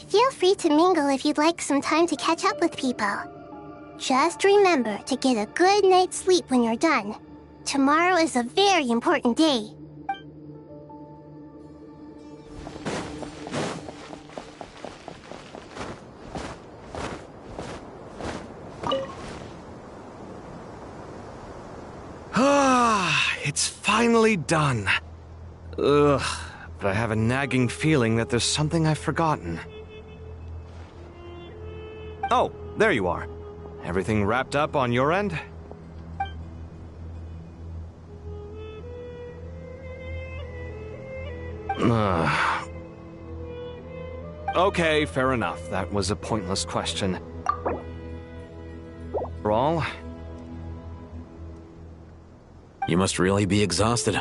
Feel free to mingle if you'd like some time to catch up with people. Just remember to get a good night's sleep when you're done. Tomorrow is a very important day. It's finally done. Ugh, but I have a nagging feeling that there's something I've forgotten. Oh, there you are. Everything wrapped up on your end? Okay, fair enough. That was a pointless question. For all, you must really be exhausted.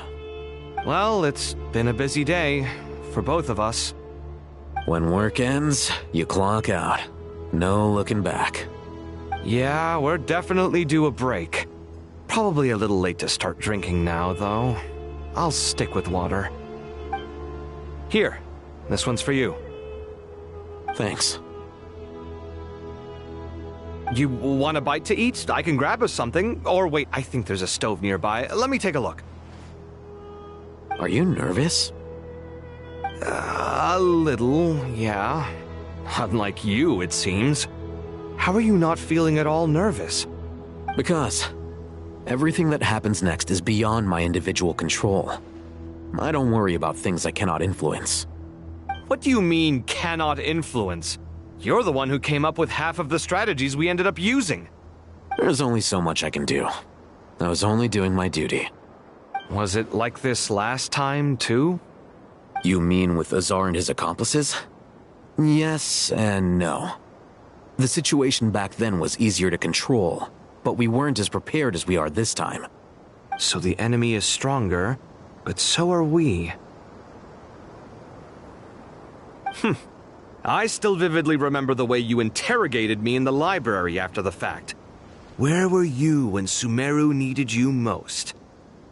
well, it's been a busy day for both of us. When work ends, you clock out. No looking back. Yeah, we're definitely due a break. Probably a little late to start drinking now, though. I'll stick with water. Here, this one's for you. Thanks. You want a bite to eat? I can grab us something. Or wait, I think there's a stove nearby. Let me take a look. Are you nervous? A little, yeah. Unlike you, it seems. How are you not feeling at all nervous? Because everything that happens next is beyond my individual control. I don't worry about things I cannot influence. What do you mean, cannot influence? You're the one who came up with half of the strategies we ended up using. There's only so much I can do. I was only doing my duty. Was it like this last time, too? You mean with Azar and his accomplices? Yes and no. The situation back then was easier to control, but we weren't as prepared as we are this time. So the enemy is stronger, but so are we. I still vividly remember the way you interrogated me in the library after the fact. Where were you when Sumeru needed you most?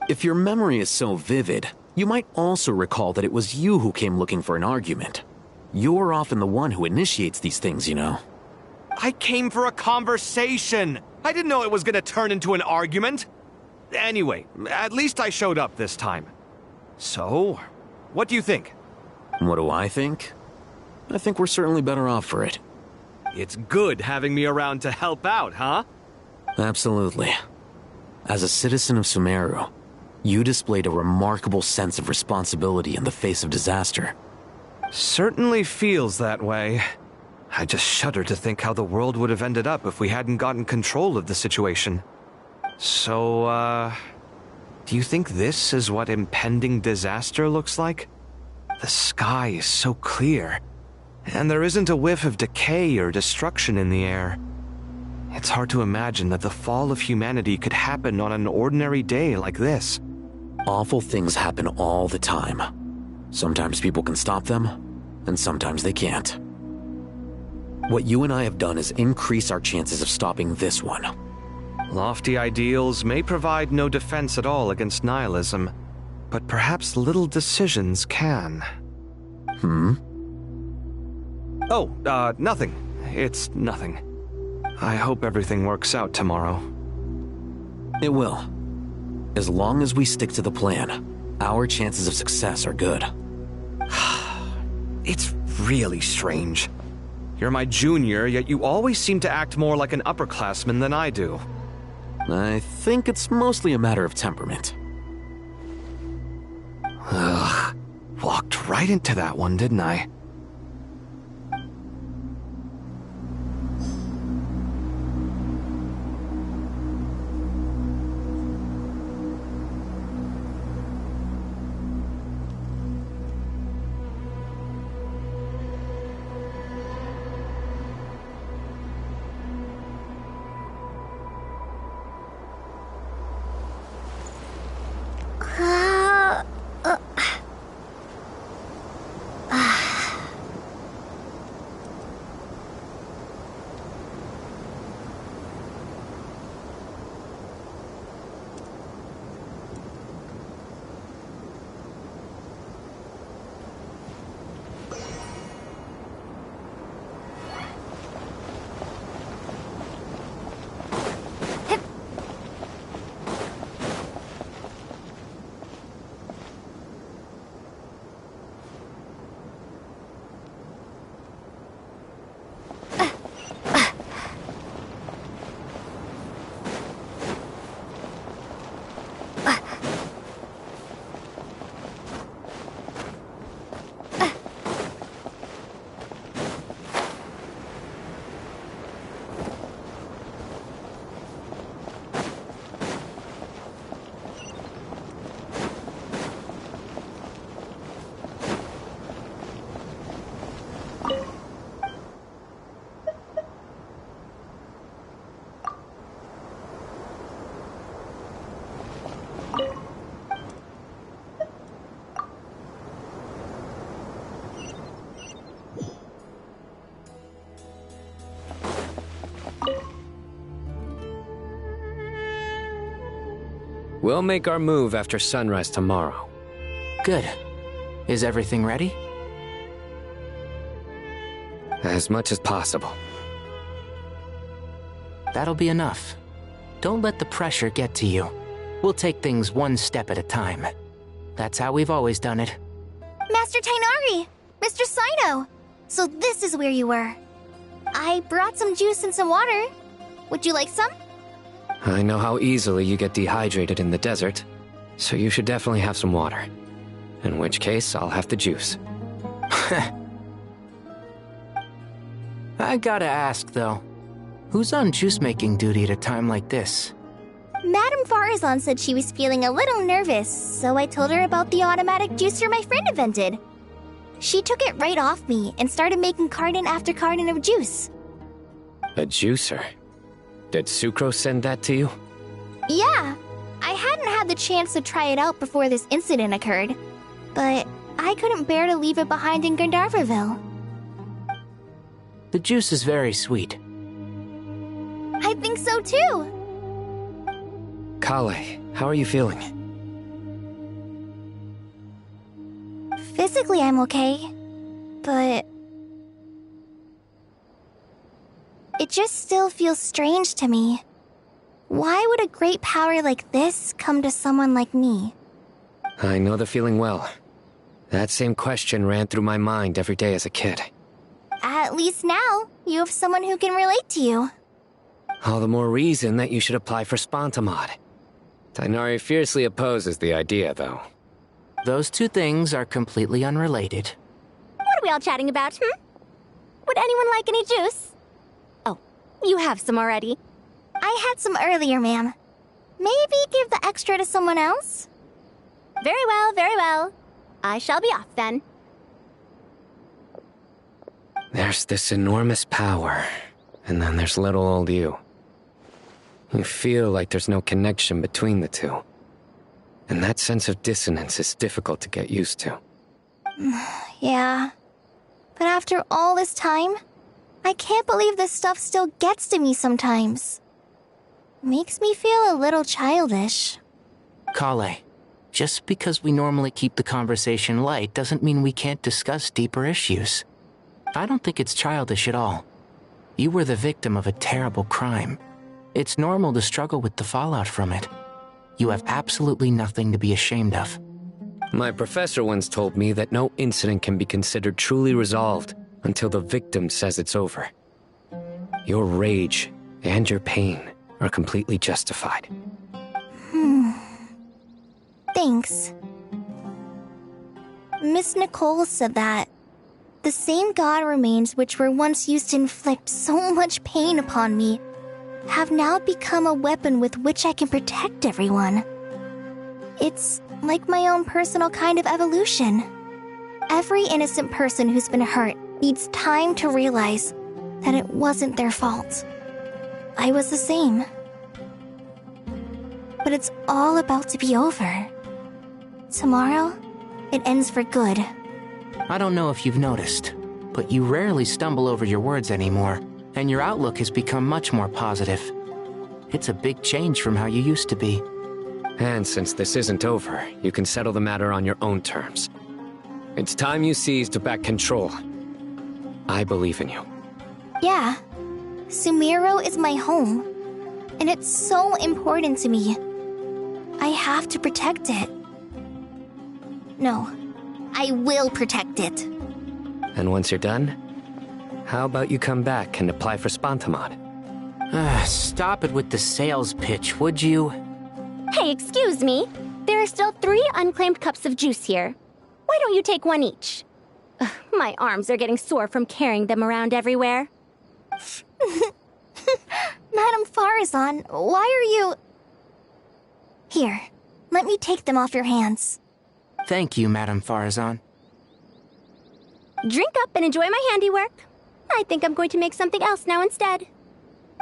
If your memory is so vivid, you might also recall that it was you who came looking for an argument. You're often the one who initiates these things, you know. I came for a conversation! I didn't know it was gonna turn into an argument! Anyway, at least I showed up this time. So, what do you think? What do I think? I think we're certainly better off for it. It's good having me around to help out, huh? Absolutely. As a citizen of Sumeru, you displayed a remarkable sense of responsibility in the face of disaster. Certainly feels that way. I just shudder to think how the world would have ended up if we hadn't gotten control of the situation. So, do you think this is what impending disaster looks like? The sky is so clear, and there isn't a whiff of decay or destruction in the air. It's hard to imagine that the fall of humanity could happen on an ordinary day like this. Awful things happen all the time. Sometimes people can stop them, and sometimes they can't. What you and I have done is increase our chances of stopping this one. Lofty ideals may provide no defense at all against nihilism, but perhaps little decisions can. Oh, nothing. It's nothing. I hope everything works out tomorrow. It will. As long as we stick to the plan, our chances of success are good. It's really strange. You're my junior, yet you always seem to act more like an upperclassman than I do. I think it's mostly a matter of temperament. Ugh. Walked right into that one, didn't I? We'll make our move after sunrise tomorrow. Good. Is everything ready? As much as possible. That'll be enough. Don't let the pressure get to you. We'll take things one step at a time. That's how we've always done it. Master Tainari! Mr. Sino! So this is where you were. I brought some juice and some water. Would you like some? I know how easily you get dehydrated in the desert, so you should definitely have some water. In which case, I'll have the juice. I gotta ask, though. Who's on juice-making duty at a time like this? Madame Farazan said she was feeling a little nervous, so I told her about the automatic juicer my friend invented. She took it right off me and started making carton after carton of juice. A juicer? Did Sucrose send that to you? Yeah, I hadn't had the chance to try it out before this incident occurred, but I couldn't bear to leave it behind in Gandharvaville. The juice is very sweet. I think so too. Kale, how are you feeling? Physically, I'm okay, but it just still feels strange to me. Why would a great power like this come to someone like me? I know the feeling well. That same question ran through my mind every day as a kid. At least now, you have someone who can relate to you. All the more reason that you should apply for Spontamod. Tainari fiercely opposes the idea, though. Those two things are completely unrelated. What are we all chatting about, Would anyone like any juice? Oh, you have some already. I had some earlier, ma'am. Maybe give the extra to someone else? Very well, very well. I shall be off then. There's this enormous power, and then there's little old you. You feel like there's no connection between the two. And that sense of dissonance is difficult to get used to. Yeah. But after all this time, I can't believe this stuff still gets to me sometimes. Makes me feel a little childish. Kale, just because we normally keep the conversation light doesn't mean we can't discuss deeper issues. I don't think it's childish at all. You were the victim of a terrible crime. It's normal to struggle with the fallout from it. You have absolutely nothing to be ashamed of. My professor once told me that no incident can be considered truly resolved until the victim says it's over. Your rage and your pain are completely justified. Thanks. Miss Nicole said that the same god remains which were once used to inflict so much pain upon me have now become a weapon with which I can protect everyone. It's like my own personal kind of evolution. Every innocent person who's been hurt needs time to realize that it wasn't their fault. I was the same. But it's all about to be over. Tomorrow, it ends for good. I don't know if you've noticed, but you rarely stumble over your words anymore, and your outlook has become much more positive. It's a big change from how you used to be. And since this isn't over, you can settle the matter on your own terms. It's time you seized back control. I believe in you. Yeah, Sumero is my home, and it's so important to me. I have to protect it. No, I will protect it. And once you're done, how about you come back and apply for Spantamod? Stop it with the sales pitch, would you? Hey, excuse me. There are still 3 unclaimed cups of juice here. Why don't you take one each? Ugh, my arms are getting sore from carrying them around everywhere. Madame Farazan, why are you... Here, let me take them off your hands. Thank you, Madame Farazan. Drink up and enjoy my handiwork. I think I'm going to make something else now instead.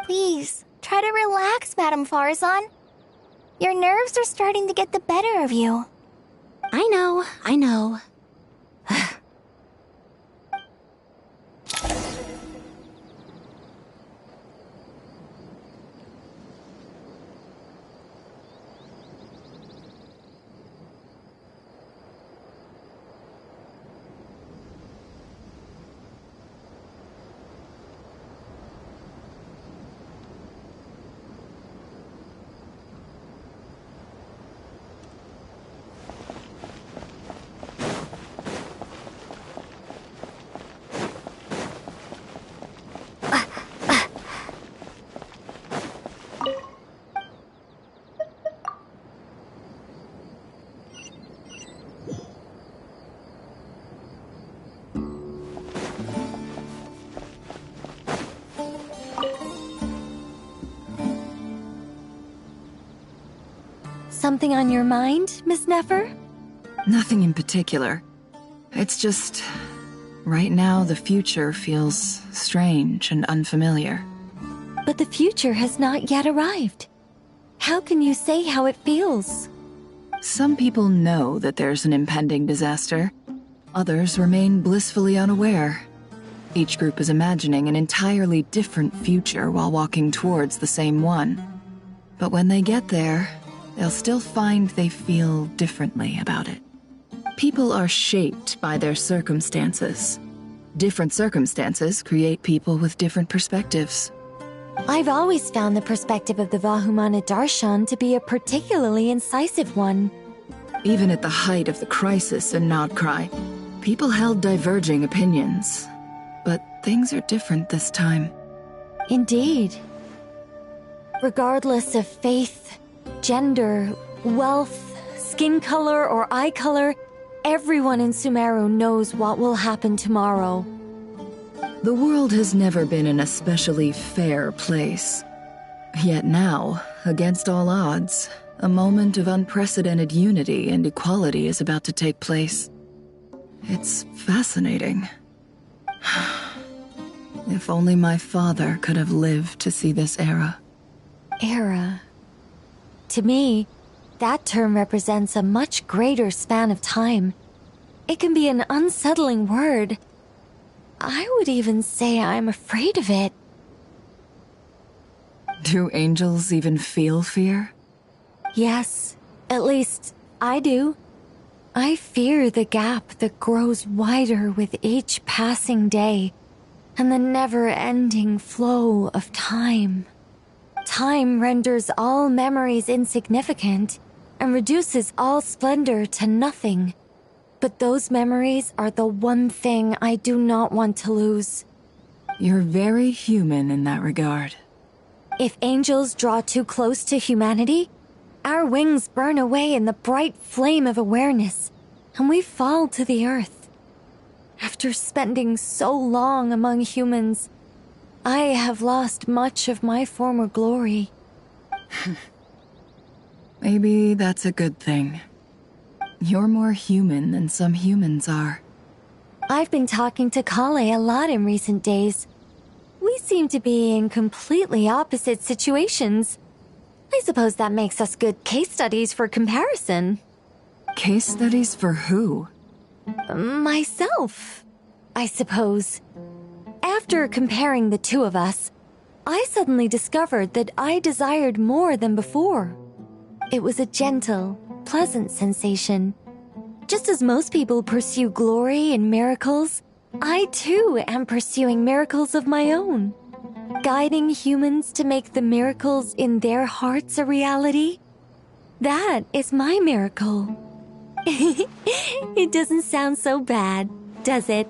Please, try to relax, Madame Farazan. Your nerves are starting to get the better of you. I know. Something on your mind, Miss Nefer? Nothing in particular. It's just... right now, the future feels strange and unfamiliar. But the future has not yet arrived. How can you say how it feels? Some people know that there's an impending disaster. Others remain blissfully unaware. Each group is imagining an entirely different future while walking towards the same one. But when they get there, they'll still find they feel differently about it. People are shaped by their circumstances. Different circumstances create people with different perspectives. I've always found the perspective of the Vahumana Darshan to be a particularly incisive one. Even at the height of the crisis in Nodcry, people held diverging opinions. But things are different this time. Indeed. Regardless of faith, gender, wealth, skin color, or eye color, everyone in Sumeru knows what will happen tomorrow. The world has never been an especially fair place. Yet now, against all odds, a moment of unprecedented unity and equality is about to take place. It's fascinating. If only my father could have lived to see this era. Era. To me, that term represents a much greater span of time. It can be an unsettling word. I would even say I'm afraid of it. Do angels even feel fear? Yes, at least I do. I fear the gap that grows wider with each passing day, and the never-ending flow of time. Time renders all memories insignificant, and reduces all splendor to nothing. But those memories are the one thing I do not want to lose. You're very human in that regard. If angels draw too close to humanity, our wings burn away in the bright flame of awareness, and we fall to the earth. After spending so long among humans, I have lost much of my former glory. Maybe that's a good thing. You're more human than some humans are. I've been talking to Kale a lot in recent days. We seem to be in completely opposite situations. I suppose that makes us good case studies for comparison. Case studies for who? Myself, I suppose. After comparing the two of us, I suddenly discovered that I desired more than before. It was a gentle, pleasant sensation. Just as most people pursue glory and miracles, I too am pursuing miracles of my own. Guiding humans to make the miracles in their hearts a reality. That is my miracle. It doesn't sound so bad, does it?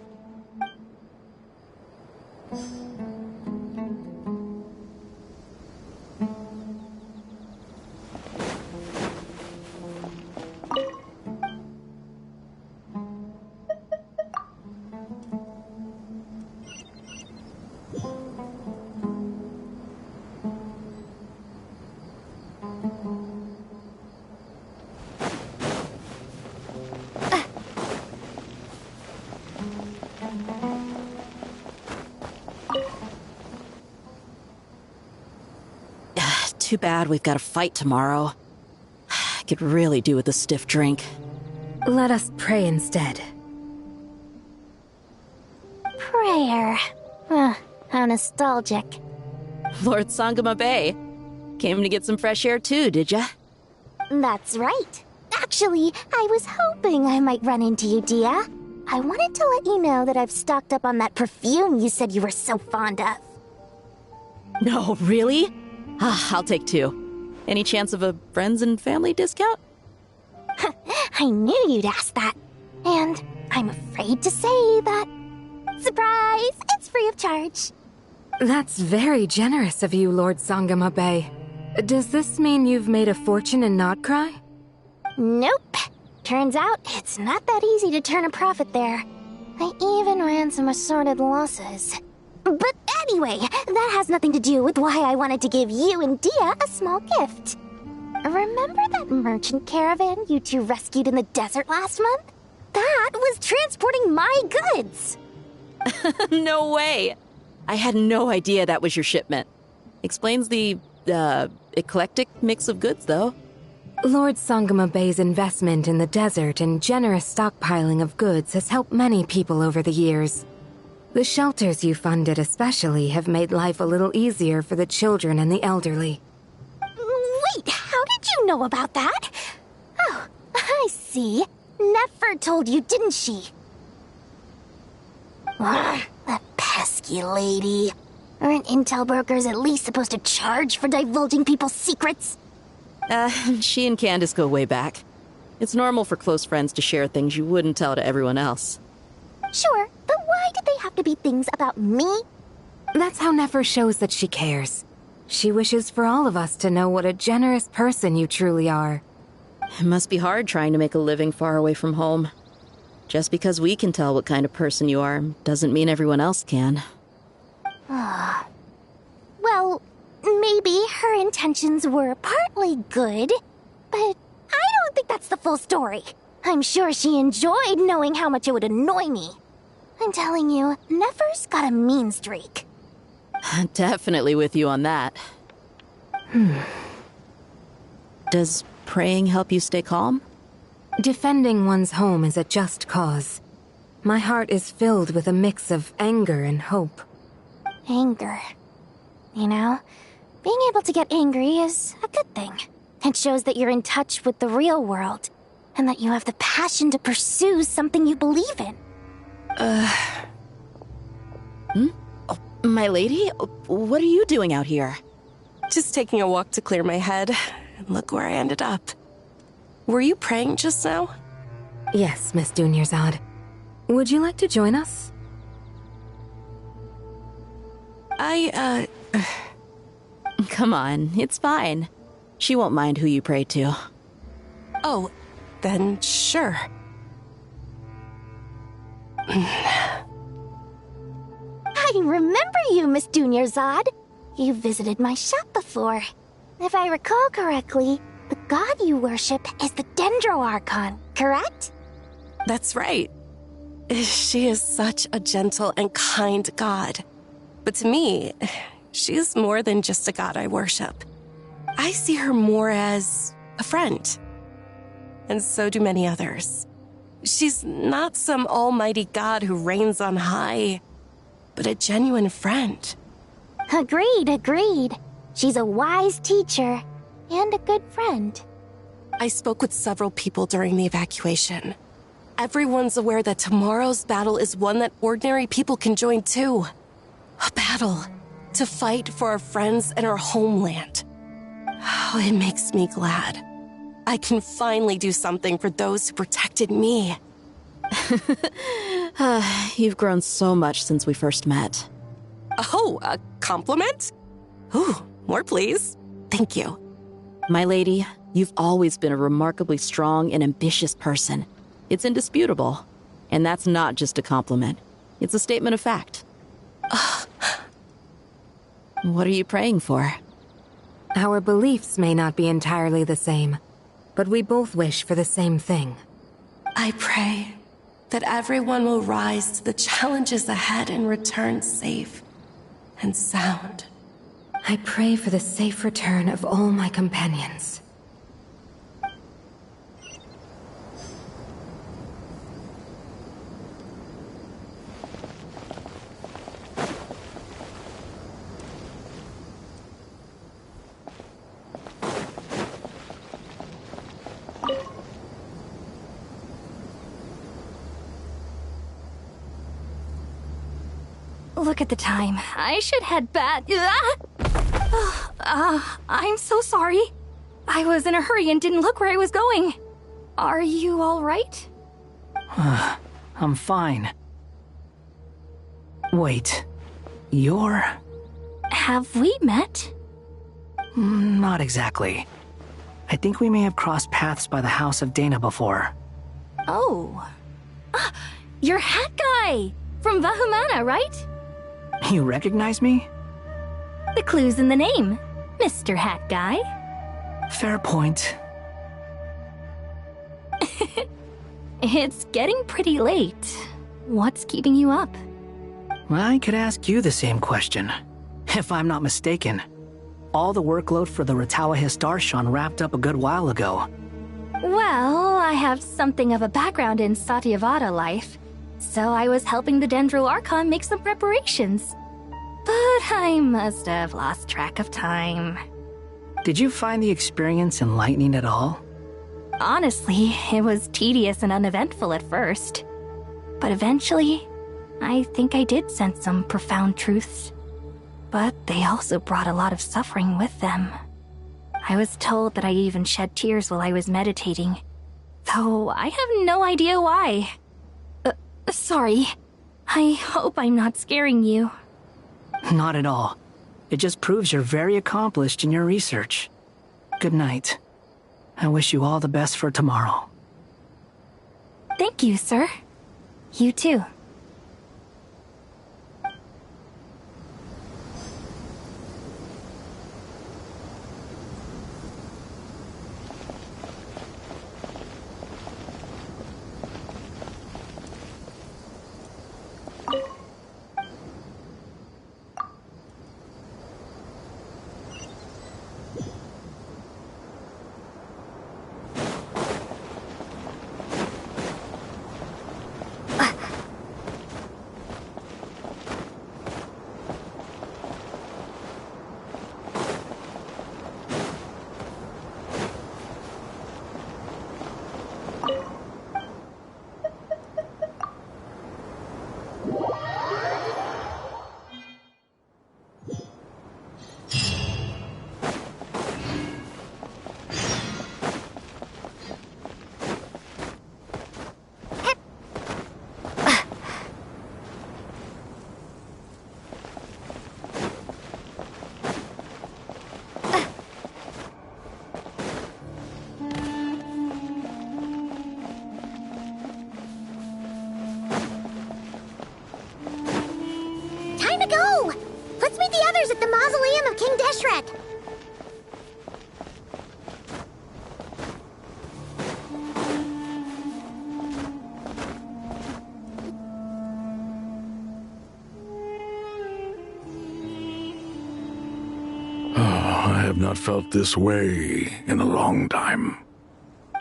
Too bad we've got a fight tomorrow. I could really do with a stiff drink. Let us pray instead. Prayer. How nostalgic. Lord Sangama Bay. Came to get some fresh air too, did ya? That's right. Actually, I was hoping I might run into you, Dia. I wanted to let you know that I've stocked up on that perfume you said you were so fond of. No, really? I'll take 2. Any chance of a friends and family discount? I knew you'd ask that. And I'm afraid to say that... Surprise! It's free of charge. That's very generous of you, Lord Sangama Bay. Does this mean you've made a fortune in Notcry? Nope. Turns out it's not that easy to turn a profit there. I even ran some assorted losses. But anyway, that has nothing to do with why I wanted to give you and Dia a small gift. Remember that merchant caravan you two rescued in the desert last month? That was transporting my goods! No way! I had no idea that was your shipment. Explains the, eclectic mix of goods, though. Lord Sangama Bay's investment in the desert and generous stockpiling of goods has helped many people over the years. The shelters you funded especially have made life a little easier for the children and the elderly. Wait, how did you know about that? Oh, I see. Nefer told you, didn't she? That pesky lady. Aren't intel brokers at least supposed to charge for divulging people's secrets? She and Candace go way back. It's normal for close friends to share things you wouldn't tell to everyone else. Sure, but why did they have to be things about me? That's how Nefer shows that she cares. She wishes for all of us to know what a generous person you truly are. It must be hard trying to make a living far away from home. Just because we can tell what kind of person you are doesn't mean everyone else can. Well, maybe her intentions were partly good, but I don't think that's the full story. I'm sure she enjoyed knowing how much it would annoy me. I'm telling you, Nefer's got a mean streak. Definitely with you on that. Does praying help you stay calm? Defending one's home is a just cause. My heart is filled with a mix of anger and hope. Anger. You know, being able to get angry is a good thing. It shows that you're in touch with the real world, and that you have the passion to pursue something you believe in. Oh, my lady? What are you doing out here? Just taking a walk to clear my head, and look where I ended up. were you praying just now? Yes, Miss Dunyarzad. Would you like to join us? Come on, it's fine. She won't mind who you pray to. Oh, then sure. I remember you, Miss Dunyarzad. You visited my shop before. If I recall correctly, the god you worship is the Dendroarchon, correct? That's right. She is such a gentle and kind god. But to me, she is more than just a god I worship. I see her more as a friend. And so do many others. She's not some almighty god who reigns on high, but a genuine friend. Agreed. She's a wise teacher and a good friend. I spoke with several people during the evacuation. Everyone's aware that tomorrow's battle is one that ordinary people can join too. A battle to fight for our friends and our homeland. Oh, it makes me glad. I can finally do something for those who protected me. You've grown so much since we first met. Oh, a compliment? Ooh, more please. Thank you. My lady, you've always been a remarkably strong and ambitious person. It's indisputable. And that's not just a compliment. It's a statement of fact. What are you praying for? Our beliefs may not be entirely the same, but we both wish for the same thing. I pray that everyone will rise to the challenges ahead and return safe and sound. I pray for the safe return of all my companions. Look at the time. I should head back. I'm so sorry. I was in a hurry and didn't look where I was going. Are you all right? I'm fine. Wait, you're... Have we met? Not exactly. I think we may have crossed paths by the house of Dana before. Oh. You're Hat Guy! From Vahumana, right? You recognize me? The clue's in the name, Mr. Hat Guy. Fair point. It's getting pretty late. What's keeping you up? I could ask you the same question. If I'm not mistaken, all the workload for the Ratawa Histarshan wrapped up a good while ago. Well, I have something of a background in Satyavada life, so I was helping the Dendroarchon make some preparations. But I must have lost track of time. Did you find the experience enlightening at all? Honestly, it was tedious and uneventful at first. But eventually, I think I did sense some profound truths. But they also brought a lot of suffering with them. I was told that I even shed tears while I was meditating, though I have no idea why. Sorry. I hope I'm not scaring you. Not at all. It just proves you're very accomplished in your research. Good night. I wish you all the best for tomorrow. Thank you, sir. You too. King Deshret! I have not felt this way in a long time.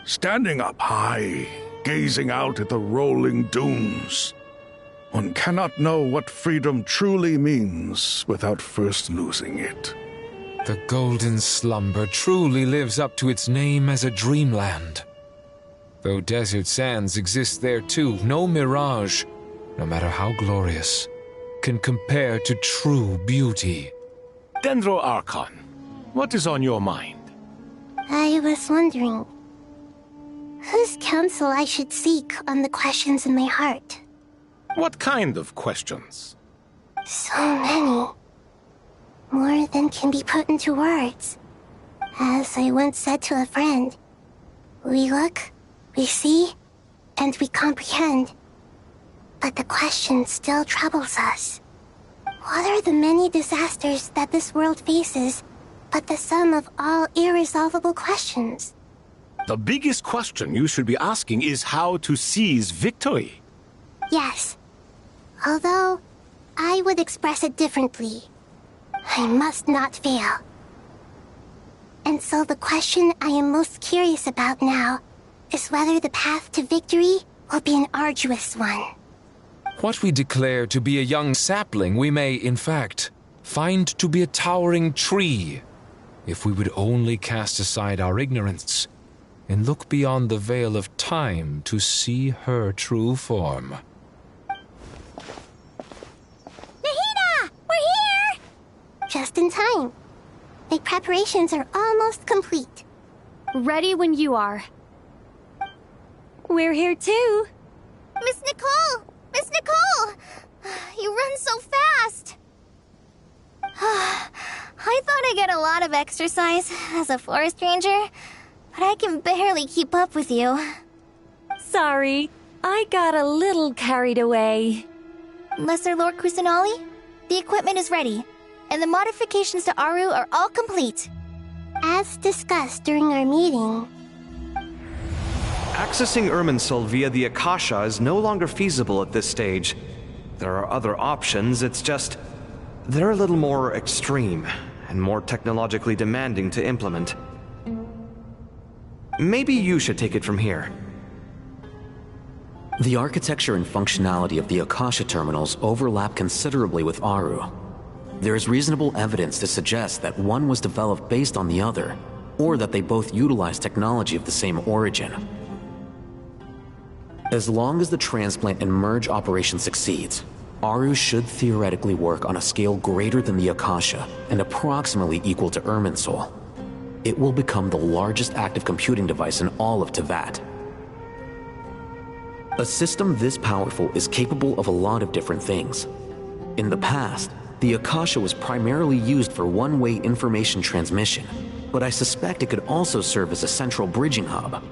Standing up high, gazing out at the rolling dunes. One cannot know what freedom truly means without first losing it. The golden slumber truly lives up to its name as a dreamland. Though desert sands exist there too, no mirage, no matter how glorious, can compare to true beauty. Dendro Archon, what is on your mind? I was wondering whose counsel I should seek on the questions in my heart. What kind of questions? So many. More than can be put into words. As I once said to a friend, we look, we see, and we comprehend. But the question still troubles us. What are the many disasters that this world faces, but the sum of all irresolvable questions? The biggest question you should be asking is how to seize victory. Yes. Although, I would express it differently. I must not fail. And so the question I am most curious about now is whether the path to victory will be an arduous one. What we declare to be a young sapling, we may, in fact, find to be a towering tree, if we would only cast aside our ignorance and look beyond the veil of time to see her true form. Nahida! We're here! Just in time. My preparations are almost complete. Ready when you are. We're here too. Miss Nicole! Miss Nicole! You run so fast! I thought I'd get a lot of exercise as a forest ranger, but I can barely keep up with you. Sorry, I got a little carried away. Lesser Lord Kusanali, the equipment is ready, and the modifications to Aru are all complete. As discussed during our meeting, Accessing Irminsul via the Akasha is no longer feasible at this stage. There are other options, it's just they're a little more extreme and more technologically demanding to implement. Maybe you should take it from here. The architecture and functionality of the Akasha terminals overlap considerably with Aru. There is reasonable evidence to suggest that one was developed based on the other, or that they both utilize technology of the same origin. As long as the transplant and merge operation succeeds, Aru should theoretically work on a scale greater than the Akasha and approximately equal to Irminsul. It will become the largest active computing device in all of Teyvat. A system this powerful is capable of a lot of different things. In the past, the Akasha was primarily used for one-way information transmission, but I suspect it could also serve as a central bridging hub.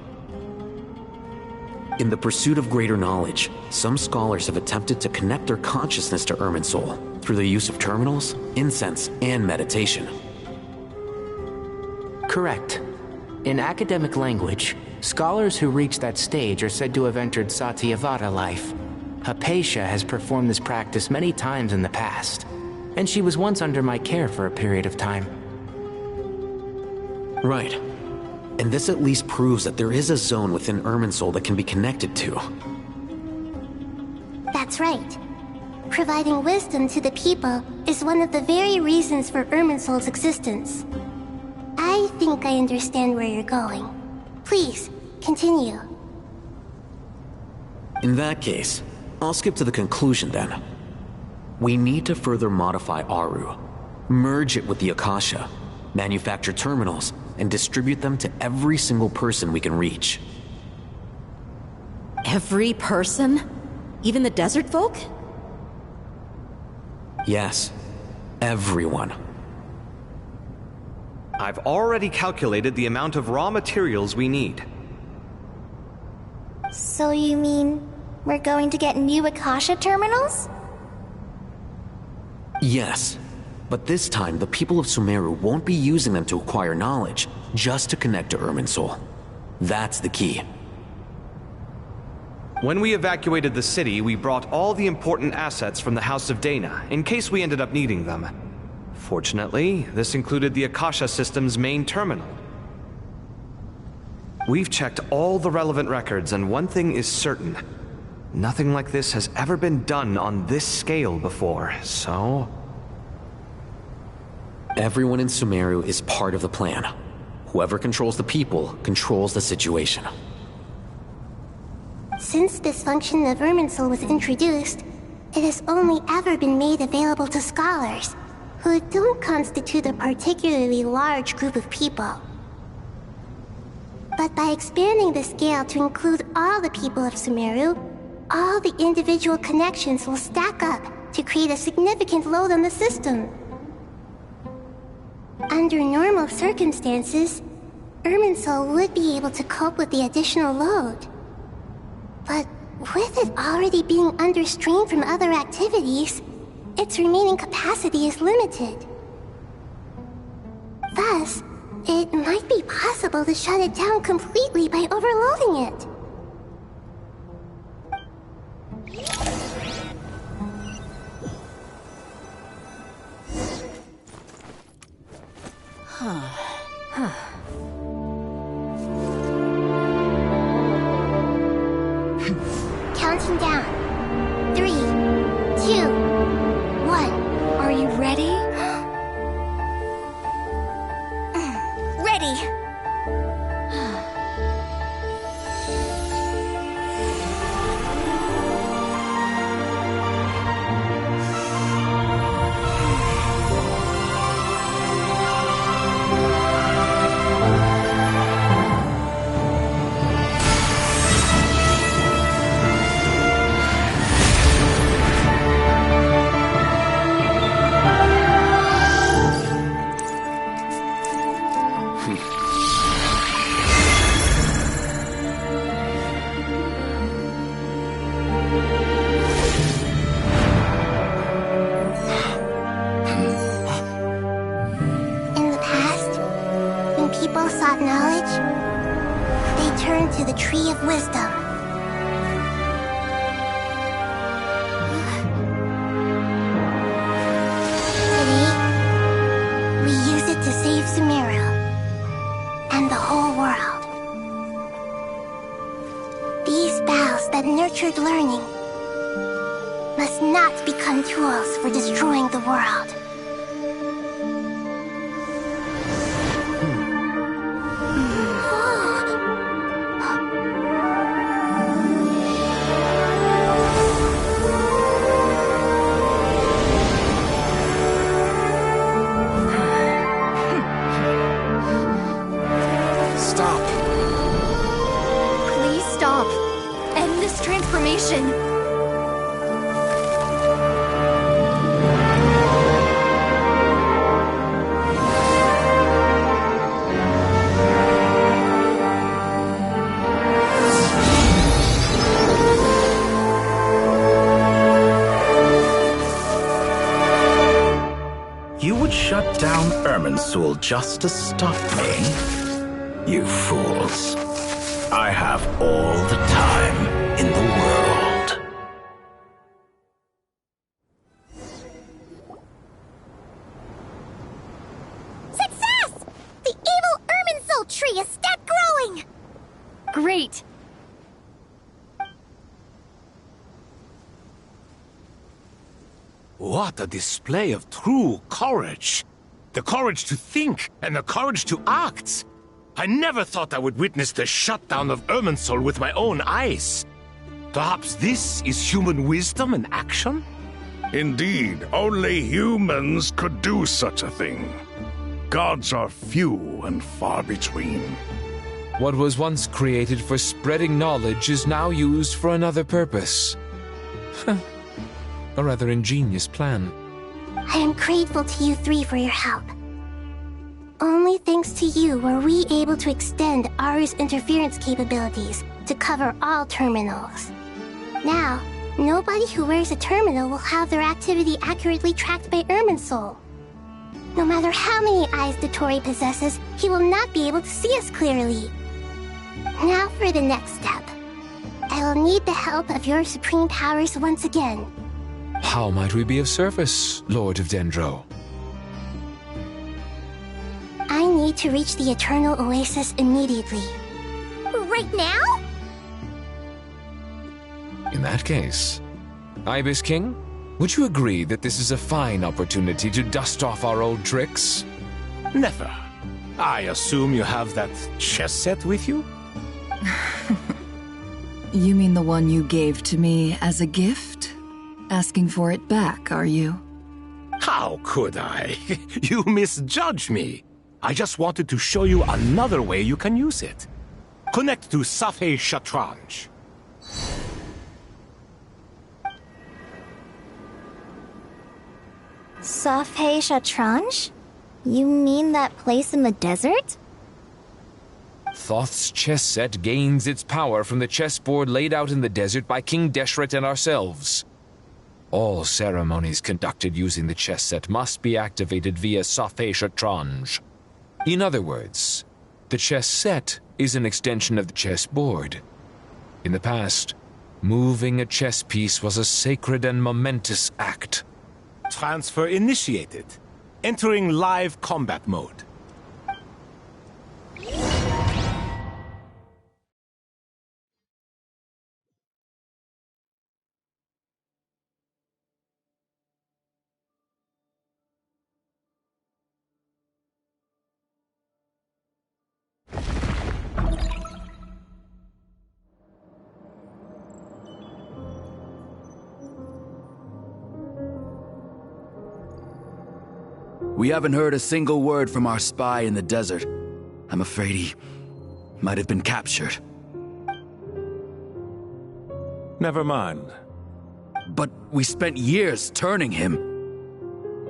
In the pursuit of greater knowledge, some scholars have attempted to connect their consciousness to Irminsul through the use of terminals, incense, and meditation. Correct. In academic language, scholars who reach that stage are said to have entered Satyavada life. Hypatia has performed this practice many times in the past, and she was once under my care for a period of time. Right. And this at least proves that there is a zone within Irminsul that can be connected to. that's right. Providing wisdom to the people is one of the very reasons for Irminsul's existence. I think I understand where you're going. Please, continue. In that case, I'll skip to the conclusion then. We need to further modify Aru, merge it with the Akasha, manufacture terminals, and distribute them to every single person we can reach. Every person? Even the desert folk? Yes, everyone. I've already calculated the amount of raw materials we need. So you mean we're going to get new Akasha terminals? Yes, But this time, the people of Sumeru won't be using them to acquire knowledge, just to connect to Irminsul. That's the key. When we evacuated the city, we brought all the important assets from the House of Dana, in case we ended up needing them. Fortunately, this included the Akasha system's main terminal. We've checked all the relevant records, and one thing is certain. Nothing like this has ever been done on this scale before, so... Everyone in Sumeru is part of the plan. Whoever controls the people controls the situation. Since this function of Irminsul was introduced, it has only ever been made available to scholars, who don't constitute a particularly large group of people. But by expanding the scale to include all the people of Sumeru, all the individual connections will stack up to create a significant load on the system. Under normal circumstances, Irminsul would be able to cope with the additional load. But with it already being under strain from other activities, its remaining capacity is limited. Thus, it might be possible to shut it down completely by overloading it. Counting down. 3, 2, 1. Are you ready? Ready. In the past, when people sought knowledge, they turned to the Tree of Wisdom. Today, we use it to save Sumeru and the whole world. These boughs that nurtured learning must not become tools for destroying the world. Stop. Please stop. End this transformation. You would shut down Irminsul just to stop me? You fools. I have all the time in the world. Success! The evil Irminsul tree is still growing! Great. What a display of true courage. The courage to think and the courage to act. I never thought I would witness the shutdown of Irminsul with my own eyes. Perhaps this is human wisdom in action? Indeed, only humans could do such a thing. Gods are few and far between. What was once created for spreading knowledge is now used for another purpose. A rather ingenious plan. I am grateful to you three for your help. Only thanks to you were we able to extend Aru's interference capabilities to cover all terminals. Now, nobody who wears a terminal will have their activity accurately tracked by Irminsul. No matter how many eyes Dottore possesses, he will not be able to see us clearly. Now for the next step. I will need the help of your supreme powers once again. How might we be of service, Lord of Dendro? I need to reach the Eternal Oasis immediately. Right now? In that case, Ibis King, would you agree that this is a fine opportunity to dust off our old tricks? Never. I assume you have that chess set with you? You mean the one you gave to me as a gift? Asking for it back, are you? How could I? You misjudge me. I just wanted to show you another way you can use it. Connect to Safei Shatranj. Safei Shatranj? You mean that place in the desert? Thoth's chess set gains its power from the chessboard laid out in the desert by King Deshret and ourselves. All ceremonies conducted using the chess set must be activated via Safei Shatranj. In other words, the chess set is an extension of the chessboard. In the past, moving a chess piece was a sacred and momentous act. Transfer initiated. Entering live combat mode. We haven't heard a single word from our spy in the desert. I'm afraid he might have been captured. Never mind. But we spent years turning him.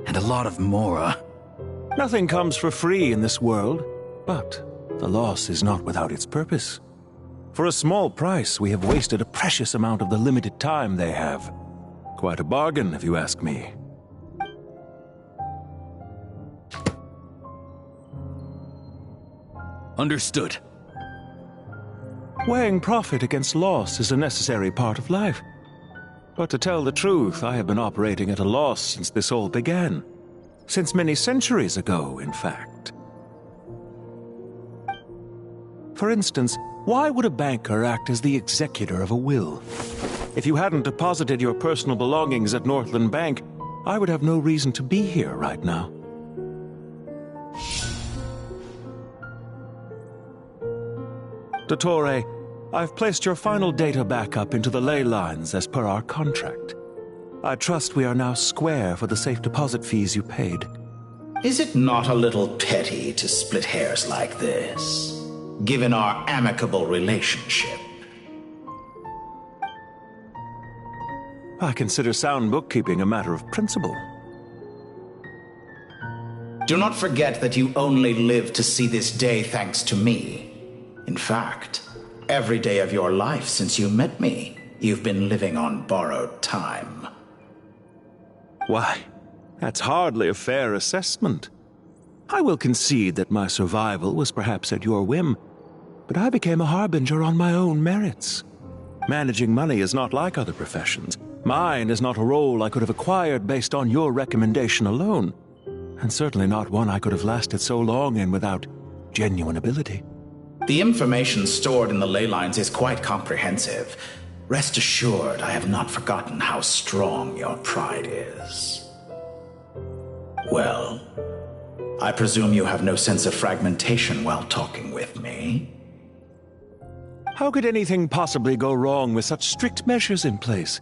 And a lot of Mora. Nothing comes for free in this world, but the loss is not without its purpose. For a small price, we have wasted a precious amount of the limited time they have. Quite a bargain, if you ask me. Understood. Weighing profit against loss is a necessary part of life. But to tell the truth, I have been operating at a loss since this all began. Since many centuries ago, in fact. For instance, why would a banker act as the executor of a will? If you hadn't deposited your personal belongings at Northland Bank, I would have no reason to be here right now. Dottore, I've placed your final data backup into the ley lines as per our contract. I trust we are now square for the safe deposit fees you paid. Is it not a little petty to split hairs like this, given our amicable relationship? I consider sound bookkeeping a matter of principle. Do not forget that you only live to see this day thanks to me. In fact, every day of your life since you met me, you've been living on borrowed time. Why, that's hardly a fair assessment. I will concede that my survival was perhaps at your whim, but I became a harbinger on my own merits. Managing money is not like other professions. Mine is not a role I could have acquired based on your recommendation alone, and certainly not one I could have lasted so long in without genuine ability. The information stored in the ley lines is quite comprehensive. Rest assured, I have not forgotten how strong your pride is. Well, I presume you have no sense of fragmentation while talking with me. How could anything possibly go wrong with such strict measures in place?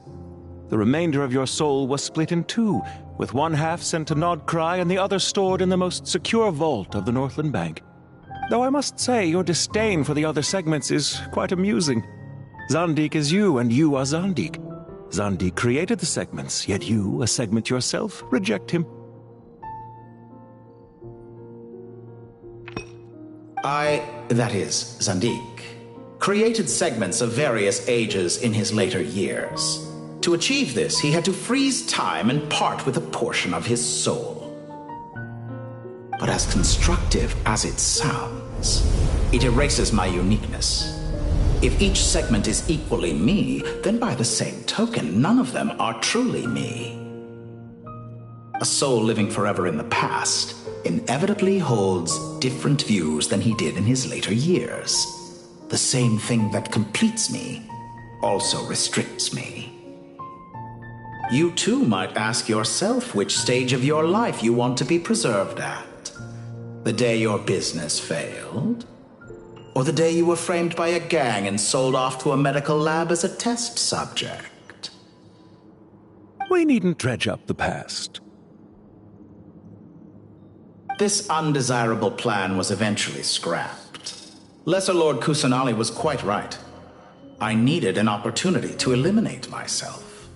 The remainder of your soul was split in two, with one half sent to Nodcry and the other stored in the most secure vault of the Northland Bank. Though I must say your disdain for the other segments is quite amusing. Zandik is you, and you are Zandik. Zandik created the segments, yet you, a segment yourself, reject him. That is, Zandik, created segments of various ages in his later years. To achieve this, he had to freeze time and part with a portion of his soul. but as constructive as it sounds. It erases my uniqueness. If each segment is equally me, then by the same token, none of them are truly me. A soul living forever in the past inevitably holds different views than he did in his later years. The same thing that completes me also restricts me. You too might ask yourself which stage of your life you want to be preserved at. The day your business failed? Or the day you were framed by a gang and sold off to a medical lab as a test subject? We needn't dredge up the past. This undesirable plan was eventually scrapped. Lesser Lord Kusanali was quite right. I needed an opportunity to eliminate myself.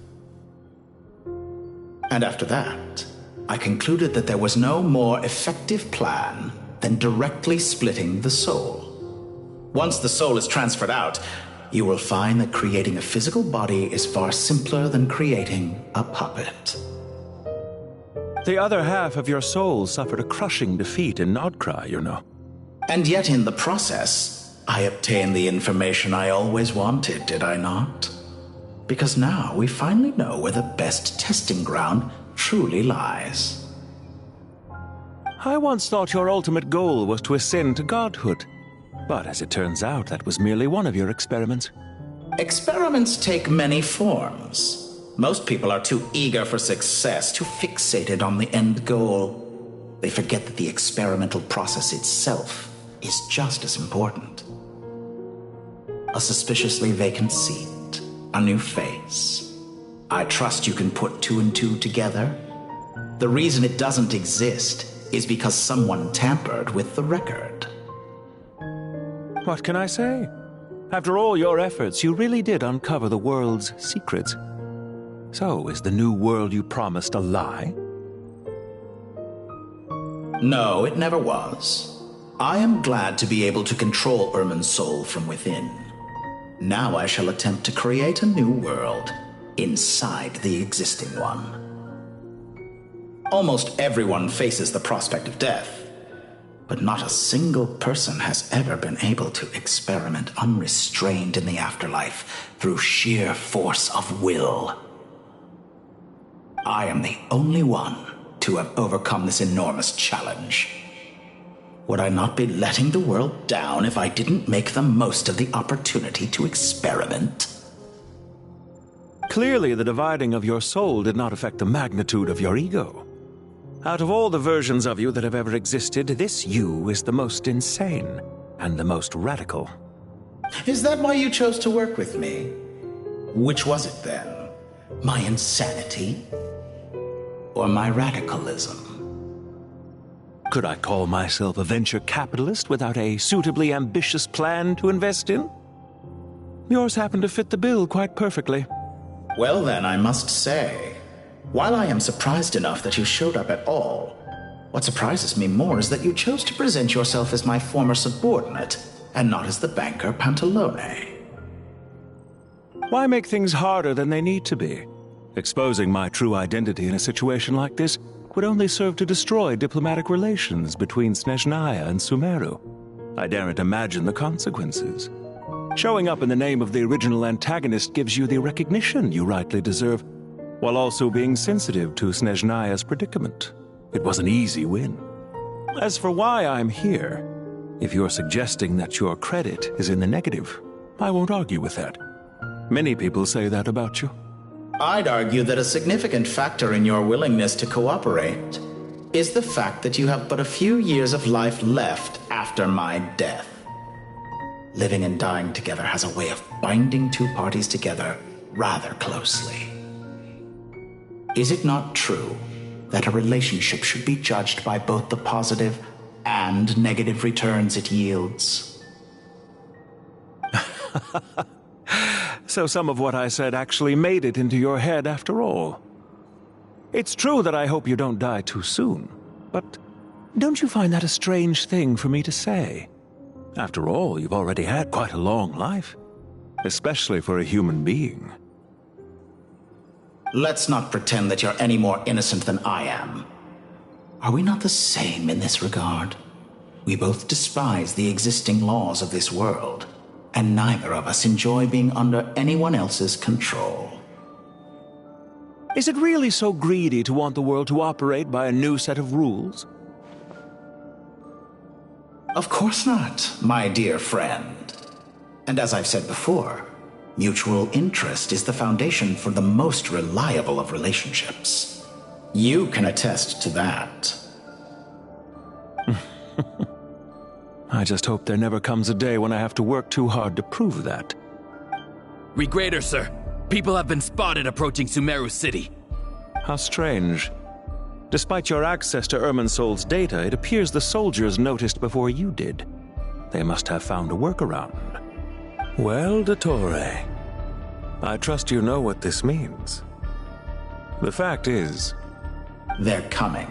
And after that, I concluded that there was no more effective plan than directly splitting the soul. Once the soul is transferred out, you will find that creating a physical body is far simpler than creating a puppet. The other half of your soul suffered a crushing defeat in Nodcry, you know. And yet in the process, I obtained the information I always wanted, did I not? Because now we finally know where the best testing ground truly lies. I once thought your ultimate goal was to ascend to godhood. But as it turns out, that was merely one of your experiments. Experiments take many forms. Most people are too eager for success, too fixated on the end goal. They forget that the experimental process itself is just as important. A suspiciously vacant seat, a new face. I trust you can put two and two together. The reason it doesn't exist is because someone tampered with the record. What can I say? After all your efforts, you really did uncover the world's secrets. So, is the new world you promised a lie? No, it never was. I am glad to be able to control Irmin's soul from within. Now I shall attempt to create a new world inside the existing one. Almost everyone faces the prospect of death. But not a single person has ever been able to experiment unrestrained in the afterlife through sheer force of will. I am the only one to have overcome this enormous challenge. Would I not be letting the world down if I didn't make the most of the opportunity to experiment? Clearly, the dividing of your soul did not affect the magnitude of your ego. Out of all the versions of you that have ever existed, this you is the most insane and the most radical. Is that why you chose to work with me? Which was it then? My insanity? Or my radicalism? Could I call myself a venture capitalist without a suitably ambitious plan to invest in? Yours happened to fit the bill quite perfectly. Well then, I must say, while I am surprised enough that you showed up at all, what surprises me more is that you chose to present yourself as my former subordinate, and not as the banker Pantalone. Why make things harder than they need to be? Exposing my true identity in a situation like this would only serve to destroy diplomatic relations between Snezhnaya and Sumeru. I daren't imagine the consequences. Showing up in the name of the original antagonist gives you the recognition you rightly deserve, while also being sensitive to Snezhnaya's predicament. It was an easy win. As for why I'm here, if you're suggesting that your credit is in the negative, I won't argue with that. Many people say that about you. I'd argue that a significant factor in your willingness to cooperate is the fact that you have but a few years of life left after my death. Living and dying together has a way of binding two parties together rather closely. Is it not true that a relationship should be judged by both the positive and negative returns it yields? So some of what I said actually made it into your head after all. It's true that I hope you don't die too soon, but don't you find that a strange thing for me to say? After all, you've already had quite a long life, especially for a human being. Let's not pretend that you're any more innocent than I am. Are we not the same in this regard? We both despise the existing laws of this world, and neither of us enjoy being under anyone else's control. Is it really so greedy to want the world to operate by a new set of rules? Of course not, my dear friend. And as I've said before, mutual interest is the foundation for the most reliable of relationships. You can attest to that. I just hope there never comes a day when I have to work too hard to prove that. Regrader, sir. People have been spotted approaching Sumeru City. How strange. Despite your access to Irminsol's data, it appears the soldiers noticed before you did. They must have found a workaround. Well, Dottore, I trust you know what this means. The fact is... They're coming.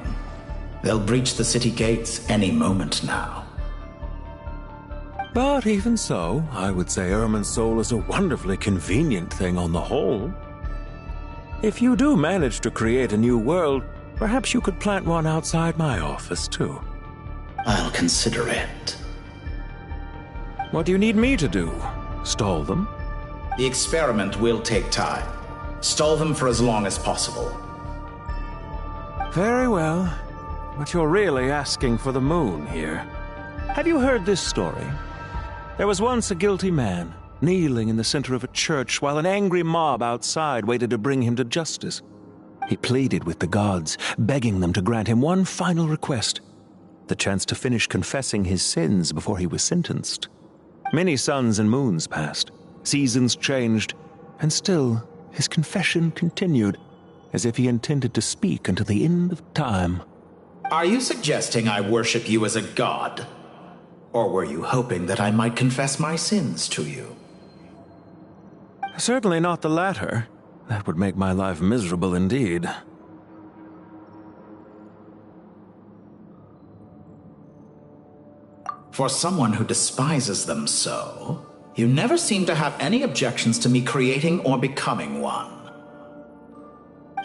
They'll breach the city gates any moment now. But even so, I would say Irminsol is a wonderfully convenient thing on the whole. If you do manage to create a new world, perhaps you could plant one outside my office, too. I'll consider it. What do you need me to do? Stall them? The experiment will take time. Stall them for as long as possible. Very well. But you're really asking for the moon here. Have you heard this story? There was once a guilty man, kneeling in the center of a church while an angry mob outside waited to bring him to justice. He pleaded with the gods, begging them to grant him one final request, the chance to finish confessing his sins before he was sentenced. Many suns and moons passed, seasons changed, and still his confession continued, as if he intended to speak until the end of time. Are you suggesting I worship you as a god? Or were you hoping that I might confess my sins to you? Certainly not the latter. That would make my life miserable indeed. For someone who despises them so, you never seem to have any objections to me creating or becoming one.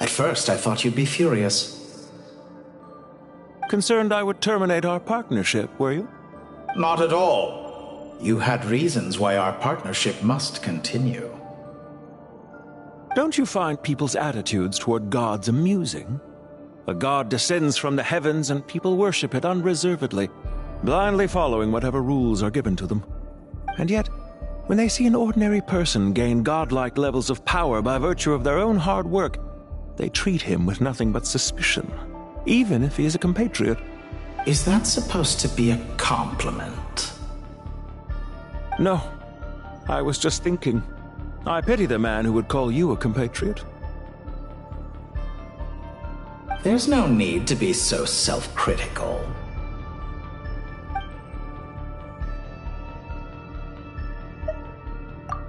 At first, I thought you'd be furious. Concerned I would terminate our partnership, were you? Not at all. You had reasons why our partnership must continue. Don't you find people's attitudes toward gods amusing? A god descends from the heavens and people worship it unreservedly, blindly following whatever rules are given to them. And yet, when they see an ordinary person gain godlike levels of power by virtue of their own hard work, they treat him with nothing but suspicion, even if he is a compatriot. Is that supposed to be a compliment? No. I was just thinking. I pity the man who would call you a compatriot. There's no need to be so self-critical.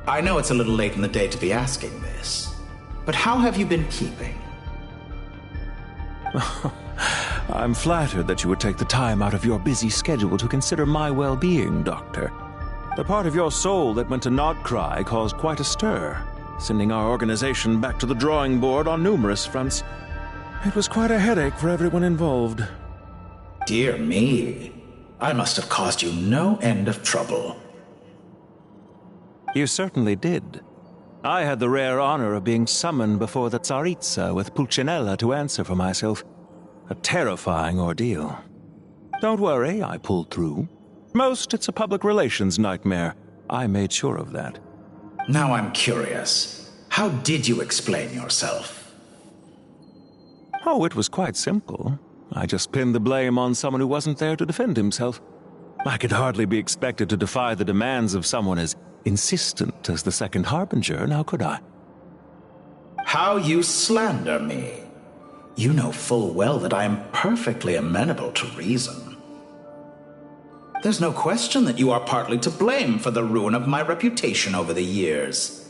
I know it's a little late in the day to be asking this, but how have you been keeping? I'm flattered that you would take the time out of your busy schedule to consider my well-being, Doctor. The part of your soul that went to Nodcry caused quite a stir, sending our organization back to the drawing board on numerous fronts. It was quite a headache for everyone involved. Dear me, I must have caused you no end of trouble. You certainly did. I had the rare honor of being summoned before the Tsaritsa with Pulcinella to answer for myself. A terrifying ordeal. Don't worry, I pulled through. Most, it's a public relations nightmare. I made sure of that. Now I'm curious. How did you explain yourself? Oh, it was quite simple. I just pinned the blame on someone who wasn't there to defend himself. I could hardly be expected to defy the demands of someone as insistent as the Second Harbinger, now could I? How you slander me. You know full well that I am perfectly amenable to reason. There's no question that you are partly to blame for the ruin of my reputation over the years.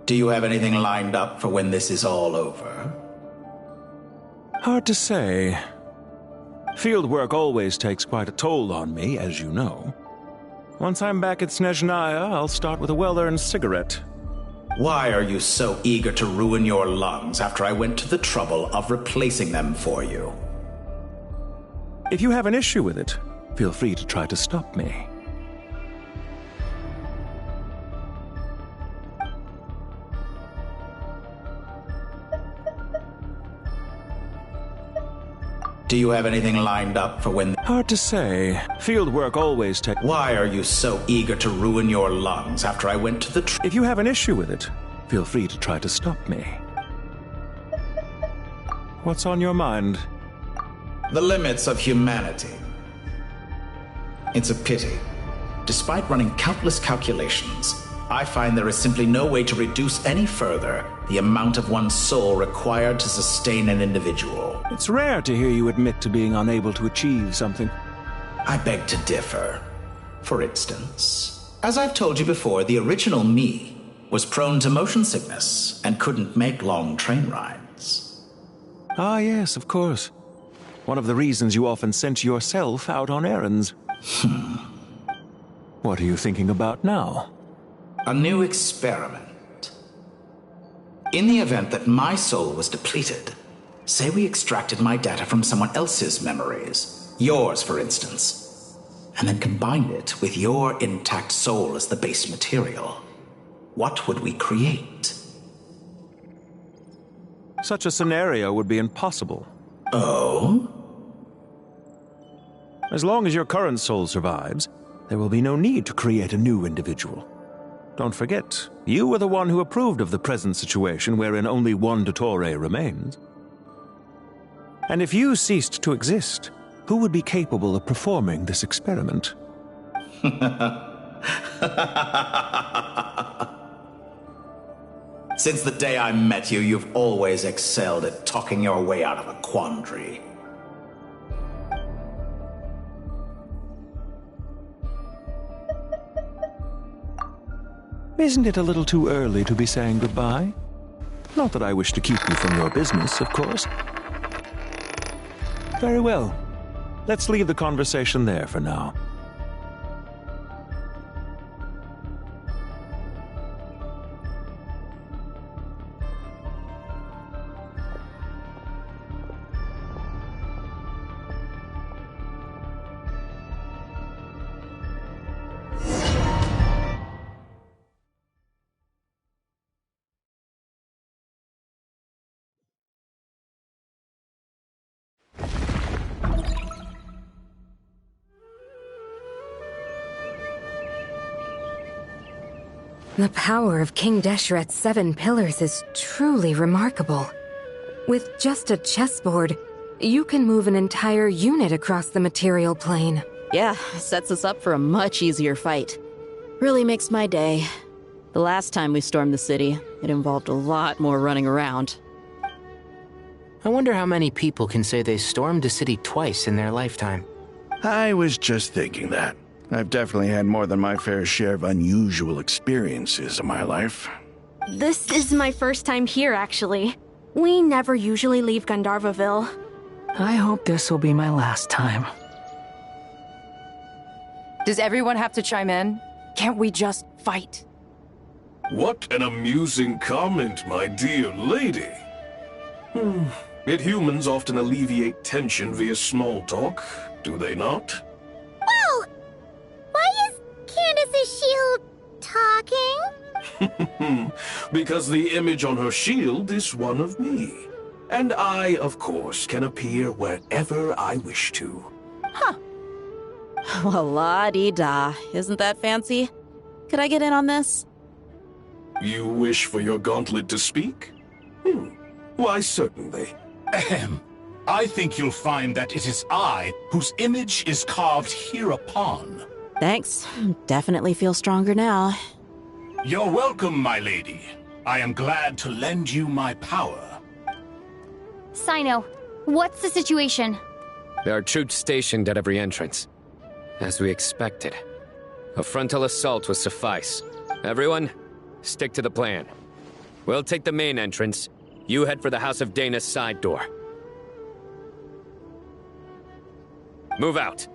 Do you have anything lined up for when this is all over? Hard to say. Field work always takes quite a toll on me, as you know. Once I'm back at Snezhnaya, I'll start with a well-earned cigarette. Why are you so eager to ruin your lungs after I went to the trouble of replacing them for you? If you have an issue with it, feel free to try to stop me. Do you have anything lined up for when... Hard to say. Field work always takes... Why are you so eager to ruin your lungs after I went to the... If you have an issue with it, feel free to try to stop me. What's on your mind? The limits of humanity. It's a pity. Despite running countless calculations, I find there is simply no way to reduce any further the amount of one's soul required to sustain an individual. It's rare to hear you admit to being unable to achieve something. I beg to differ. For instance, as I've told you before, the original me was prone to motion sickness and couldn't make long train rides. Ah, yes, of course. One of the reasons you often sent yourself out on errands. What are you thinking about now? A new experiment. In the event that my soul was depleted, say we extracted my data from someone else's memories, yours for instance, and then combined it with your intact soul as the base material, what would we create? Such a scenario would be impossible. Oh? As long as your current soul survives, there will be no need to create a new individual. Don't forget, you were the one who approved of the present situation wherein only one Dottore remains. And if you ceased to exist, who would be capable of performing this experiment? Since the day I met you, you've always excelled at talking your way out of a quandary. Isn't it a little too early to be saying goodbye? Not that I wish to keep you from your business, of course. Very well. Let's leave the conversation there for now. The power of King Deshret's 7 pillars is truly remarkable. With just a chessboard, you can move an entire unit across the material plane. Yeah, sets us up for a much easier fight. Really makes my day. The last time we stormed the city, it involved a lot more running around. I wonder how many people can say they stormed a city twice in their lifetime. I was just thinking that. I've definitely had more than my fair share of unusual experiences in my life. This is my first time here, actually. We never usually leave Gandharvaville. I hope this will be my last time. Does everyone have to chime in? Can't we just fight? What an amusing comment, my dear lady. Yet humans often alleviate tension via small talk, do they not? Whoa! Why is Candace's shield talking? Because the image on her shield is one of me. And I, of course, can appear wherever I wish to. Well, la-dee-da. Isn't that fancy? Could I get in on this? You wish for your gauntlet to speak? Why, certainly. Ahem. I think you'll find that it is I whose image is carved hereupon. Thanks. Definitely feel stronger now. You're welcome, my lady. I am glad to lend you my power. Sino, what's the situation? There are troops stationed at every entrance. As we expected. A frontal assault will suffice. Everyone, stick to the plan. We'll take the main entrance. You head for the House of Dana's side door. Move out.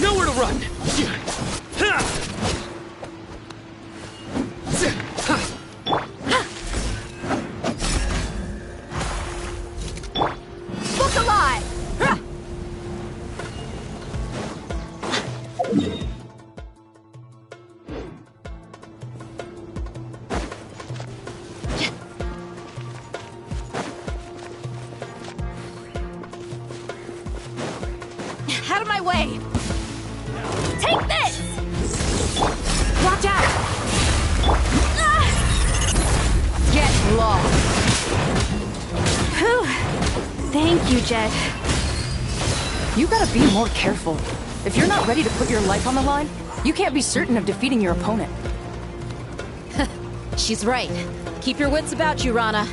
Nowhere to run! Look alive! Out of my way! Take this! Watch out! Get lost! Whew. Thank you, Jet. You gotta be more careful. If you're not ready to put your life on the line, you can't be certain of defeating your opponent. She's right. Keep your wits about you, Rana.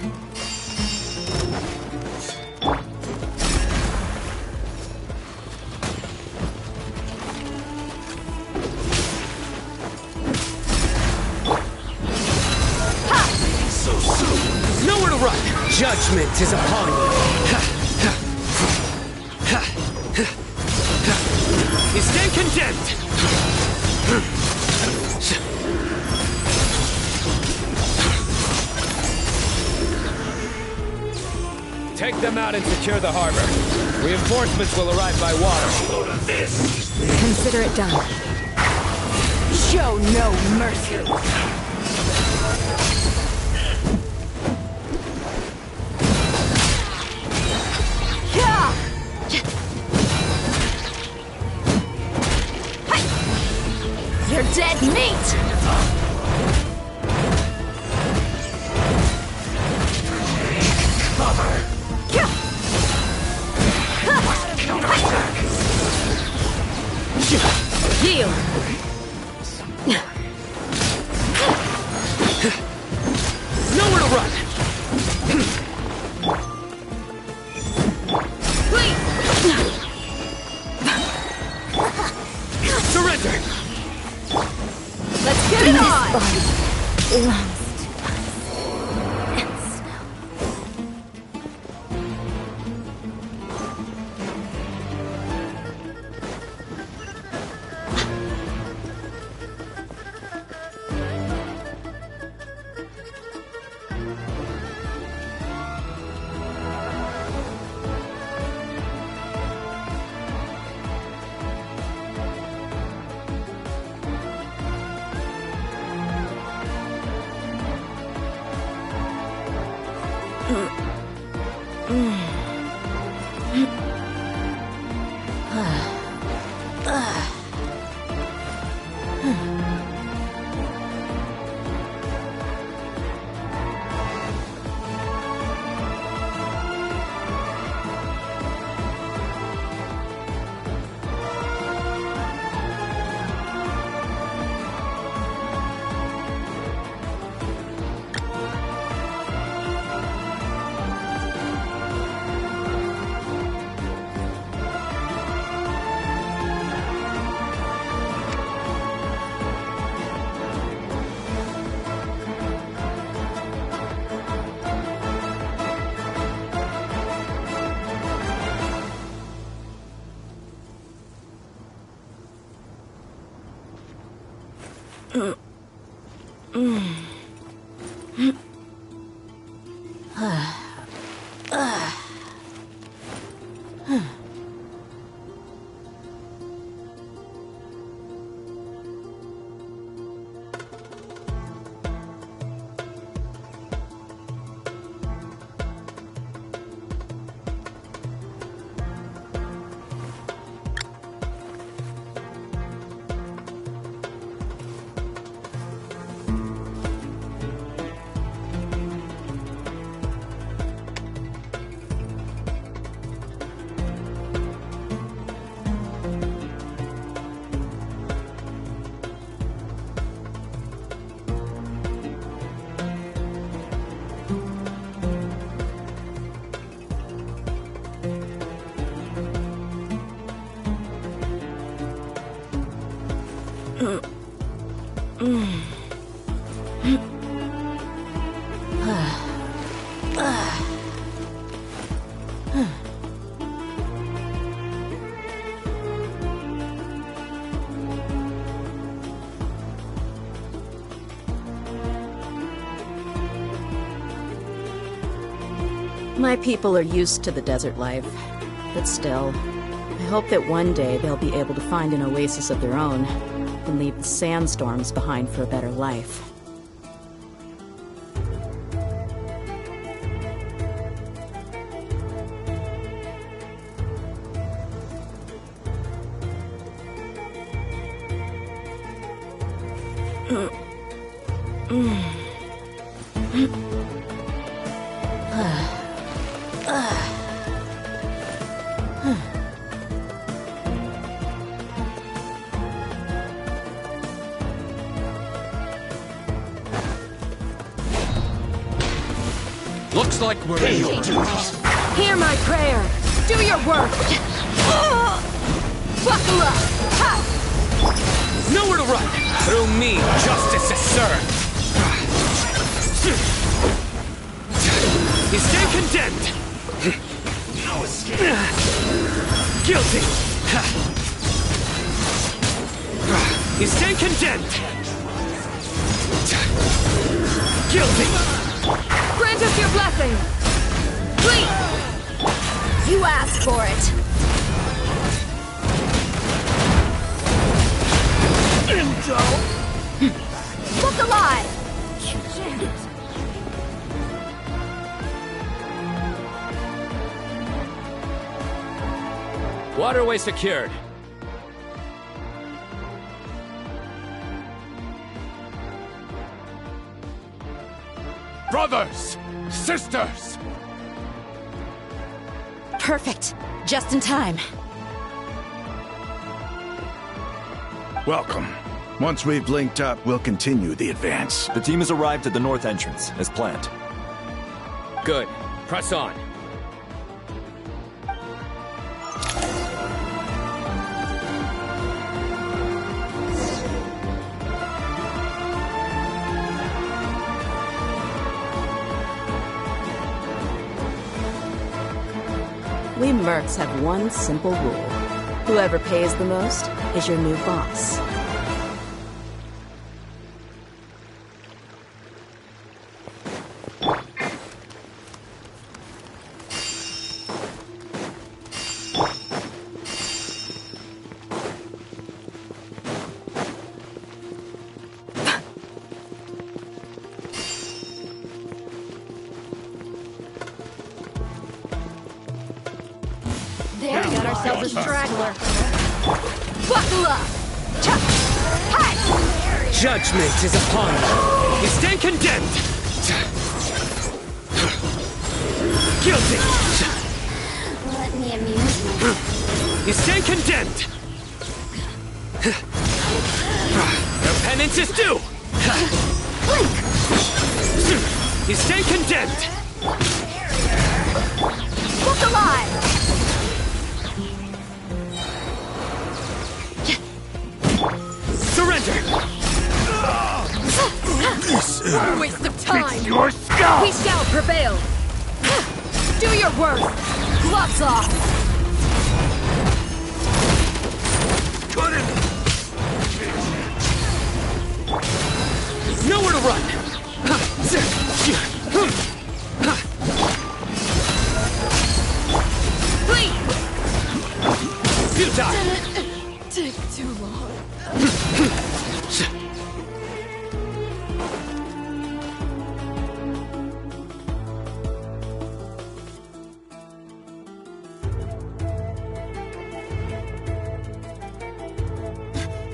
So soon! Nowhere to run! Judgment is upon you! You stand condemned! Take them out and secure the harbor. Reinforcements will arrive by water. Consider it done. Show no mercy! You're dead meat! Heal! Nowhere to run! Surrender! Let's get it on! Belongs My people are used to the desert life, but still, I hope that one day they'll be able to find an oasis of their own and leave the sandstorms behind for a better life. Looks like we're in your duties. Hear my prayer. Do your work. Buckle up. Ha! Nowhere to run. Through me, justice is served. You stay condemned. No escape. Guilty. You stay condemned. Guilty. Grant us your blessing. Please. You asked for it. Look alive! Waterway secured. Brothers! Sisters! Perfect. Just in time. Welcome. Once we've linked up, we'll continue the advance. The team has arrived at the north entrance, as planned. Good. Press on. We mercs have one simple rule. Whoever pays the most is your new boss. There, we got ourselves a straggler. Buckle up. Hi. Judgment is upon you. You stand condemned. Guilty. Let me amuse you. You stand condemned. Your penance is due. You stand condemned. Look alive! Surrender! What a waste of time! Your skull! We shall prevail! Do your work! Gloves off! Nowhere to run! Please! Futile! Take too long.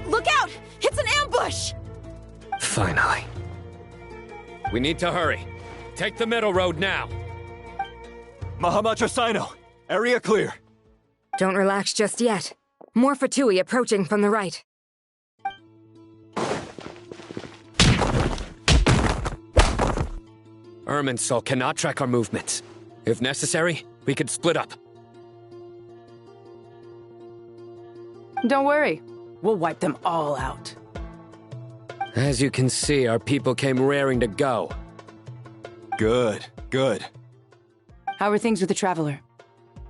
Look out! It's an ambush! Finally. We need to hurry. Take the middle road now. Mahamachasino, area clear. Don't relax just yet. More Fatui approaching from the right. Irminsul cannot track our movements. If necessary, we could split up. Don't worry. We'll wipe them all out. As you can see, our people came raring to go. Good, good. How are things with the Traveler?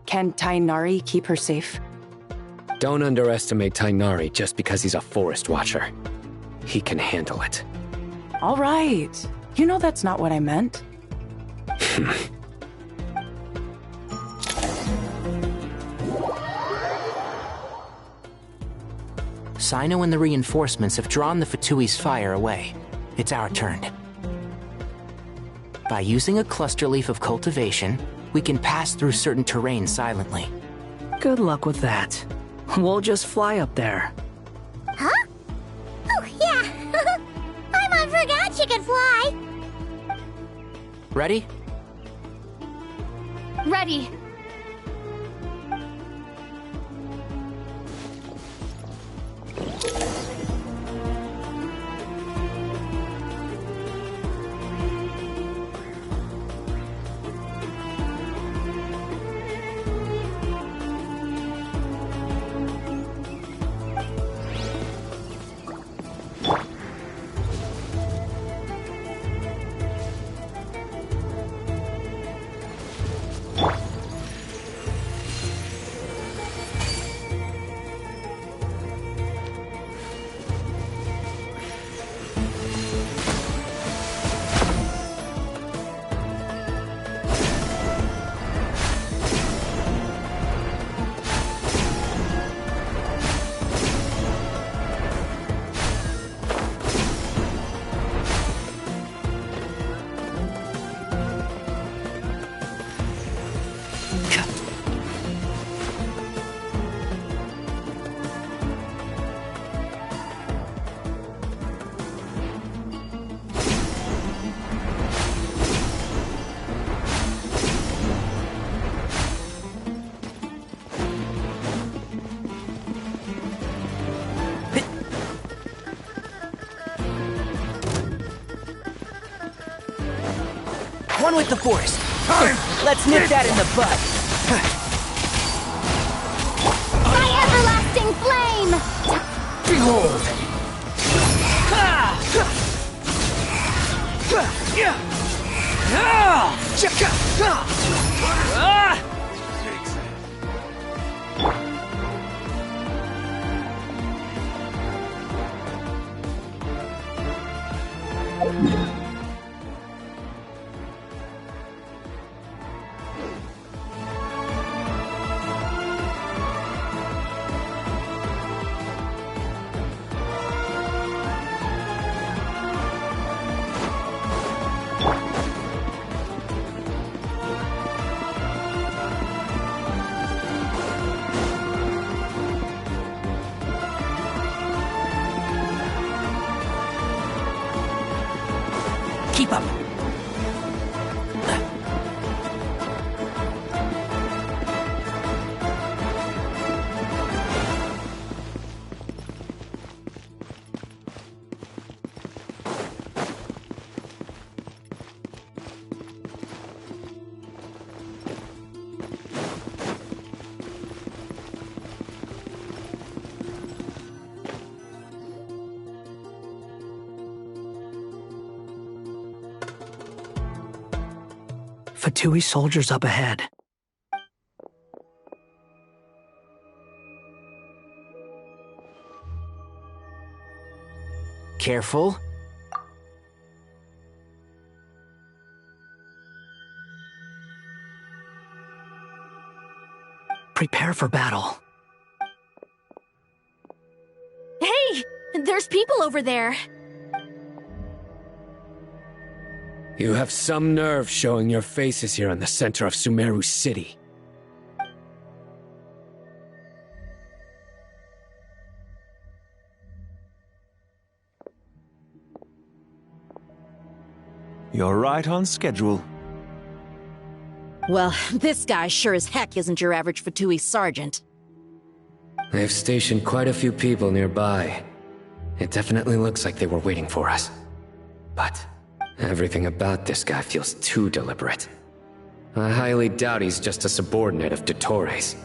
Can Tainari keep her safe? Don't underestimate Tainari just because he's a forest watcher. He can handle it. All right. You know that's not what I meant. Sino and the reinforcements have drawn the Fatui's fire away. It's our turn. By using a cluster leaf of cultivation, we can pass through certain terrain silently. Good luck with that. We'll just fly up there. Huh? Oh, yeah. I forgot she could fly. Ready? Ready. One with the forest. Let's nip that in the bud. My everlasting flame! Behold! Keep up. Fatui soldiers up ahead. Careful. Prepare for battle. Hey! There's people over there. You have some nerve showing your faces here in the center of Sumeru City. You're right on schedule. Well, this guy sure as heck isn't your average Fatui sergeant. They've stationed quite a few people nearby. It definitely looks like they were waiting for us. But everything about this guy feels too deliberate. I highly doubt he's just a subordinate of Dottores.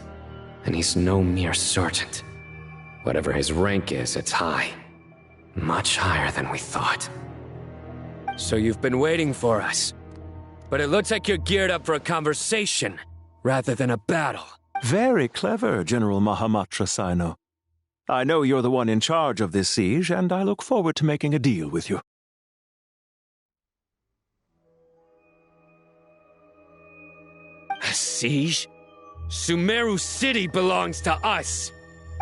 And he's no mere sergeant. Whatever his rank is, it's high. Much higher than we thought. So you've been waiting for us. But it looks like you're geared up for a conversation, rather than a battle. Very clever, General Mahamatra Sino. I know you're the one in charge of this siege, and I look forward to making a deal with you. A siege? Sumeru City belongs to us!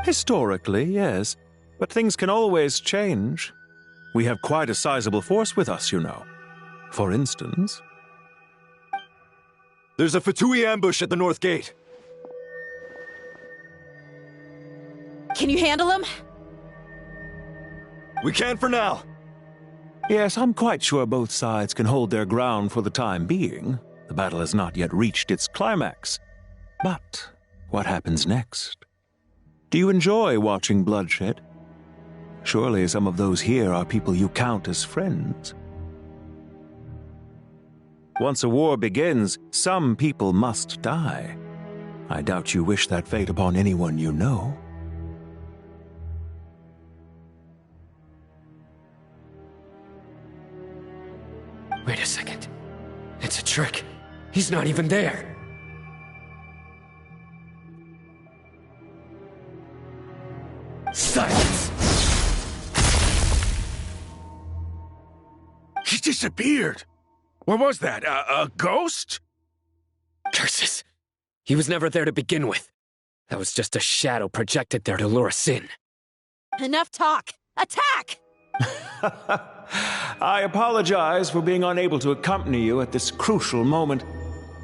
Historically, yes. But things can always change. We have quite a sizable force with us, you know. For instance... There's a Fatui ambush at the north gate. Can you handle him? We can for now. Yes, I'm quite sure both sides can hold their ground for the time being. The battle has not yet reached its climax. But what happens next? Do you enjoy watching bloodshed? Surely some of those here are people you count as friends. Once a war begins, some people must die. I doubt you wish that fate upon anyone you know. Wait a second. It's a trick. He's not even there. Silence! He disappeared! What was that, a ghost? Curses! He was never there to begin with. That was just a shadow projected there to lure us in. Enough talk! Attack! I apologize for being unable to accompany you at this crucial moment,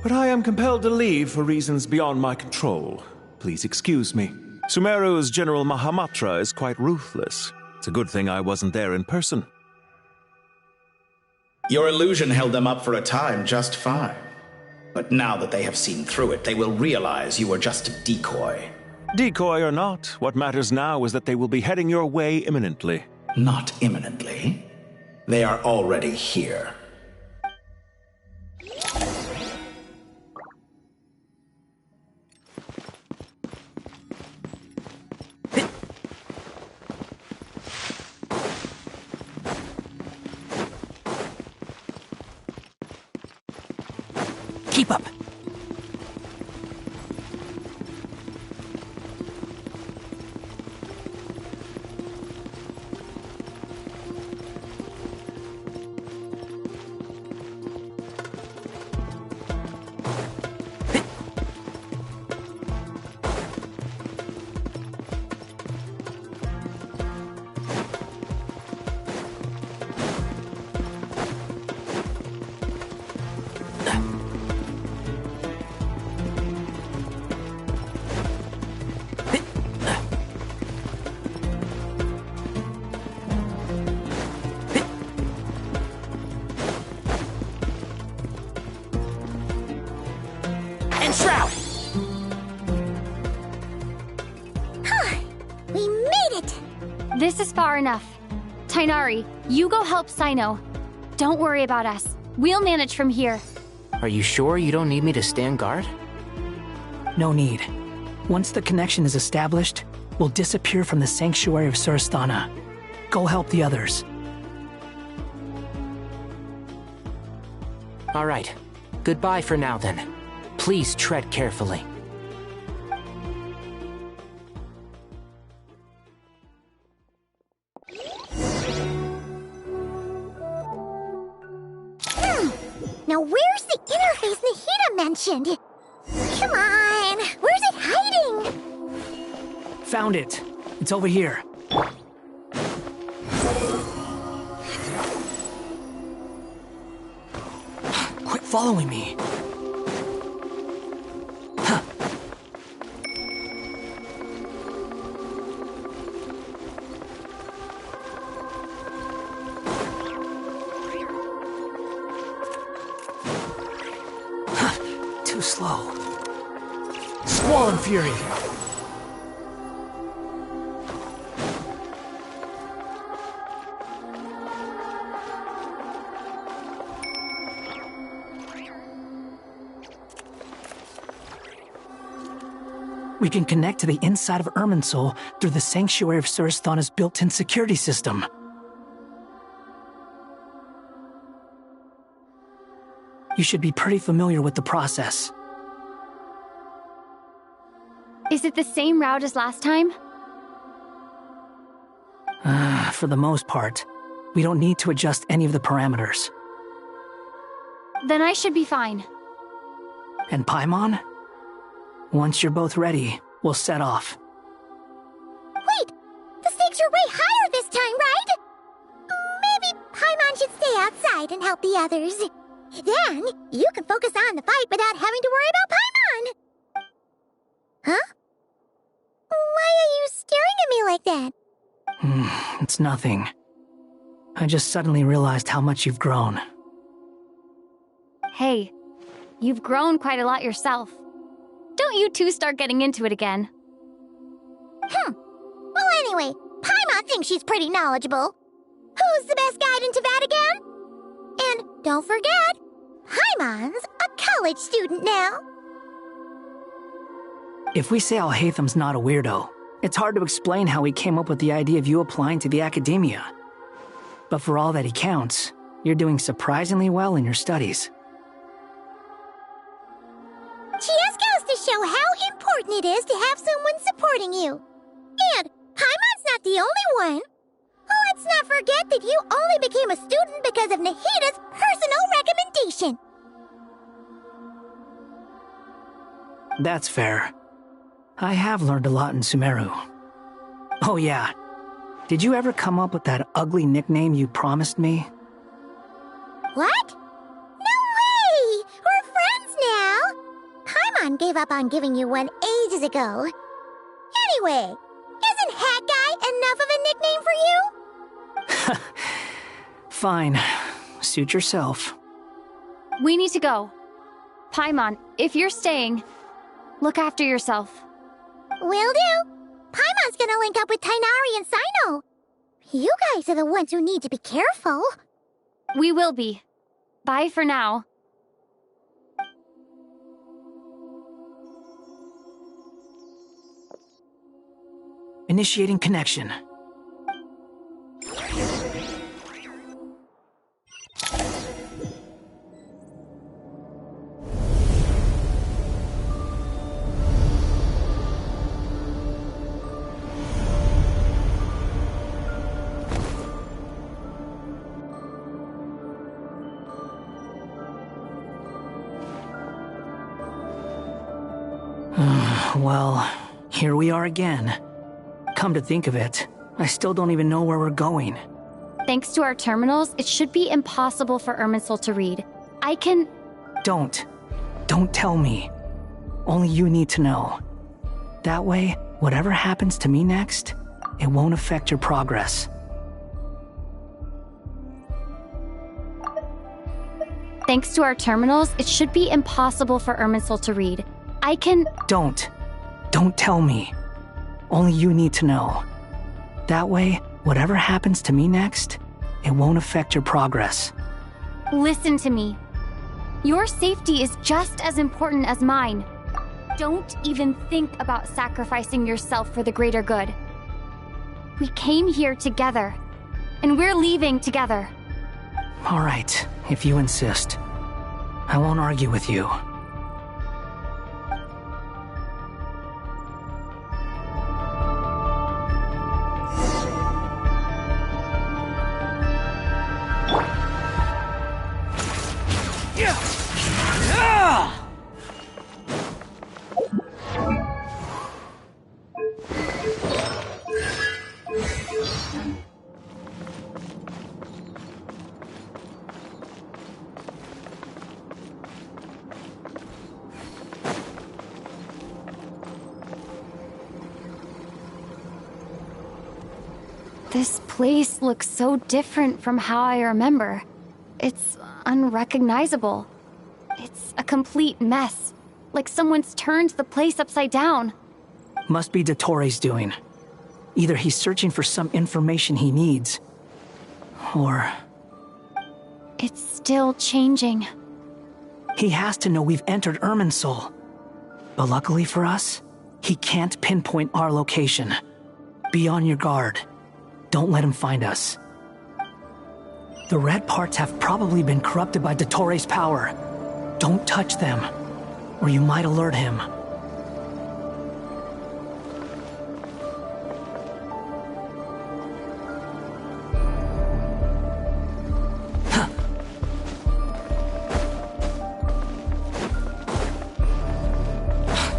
but I am compelled to leave for reasons beyond my control. Please excuse me. Sumeru's General Mahamatra is quite ruthless. It's a good thing I wasn't there in person. Your illusion held them up for a time just fine. But now that they have seen through it, they will realize you were just a decoy. Decoy or not, what matters now is that they will be heading your way imminently. Not imminently. They are already here. Keep up. Shroud! We made it! This is far enough. Tainari, you go help Sino. Don't worry about us. We'll manage from here. Are you sure you don't need me to stand guard? No need. Once the connection is established, we'll disappear from the sanctuary of Surasthana. Go help the others. All right. Goodbye for now, then. Please tread carefully. Now where's the interface Nahida mentioned? Come on! Where's it hiding? Found it. It's over here. Quit following me. Too slow. Squall and Fury. We can connect to the inside of Irminsul through the Sanctuary of Surasthana's built-in security system. You should be pretty familiar with the process. Is it the same route as last time? For the most part, we don't need to adjust any of the parameters. Then I should be fine. And Paimon? Once you're both ready, we'll set off. Wait! The stakes are way higher this time, right? Maybe Paimon should stay outside and help the others. Then, you can focus on the fight without having to worry about Paimon. Huh? Why are you staring at me like that? It's nothing. I just suddenly realized how much you've grown. Hey, you've grown quite a lot yourself. Don't you two start getting into it again. Well, anyway, Paimon thinks she's pretty knowledgeable. Who's the best guide in Vatican? And don't forget, Paimon's a college student now. If we say Alhatham's not a weirdo, it's hard to explain how he came up with the idea of you applying to the academia. But for all that he counts, you're doing surprisingly well in your studies. Just goes to show how important it is to have someone supporting you. And Paimon's not the only one. Let's not forget that you only became a student because of Nahida's personal recommendation. That's fair. I have learned a lot in Sumeru. Oh yeah, did you ever come up with that ugly nickname you promised me? What? No way! We're friends now! Paimon gave up on giving you one ages ago. Anyway, isn't Hat Guy enough of a nickname for you? Fine. Suit yourself. We need to go. Paimon, if you're staying, look after yourself. Will do. Paimon's gonna link up with Tainari and Sino. You guys are the ones who need to be careful. We will be. Bye for now. Initiating connection. Well, here we are again. Come to think of it, I still don't even know where we're going. Thanks to our terminals, it should be impossible for Irminsul to read. I can... Don't tell me. Only you need to know. That way, whatever happens to me next, it won't affect your progress. Thanks to our terminals, it should be impossible for Irminsul to read. I can... Don't tell me. Only you need to know. That way, whatever happens to me next, it won't affect your progress. Listen to me. Your safety is just as important as mine. Don't even think about sacrificing yourself for the greater good. We came here together, and we're leaving together. All right, if you insist. I won't argue with you. This place looks so different from how I remember. It's unrecognizable. It's a complete mess, like someone's turned the place upside down. Must be Dottoro's doing. Either he's searching for some information he needs, or... It's still changing. He has to know we've entered Irminsul. But luckily for us, he can't pinpoint our location. Be on your guard. Don't let him find us. The red parts have probably been corrupted by Dottoro's power. Don't touch them, or you might alert him.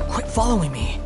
Quit following me.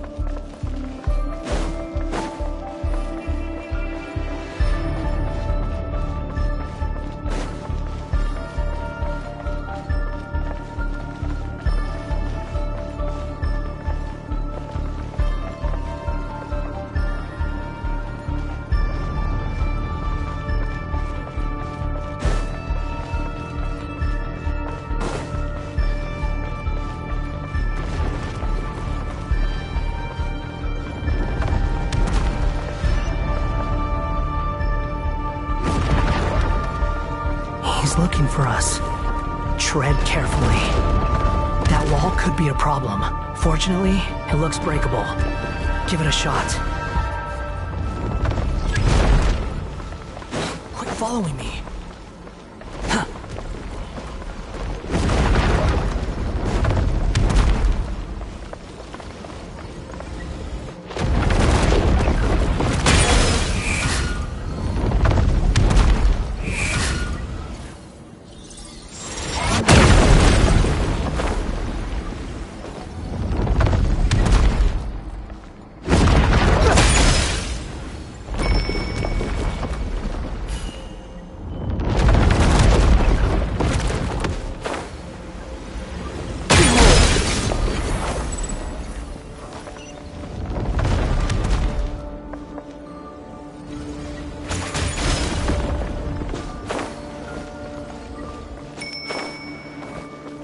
looking for us. Tread carefully. That wall could be a problem. Fortunately, it looks breakable. Give it a shot. Quit following me.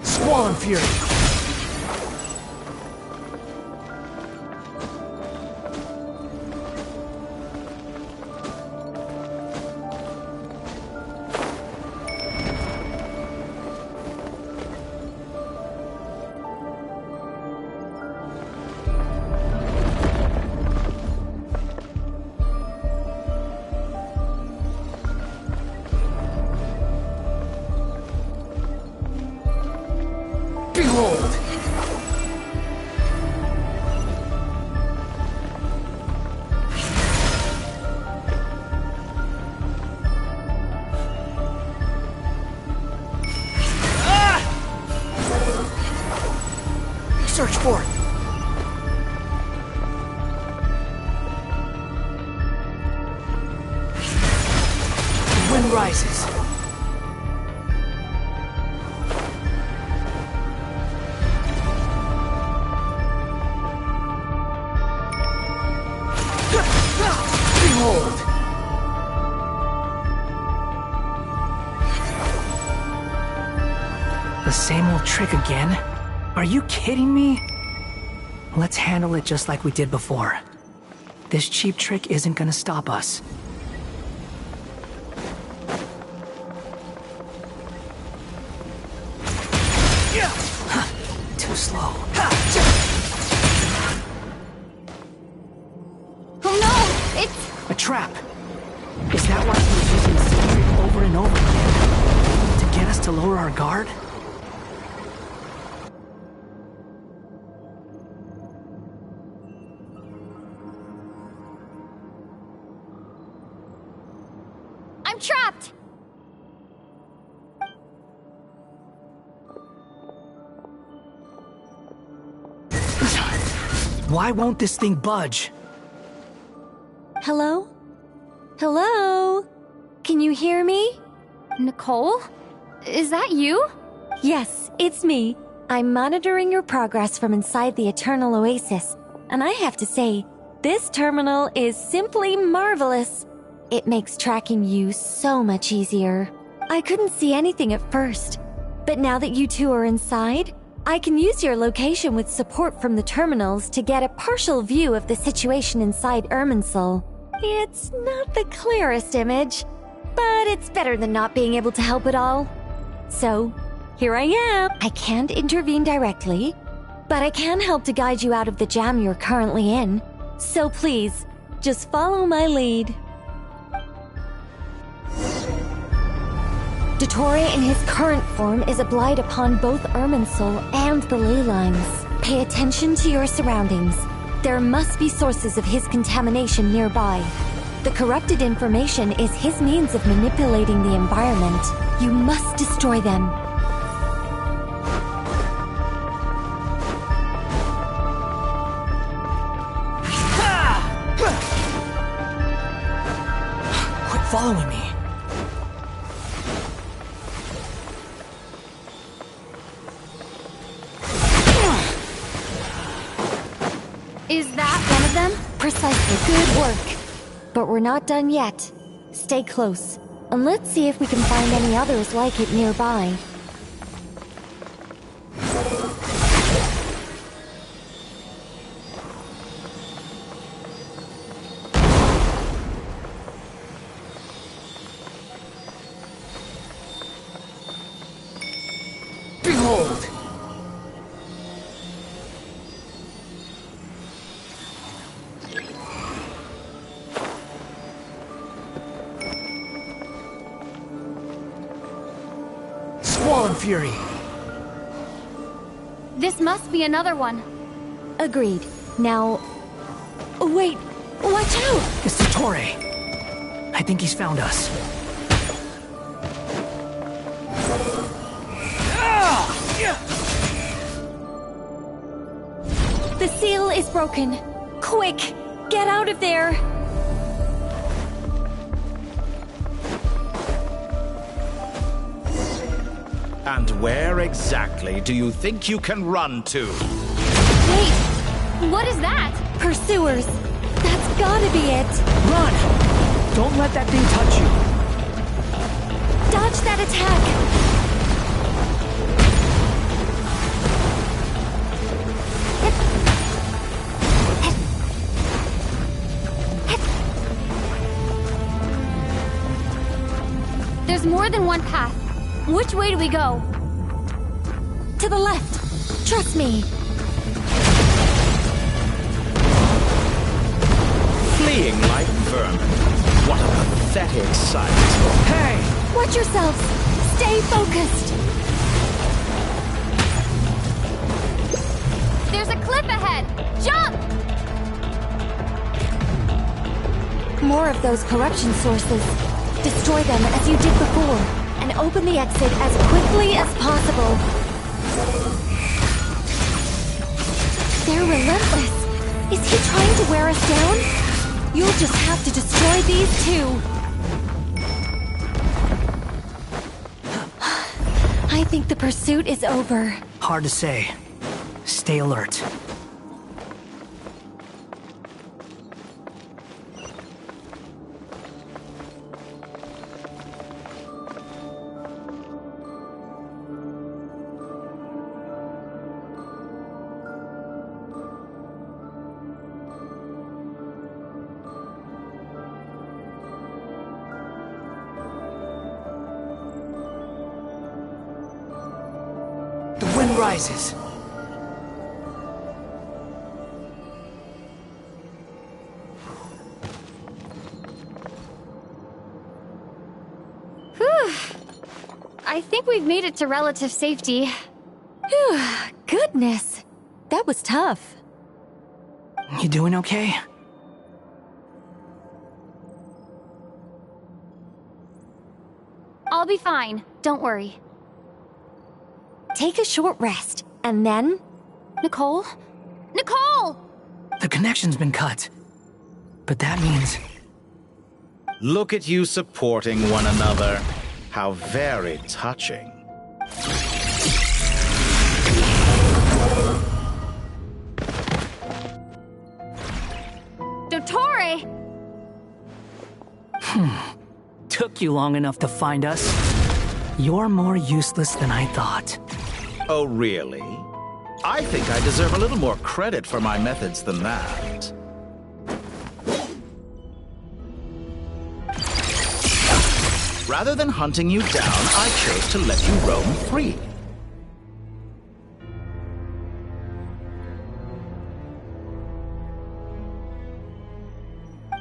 Squall Fury! Behold! Search for it! The wind rises. Behold! The same old trick again? Are you kidding me? Let's handle it just like we did before. This cheap trick isn't gonna stop us. Too slow. Oh no! It's... A trap! Is that why he was using this trick over and over again? To get us to lower our guard? I'm trapped! Why won't this thing budge? Hello? Hello? Can you hear me? Nicole? Is that you? Yes, it's me. I'm monitoring your progress from inside the Eternal Oasis, and I have to say, this terminal is simply marvelous. It makes tracking you so much easier. I couldn't see anything at first, but now that you two are inside, I can use your location with support from the terminals to get a partial view of the situation inside Irminsul. It's not the clearest image, but it's better than not being able to help at all. So, here I am. I can't intervene directly, but I can help to guide you out of the jam you're currently in. So please, just follow my lead. Dottore in his current form is a blight upon both Irminsul and the ley lines. Pay attention to your surroundings. There must be sources of his contamination nearby. The corrupted information is his means of manipulating the environment. You must destroy them. Quit following me. Is that one of them? Precisely. Good work. But we're not done yet. Stay close, and let's see if we can find any others like it nearby. some fury. This must be another one. Agreed. Now... Wait, watch out! It's the Torre. I think he's found us. The seal is broken. Quick, get out of there! And where exactly do you think you can run to? Wait, what is that? Pursuers. That's gotta be it. Run! Don't let that thing touch you. Dodge that attack. There's more than one path. Which way do we go? To the left. Trust me. Fleeing like vermin. What a pathetic sight. Hey! Watch yourselves. Stay focused. There's a cliff ahead. Jump! More of those corruption sources. Destroy them as you did before, and open the exit as quickly as possible. They're relentless. Is he trying to wear us down? You'll just have to destroy these too. I think the pursuit is over. Hard to say. Stay alert. The wind rises. Whew. I think we've made it to relative safety. Phew, goodness. That was tough. You doing okay? I'll be fine. Don't worry. Take a short rest, and then... Nicole? Nicole! The connection's been cut. But that means... Look at you supporting one another. How very touching. Dottore! Took you long enough to find us. You're more useless than I thought. Oh, really? I think I deserve a little more credit for my methods than that. Rather than hunting you down, I chose to let you roam free.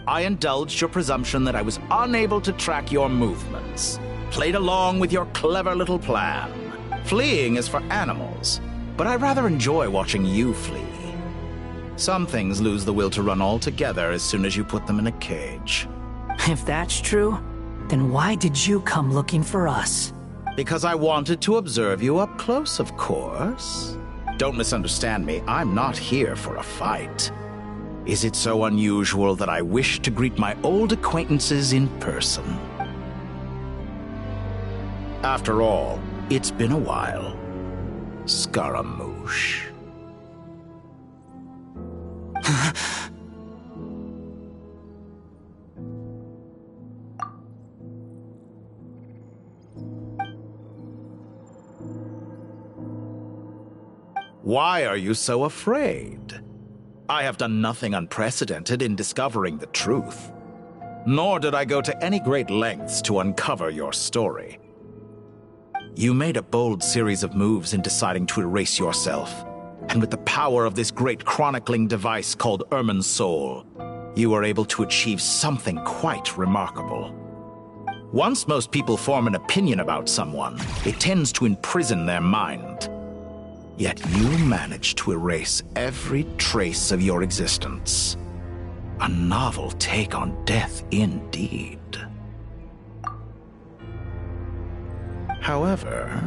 I indulged your presumption that I was unable to track your movements. Played along with your clever little plan. Fleeing is for animals, but I rather enjoy watching you flee. Some things lose the will to run altogether as soon as you put them in a cage. If that's true, then why did you come looking for us? Because I wanted to observe you up close, of course. Don't misunderstand me, I'm not here for a fight. Is it so unusual that I wish to greet my old acquaintances in person? After all, it's been a while. Scaramouche. Why are you so afraid? I have done nothing unprecedented in discovering the truth. Nor did I go to any great lengths to uncover your story. You made a bold series of moves in deciding to erase yourself. And with the power of this great chronicling device called Irmin's Soul, you were able to achieve something quite remarkable. Once most people form an opinion about someone, it tends to imprison their mind. Yet you managed to erase every trace of your existence. A novel take on death indeed. However,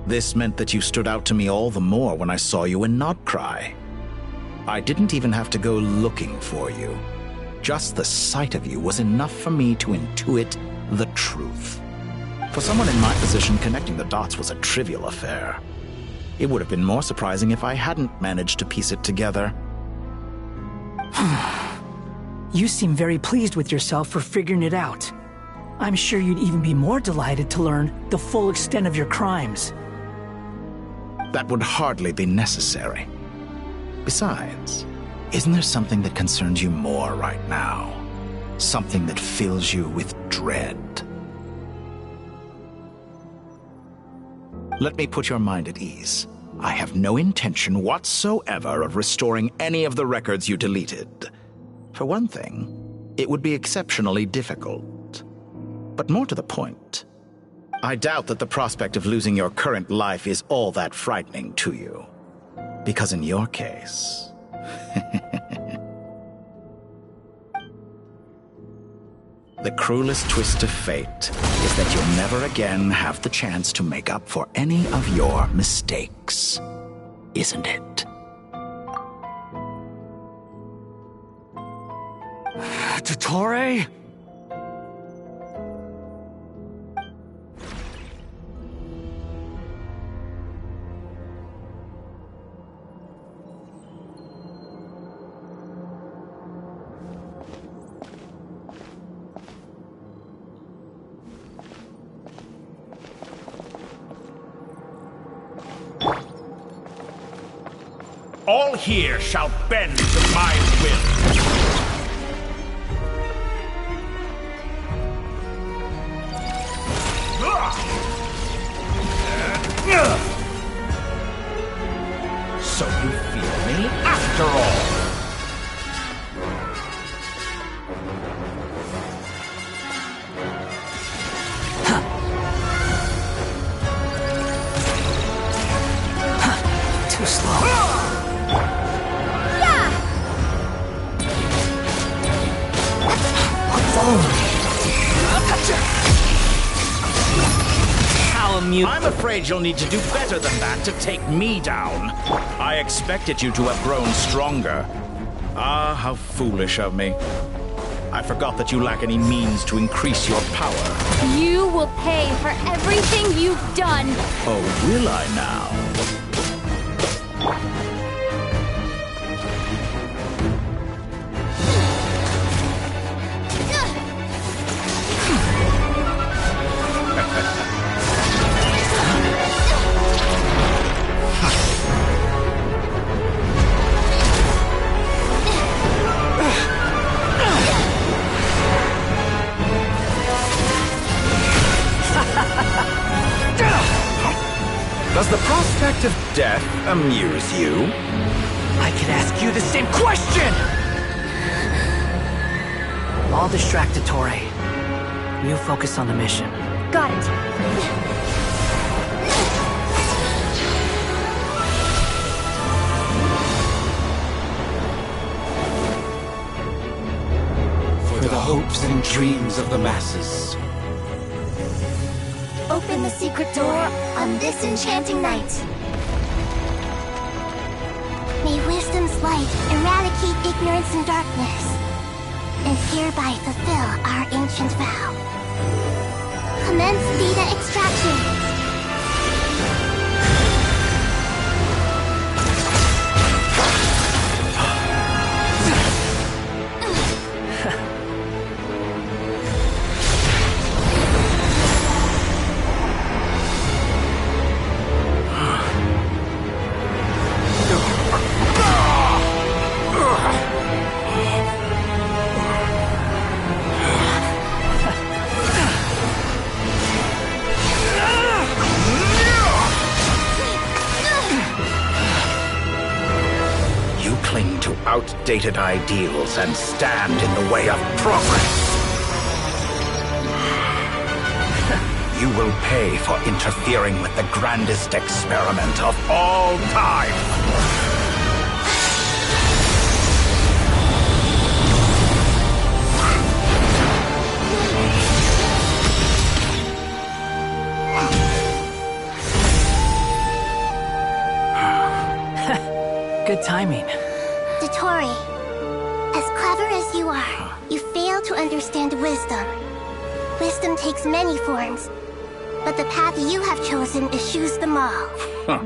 this meant that you stood out to me all the more when I saw you in Nodcry. I didn't even have to go looking for you. Just the sight of you was enough for me to intuit the truth. For someone in my position, connecting the dots was a trivial affair. It would have been more surprising if I hadn't managed to piece it together. You seem very pleased with yourself for figuring it out. I'm sure you'd even be more delighted to learn the full extent of your crimes. That would hardly be necessary. Besides, isn't there something that concerns you more right now? Something that fills you with dread? Let me put your mind at ease. I have no intention whatsoever of restoring any of the records you deleted. For one thing, it would be exceptionally difficult. But more to the point, I doubt that the prospect of losing your current life is all that frightening to you. Because in your case... the cruelest twist of fate is that you'll never again have the chance to make up for any of your mistakes. Isn't it? Dottore? All here shall bend to my will. So you fear me after all? Too slow. I'm afraid you'll need to do better than that to take me down. I expected you to have grown stronger. Ah, how foolish of me. I forgot that you lack any means to increase your power. You will pay for everything you've done. Oh, will I now? Does the prospect of death amuse you? I could ask you the same question! I'll distract Dottore. You focus on the mission. Got it. For the hopes and dreams of the masses. Open the secret door on this enchanting night. May wisdom's light eradicate ignorance and darkness, and hereby fulfill our ancient vow. Commence data extraction. Outdated ideals and stand in the way of progress. You will pay for interfering with the grandest experiment of all time. Good timing. Dottore, as clever as you are, you fail to understand wisdom. Wisdom takes many forms, but the path you have chosen eschews them all. Huh.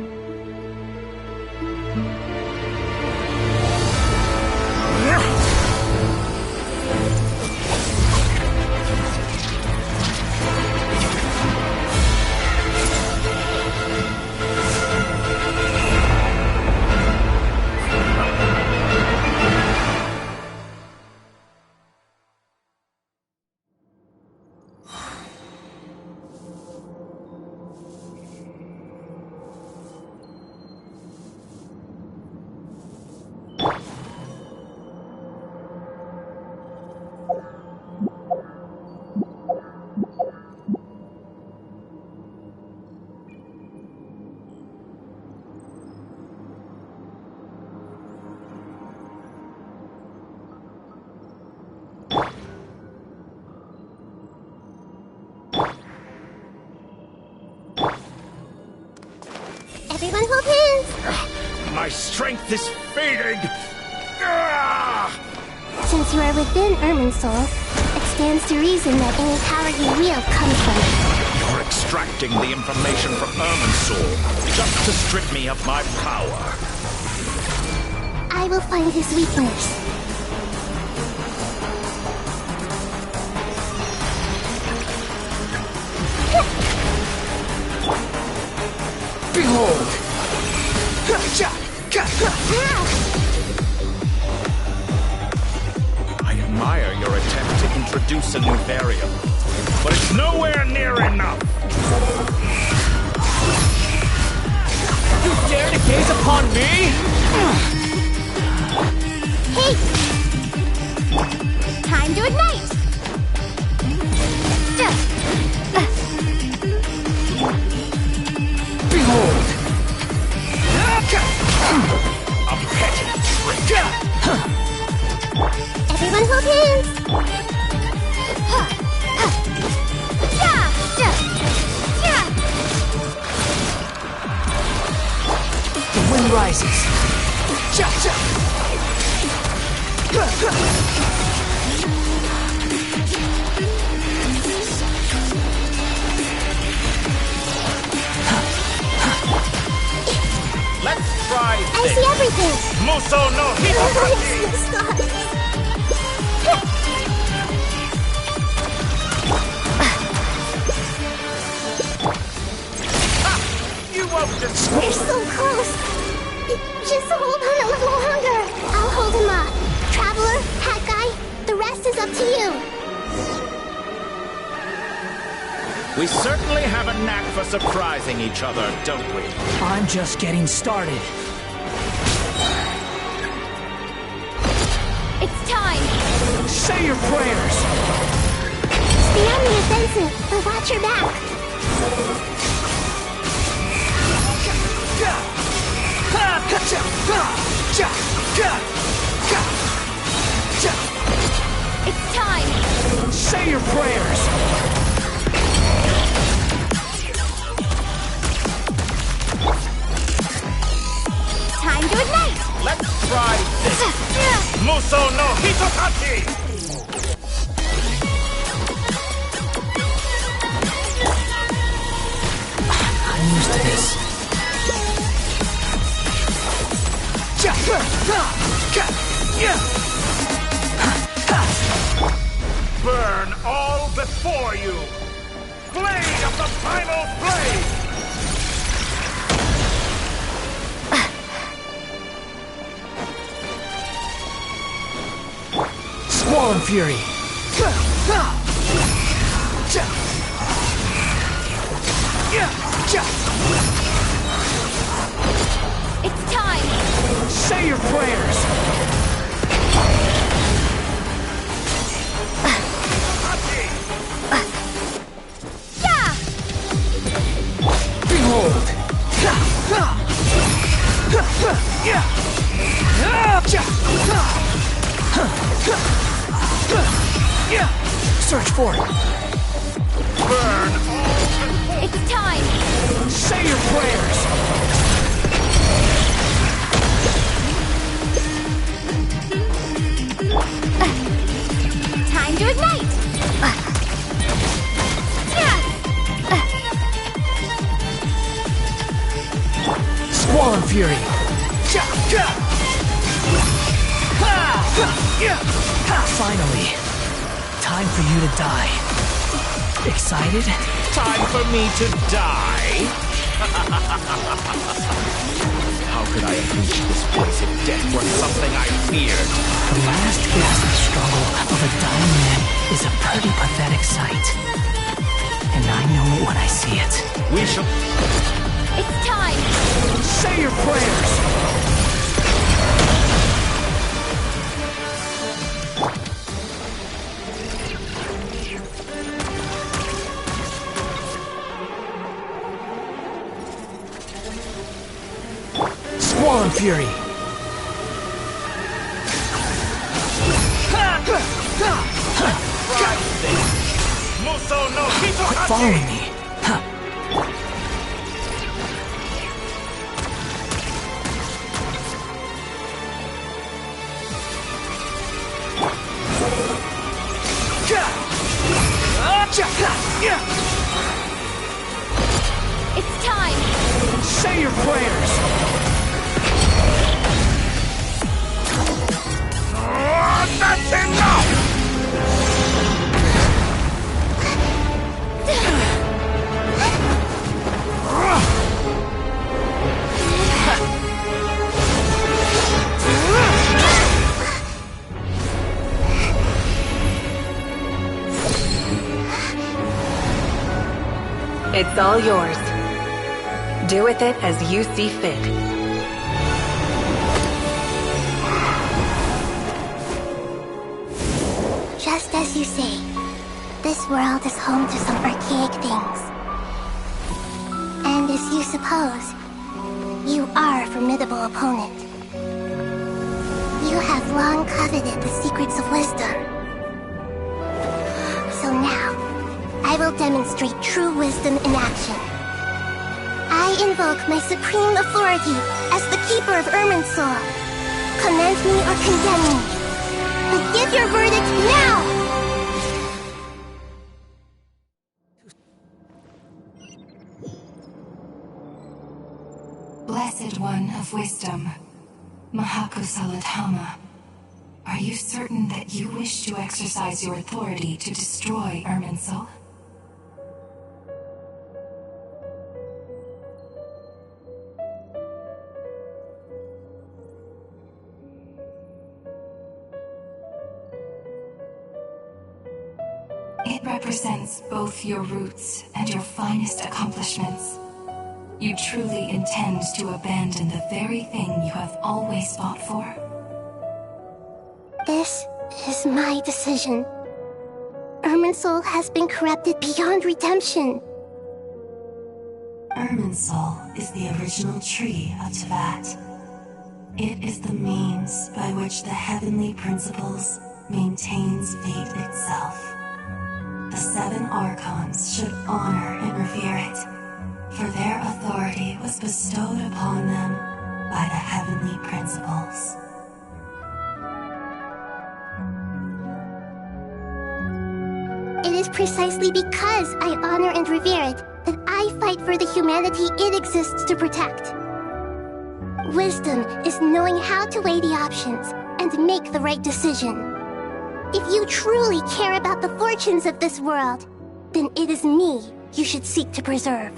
Everyone hold hands! My strength is fading! Since you are within Irminsul, it stands to reason that any power you wield comes from it. You're extracting the information from Irminsul just to strip me of my power. I will find his weakness. Behold! I admire your attempt to introduce a new variable, but it's nowhere near enough! You dare to gaze upon me? Hey! Time to ignite! Behold! A petty trick! Everyone hold hands! The wind rises. Let's try I this! see everything! Muso no Hitotaki! You won't destroy! We're so close! Just hold on a little longer! I'll hold him off. Traveler, Hat Guy, the rest is up to you. We certainly have a knack for surprising each other, don't we? I'm just getting started. It's time! Say your prayers! Stay on the offensive, but watch your back. It's time! Say your prayers! Time to ignite! Let's try this! Muso no Hitotaki! I'm used to this. Burn all before you! Blade of the final blade! Squall and Fury! It's time! Say your prayers! Search for it. Burn It's time! Say your prayers! Time to ignite! Squall and Fury! Finally! Time for you to die. Excited? time for me to die? How could I have reached this place if death were something I feared? The last gasp struggle of a dying man is a pretty pathetic sight. And I know it when I see it. We shall... It's time! Say your prayers! Squall and Fury! Quit following me! It's time! Say your prayers! That's enough! It's all yours. Do with it as you see fit. Just as you say, this world is home to some archaic things. And as you suppose, you are a formidable opponent. You have long coveted the secrets of wisdom. So now, I will demonstrate true wisdom in action. I invoke my supreme authority as the keeper of Irminsul. Commend me or condemn me. But give your verdict now! Blessed One of Wisdom, Mahakusaladhama, are you certain that you wish to exercise your authority to destroy Irminsul? It represents both your roots and your finest accomplishments. You truly intend to abandon the very thing you have always fought for? This is my decision. Irminsul has been corrupted beyond redemption. Irminsul is the original tree of Teyvat. It is the means by which the heavenly principles maintains fate itself. The 7 Archons should honor and revere it, for their authority was bestowed upon them by the heavenly principles. It is precisely because I honor and revere it that I fight for the humanity it exists to protect. Wisdom is knowing how to weigh the options and make the right decision. If you truly care about the fortunes of this world, then it is me you should seek to preserve.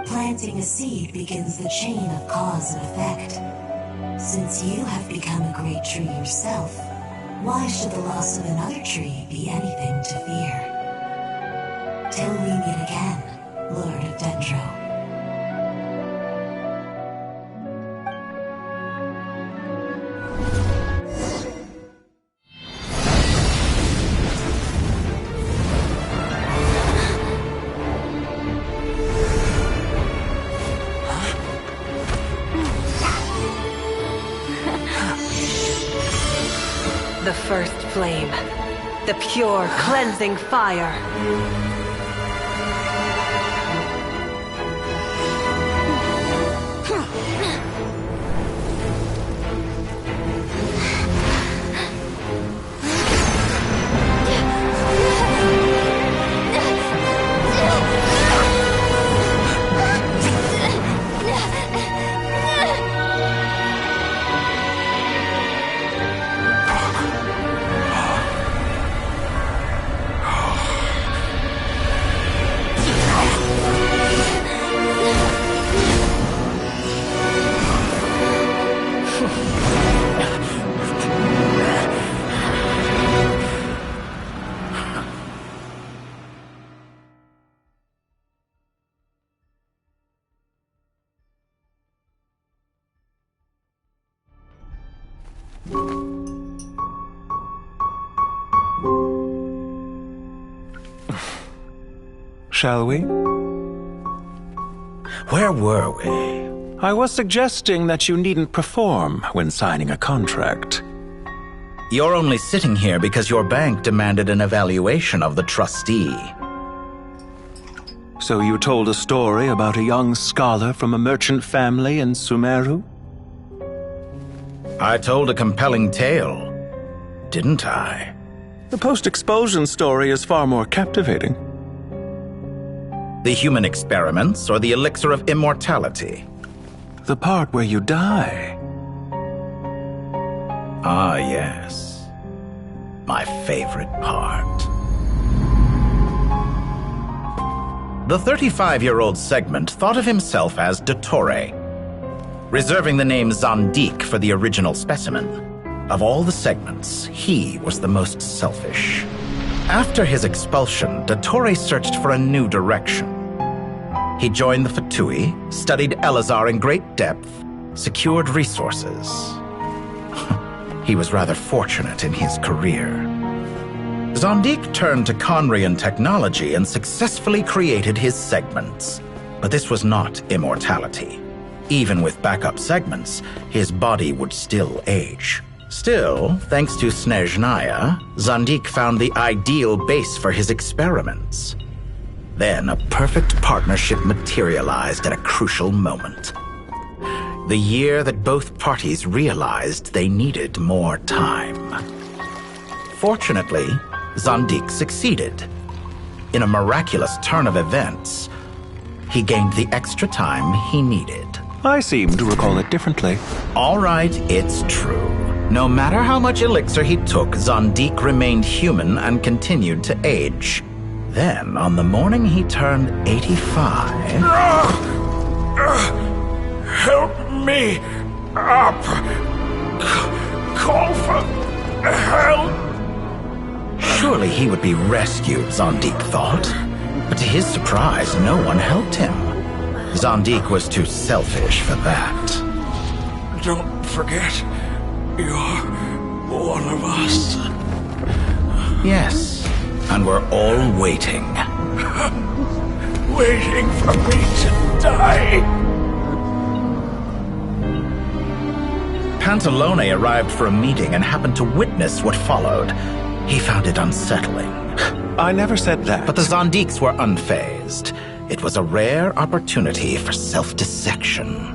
Planting a seed begins the chain of cause and effect. Since you have become a great tree yourself, why should the loss of another tree be anything to fear? Till we meet again, Lord of Dendro. The first flame. The pure, cleansing fire. Shall we? Where were we? I was suggesting that you needn't perform when signing a contract. You're only sitting here because your bank demanded an evaluation of the trustee. So you told a story about a young scholar from a merchant family in Sumeru? I told a compelling tale, didn't I? The post-expulsion story is far more captivating. The human experiments or the elixir of immortality? The part where you die. Ah, yes. My favorite part. The 35-year-old Segment thought of himself as Dottore, reserving the name Zandik for the original specimen. Of all the Segments, he was the most selfish. After his expulsion, Dottore searched for a new direction. He joined the Fatui, studied Elazar in great depth, secured resources. He was rather fortunate in his career. Zandik turned to Conrian technology and successfully created his segments. But this was not immortality. Even with backup segments, his body would still age. Still, thanks to Snezhnaya, Zandik found the ideal base for his experiments. Then a perfect partnership materialized at a crucial moment. The year that both parties realized they needed more time. Fortunately, Zandik succeeded. In a miraculous turn of events, he gained the extra time he needed. I seem to recall it differently. All right, it's true. No matter how much elixir he took, Zandik remained human and continued to age. Then, on the morning he turned 85... Help me up! Call for help! Surely he would be rescued, Zandik thought. But to his surprise, no one helped him. Zandik was too selfish for that. Don't forget, you're one of us. Yes, and we're all waiting. Waiting for me to die. Pantalone arrived for a meeting and happened to witness what followed. He found it unsettling. I never said that. But the Zandiks were unfazed. It was a rare opportunity for self-dissection.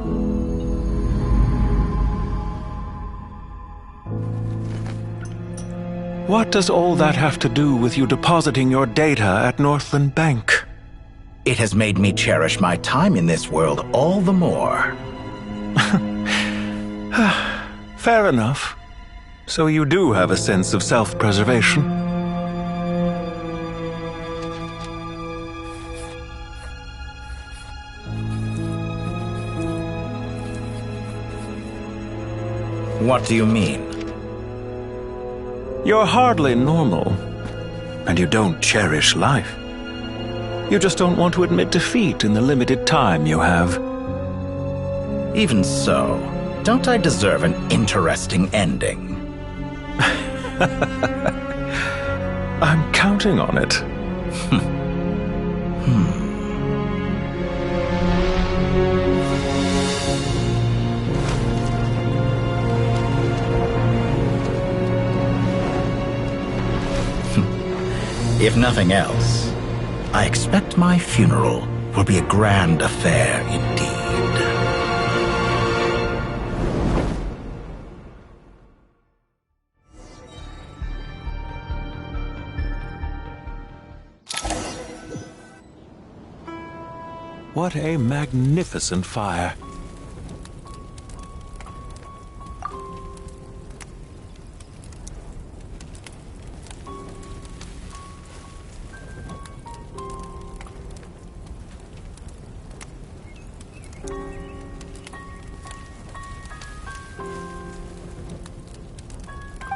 What does all that have to do with you depositing your data at Northland Bank? It has made me cherish my time in this world all the more. Fair enough. So you do have a sense of self-preservation. What do you mean? You're hardly normal, and you don't cherish life. You just don't want to admit defeat in the limited time you have. Even so, don't I deserve an interesting ending? I'm counting on it. If nothing else, I expect my funeral will be a grand affair indeed. What a magnificent fire.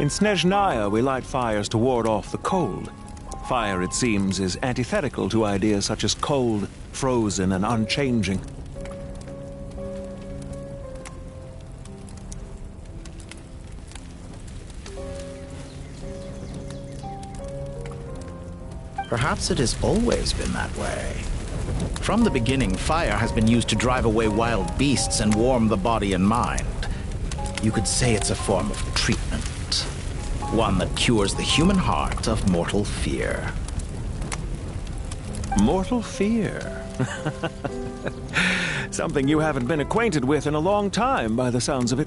In Snezhnaya, we light fires to ward off the cold. Fire, it seems, is antithetical to ideas such as cold, frozen, and unchanging. Perhaps it has always been that way. From the beginning, fire has been used to drive away wild beasts and warm the body and mind. You could say it's a form of treatment. One that cures the human heart of mortal fear. Mortal fear? Something you haven't been acquainted with in a long time, by the sounds of it.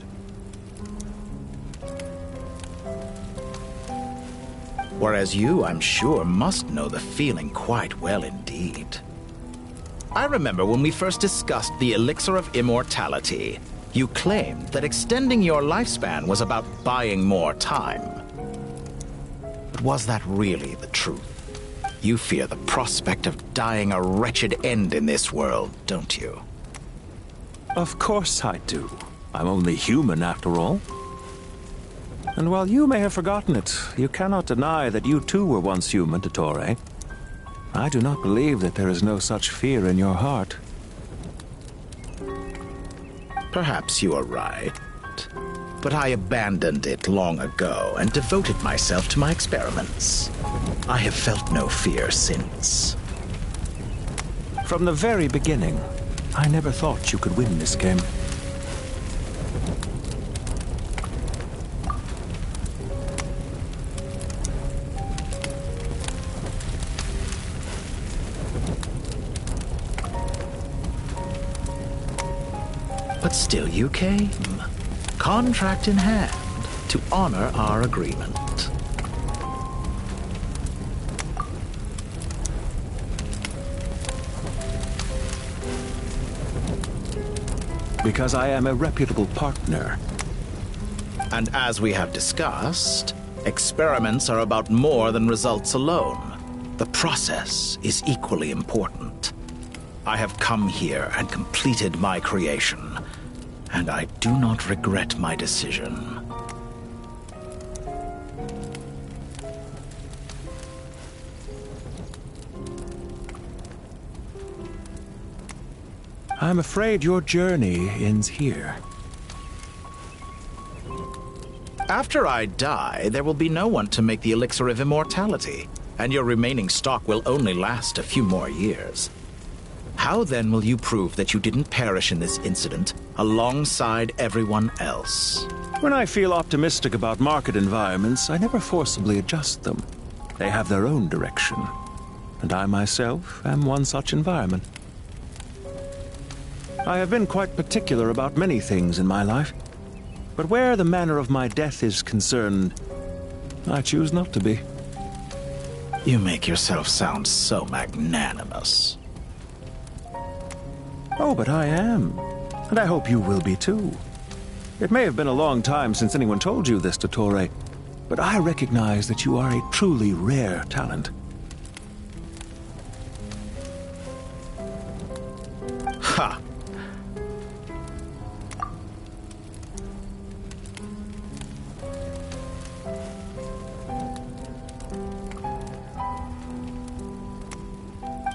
Whereas you, I'm sure, must know the feeling quite well indeed. I remember when we first discussed the elixir of immortality, you claimed that extending your lifespan was about buying more time. But was that really the truth? You fear the prospect of dying a wretched end in this world, don't you? Of course I do. I'm only human, after all. And while you may have forgotten it, you cannot deny that you too were once human, Dottore. I do not believe that there is no such fear in your heart. Perhaps you are right. But I abandoned it long ago and devoted myself to my experiments. I have felt no fear since. From the very beginning, I never thought you could win this game. But still you came. Contract in hand, to honor our agreement. Because I am a reputable partner. And as we have discussed, experiments are about more than results alone. The process is equally important. I have come here and completed my creation, and I do not regret my decision. I'm afraid your journey ends here. After I die, there will be no one to make the elixir of immortality, and your remaining stock will only last a few more years. How then will you prove that you didn't perish in this incident alongside everyone else? When I feel optimistic about market environments, I never forcibly adjust them. They have their own direction, and I myself am one such environment. I have been quite particular about many things in my life, but where the manner of my death is concerned, I choose not to be. You make yourself sound so magnanimous. Oh, but I am. And I hope you will be too. It may have been a long time since anyone told you this, Dottore, but I recognize that you are a truly rare talent. Ha!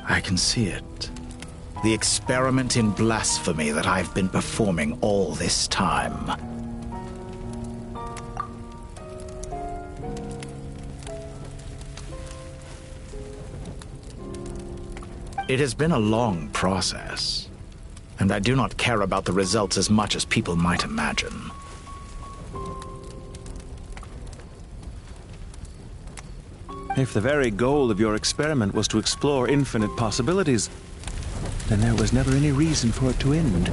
I can see it. The experiment in blasphemy that I've been performing all this time. It has been a long process, and I do not care about the results as much as people might imagine. If the very goal of your experiment was to explore infinite possibilities, then there was never any reason for it to end.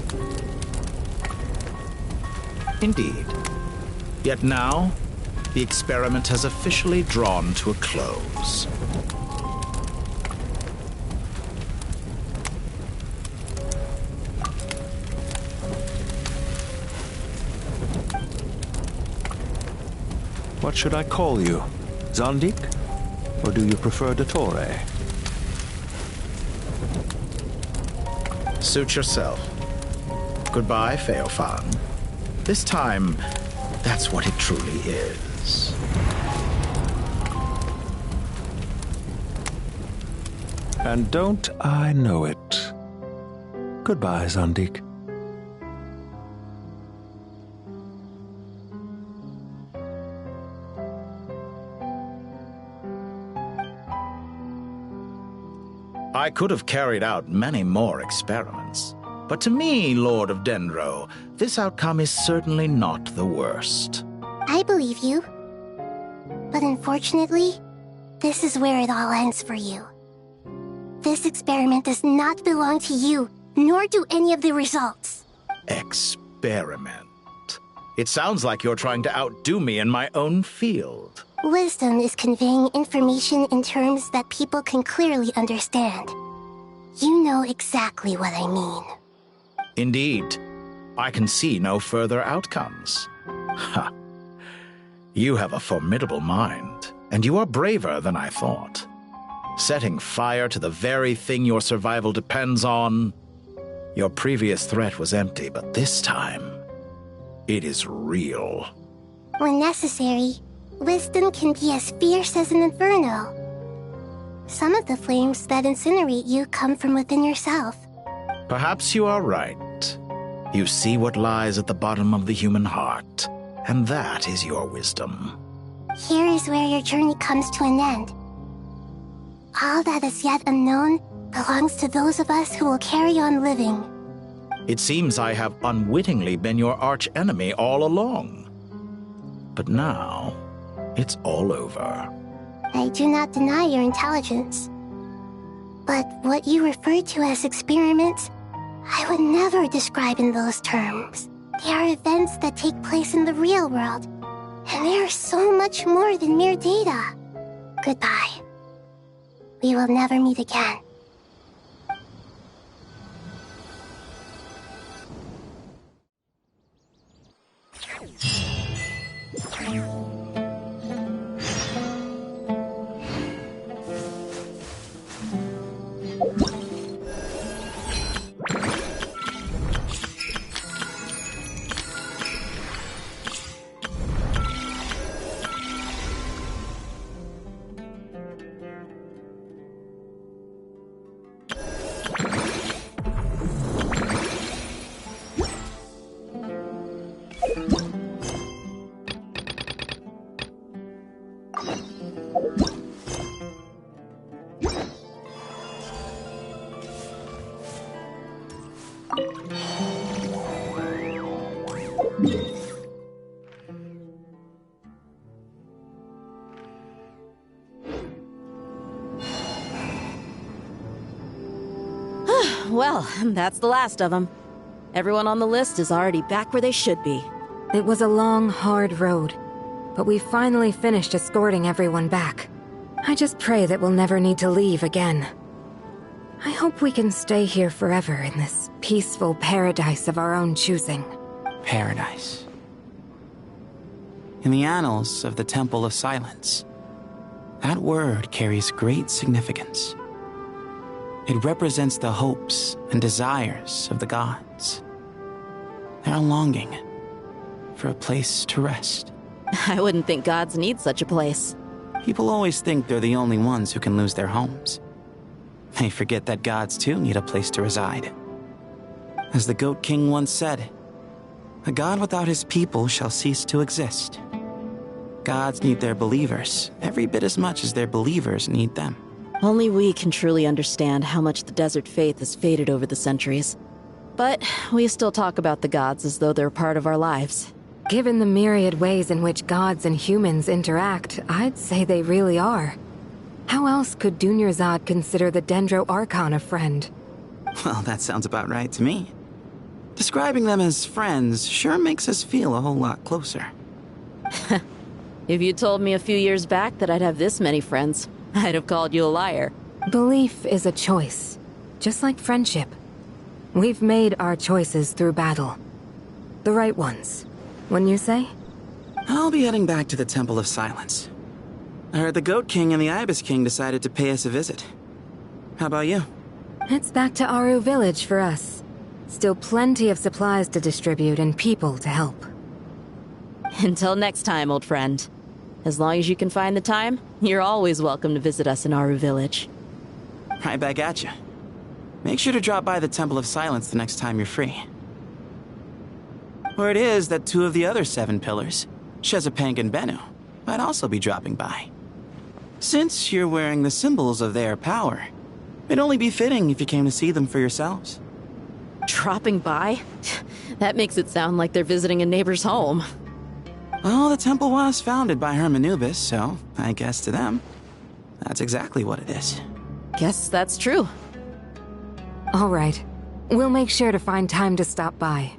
Indeed. Yet now, the experiment has officially drawn to a close. What should I call you? Zondik? Or do you prefer Dottore? Suit yourself. Goodbye, Feofan. This time, that's what it truly is. And don't I know it? Goodbye, Zondik. I could have carried out many more experiments, but to me, Lord of Dendro, this outcome is certainly not the worst. I believe you. But unfortunately, this is where it all ends for you. This experiment does not belong to you, nor do any of the results. Experiment? It sounds like you're trying to outdo me in my own field. Wisdom is conveying information in terms that people can clearly understand. You know exactly what I mean. Indeed. I can see no further outcomes. Ha! You have a formidable mind, and you are braver than I thought. Setting fire to the very thing your survival depends on. Your previous threat was empty, but this time, it is real. When necessary, wisdom can be as fierce as an inferno. Some of the flames that incinerate you come from within yourself. Perhaps you are right. You see what lies at the bottom of the human heart, and that is your wisdom. Here is where your journey comes to an end. All that is yet unknown belongs to those of us who will carry on living. It seems I have unwittingly been your arch-enemy all along. But now, it's all over. I do not deny your intelligence. But what you refer to as experiments, I would never describe in those terms. They are events that take place in the real world, and they are so much more than mere data. Goodbye. We will never meet again. Well, that's the last of them. Everyone on the list is already back where they should be. It was a long, hard road, but we finally finished escorting everyone back. I just pray that we'll never need to leave again. I hope we can stay here forever in this peaceful paradise of our own choosing. Paradise. In the annals of the Temple of Silence, that word carries great significance. It represents the hopes and desires of the gods. Their longing for a place to rest. I wouldn't think gods need such a place. People always think they're the only ones who can lose their homes. They forget that gods too need a place to reside. As the Goat King once said, "A god without his people shall cease to exist." Gods need their believers every bit as much as their believers need them. Only we can truly understand how much the desert faith has faded over the centuries. But we still talk about the gods as though they're part of our lives. Given the myriad ways in which gods and humans interact, I'd say they really are. How else could Dunyarzad consider the Dendro Archon a friend? Well, that sounds about right to me. Describing them as friends sure makes us feel a whole lot closer. If you told me a few years back that I'd have this many friends, I'd have called you a liar. Belief is a choice, just like friendship. We've made our choices through battle. The right ones, wouldn't you say? I'll be heading back to the Temple of Silence. I heard the Goat King and the Ibis King decided to pay us a visit. How about you? It's back to Aru Village for us. Still plenty of supplies to distribute and people to help. Until next time, old friend. As long as you can find the time, you're always welcome to visit us in Aru Village. Right back at you. Make sure to drop by the Temple of Silence the next time you're free. Word is that 2 of the other 7 pillars, Shezapang and Bennu, might also be dropping by. Since you're wearing the symbols of their power, it'd only be fitting if you came to see them for yourselves. Dropping by? That makes it sound like they're visiting a neighbor's home. Well, the temple was founded by Hermanubis, so I guess to them, that's exactly what it is. Guess that's true. All right. We'll make sure to find time to stop by.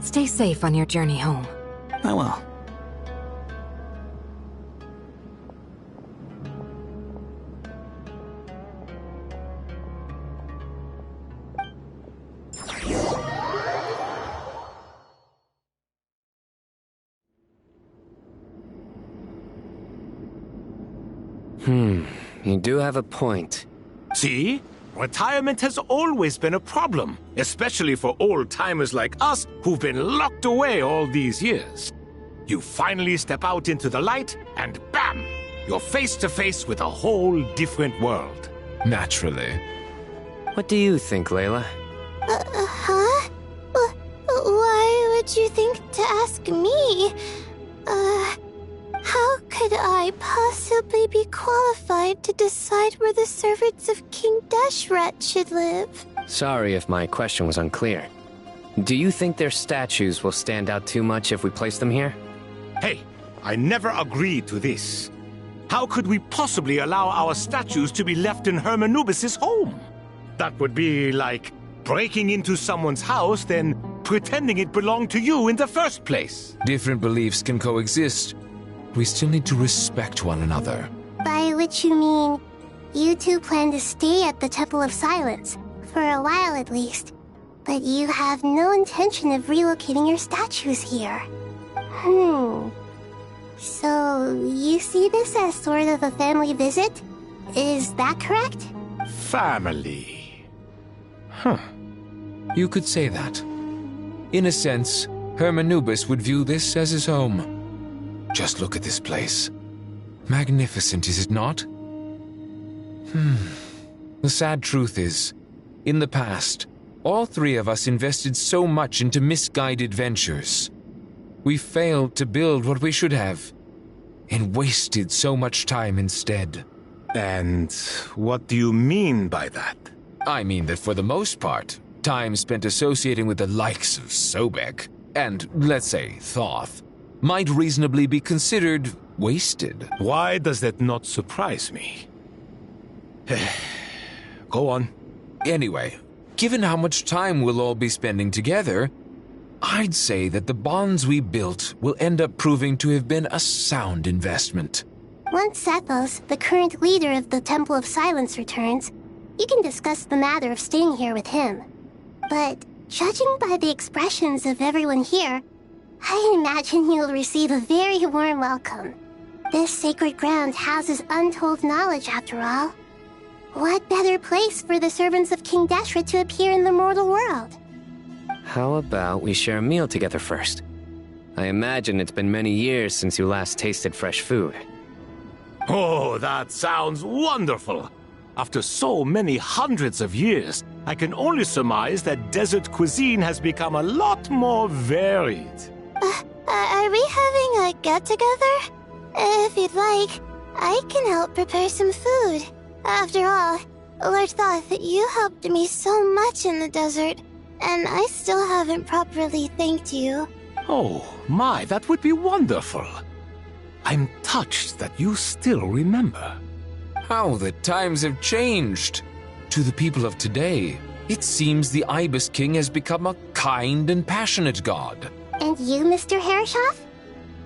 Stay safe on your journey home. I will. You do have a point. See? Retirement has always been a problem, especially for old-timers like us who've been locked away all these years. You finally step out into the light, and bam! You're face to face with a whole different world. Naturally. What do you think, Layla? Huh? Why would you think to ask me? How could I possibly be qualified to decide where the servants of King Deshret should live? Sorry if my question was unclear. Do you think their statues will stand out too much if we place them here? Hey, I never agreed to this. How could we possibly allow our statues to be left in Hermanubis' home? That would be like breaking into someone's house, then pretending it belonged to you in the first place. Different beliefs can coexist. We still need to respect one another. By which you mean, you two plan to stay at the Temple of Silence, for a while at least, but you have no intention of relocating your statues here. So, you see this as sort of a family visit? Is that correct? Family. You could say that. In a sense, Hermanubis would view this as his home. Just look at this place. Magnificent, is it not? The sad truth is, in the past, all 3 of us invested so much into misguided ventures. We failed to build what we should have, and wasted so much time instead. And what do you mean by that? I mean that for the most part, time spent associating with the likes of Sobek, and, let's say, Thoth, might reasonably be considered wasted. Why does that not surprise me? Go on. Anyway, given how much time we'll all be spending together, I'd say that the bonds we built will end up proving to have been a sound investment. Once Sethos, the current leader of the Temple of Silence, returns, you can discuss the matter of staying here with him. But judging by the expressions of everyone here, I imagine you'll receive a very warm welcome. This sacred ground houses untold knowledge, after all. What better place for the servants of King Deshret to appear in the mortal world? How about we share a meal together first? I imagine it's been many years since you last tasted fresh food. Oh, that sounds wonderful! After so many hundreds of years, I can only surmise that desert cuisine has become a lot more varied. Are we having a get-together? If you'd like, I can help prepare some food. After all, Lord Thoth, you helped me so much in the desert, and I still haven't properly thanked you. Oh, my, that would be wonderful. I'm touched that you still remember. How the times have changed. To the people of today, it seems the Ibis King has become a kind and passionate god. And you, Mr. Herreshoff?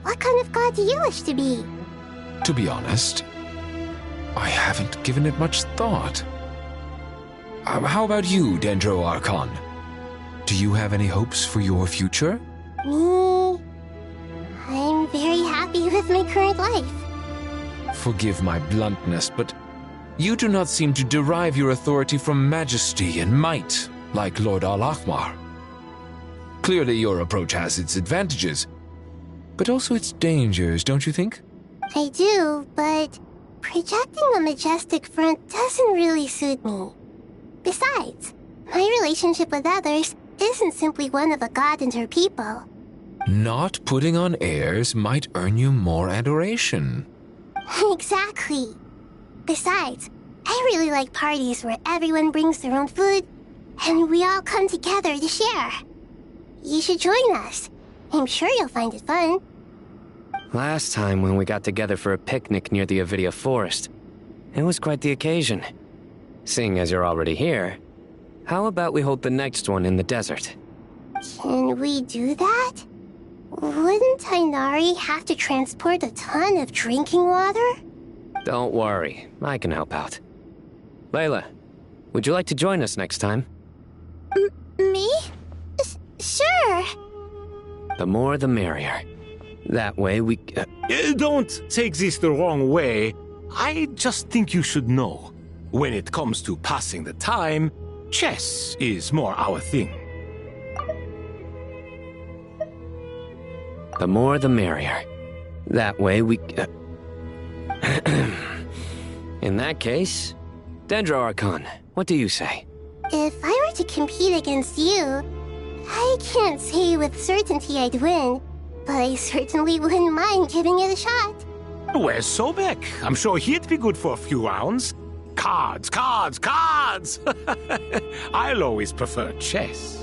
What kind of god do you wish to be? To be honest, I haven't given it much thought. How about you, Dendro Archon? Do you have any hopes for your future? Me? I'm very happy with my current life. Forgive my bluntness, but you do not seem to derive your authority from majesty and might, like Lord Al-Ahmar. Clearly your approach has its advantages, but also its dangers, don't you think? I do, but projecting a majestic front doesn't really suit me. Besides, my relationship with others isn't simply one of a god and her people. Not putting on airs might earn you more adoration. Exactly. Besides, I really like parties where everyone brings their own food and we all come together to share. You should join us. I'm sure you'll find it fun. Last time when we got together for a picnic near the Avidia Forest, it was quite the occasion. Seeing as you're already here, how about we hold the next one in the desert? Can we do that? Wouldn't Tainari have to transport a ton of drinking water? Don't worry, I can help out. Layla, would you like to join us next time? Me? Sure. The more the merrier. That way we... Don't take this the wrong way. I just think you should know. When it comes to passing the time, chess is more our thing. The more the merrier. That way we... In that case, Dendro Archon, what do you say? If I were to compete against you, I can't say with certainty I'd win, but I certainly wouldn't mind giving it a shot. Where's Sobek? I'm sure he'd be good for a few rounds. Cards, cards, cards! I'll always prefer chess.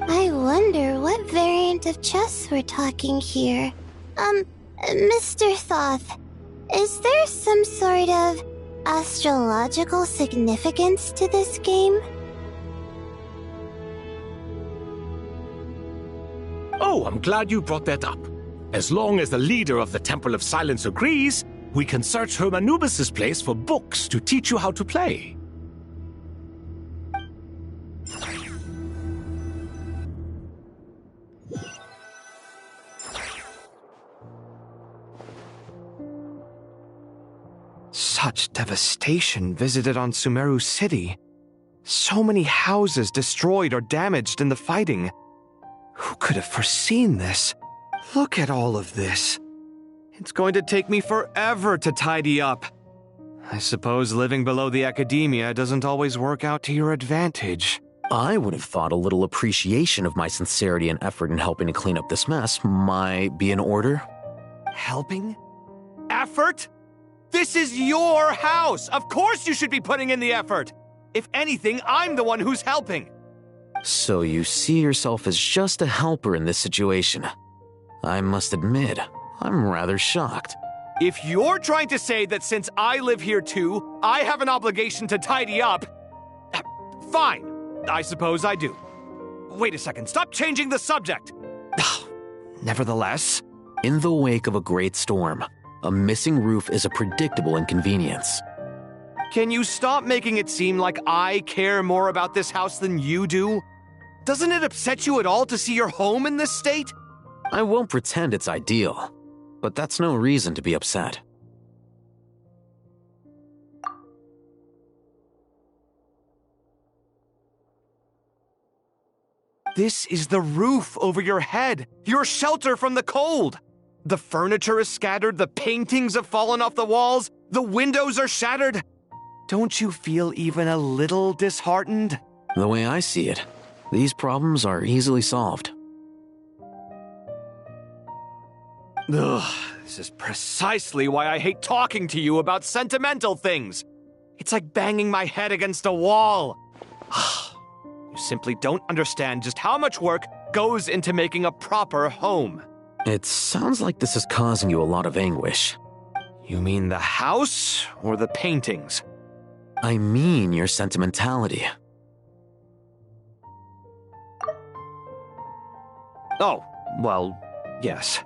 I wonder what variant of chess we're talking here. Mr. Thoth, is there some sort of astrological significance to this game? Oh, I'm glad you brought that up. As long as the leader of the Temple of Silence agrees, we can search Hermanubis' place for books to teach you how to play. Such devastation visited on Sumeru City. So many houses destroyed or damaged in the fighting. Who could have foreseen this? Look at all of this. It's going to take me forever to tidy up. I suppose living below the academia doesn't always work out to your advantage. I would have thought a little appreciation of my sincerity and effort in helping to clean up this mess might be in order. Helping? Effort? This is your house! Of course you should be putting in the effort! If anything, I'm the one who's helping! So you see yourself as just a helper in this situation. I must admit, I'm rather shocked. If you're trying to say that since I live here too, I have an obligation to tidy up, fine. I suppose I do. Wait a second, stop changing the subject! Nevertheless, in the wake of a great storm, a missing roof is a predictable inconvenience. Can you stop making it seem like I care more about this house than you do? Doesn't it upset you at all to see your home in this state? I won't pretend it's ideal, but that's no reason to be upset. This is the roof over your head, your shelter from the cold. The furniture is scattered, the paintings have fallen off the walls, the windows are shattered. Don't you feel even a little disheartened? The way I see it, these problems are easily solved. Ugh, this is precisely why I hate talking to you about sentimental things. It's like banging my head against a wall. You simply don't understand just how much work goes into making a proper home. It sounds like this is causing you a lot of anguish. You mean the house or the paintings? I mean your sentimentality. Oh, well, yes.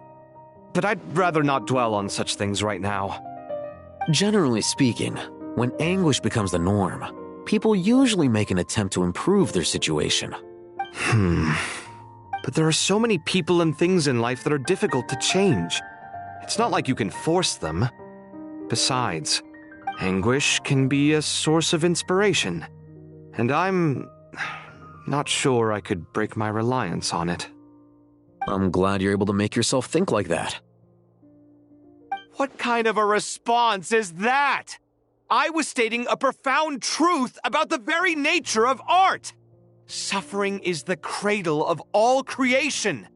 But I'd rather not dwell on such things right now. Generally speaking, when anguish becomes the norm, people usually make an attempt to improve their situation. But there are so many people and things in life that are difficult to change. It's not like you can force them. Besides, anguish can be a source of inspiration. And I'm not sure I could break my reliance on it. I'm glad you're able to make yourself think like that. What kind of a response is that? I was stating a profound truth about the very nature of art. Suffering is the cradle of all creation.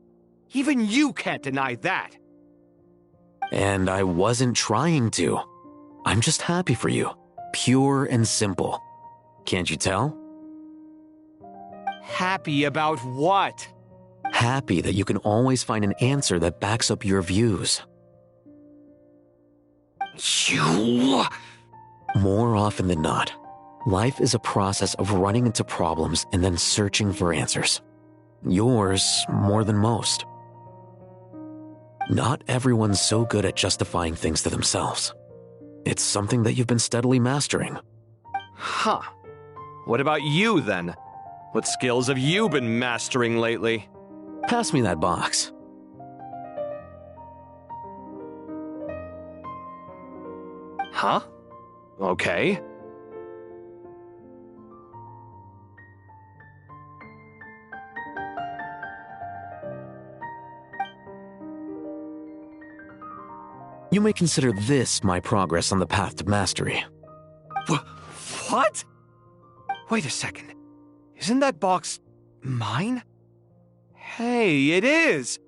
Even you can't deny that. And I wasn't trying to. I'm just happy for you. Pure and simple. Can't you tell? Happy about what? Happy that you can always find an answer that backs up your views. You... More often than not, life is a process of running into problems and then searching for answers. Yours more than most. Not everyone's so good at justifying things to themselves. It's something that you've been steadily mastering. Huh. What about you, then? What skills have you been mastering lately? Pass me that box. Huh? Okay. You may consider this my progress on the path to mastery. What? Wait a second. Isn't that box mine? Hey, it is!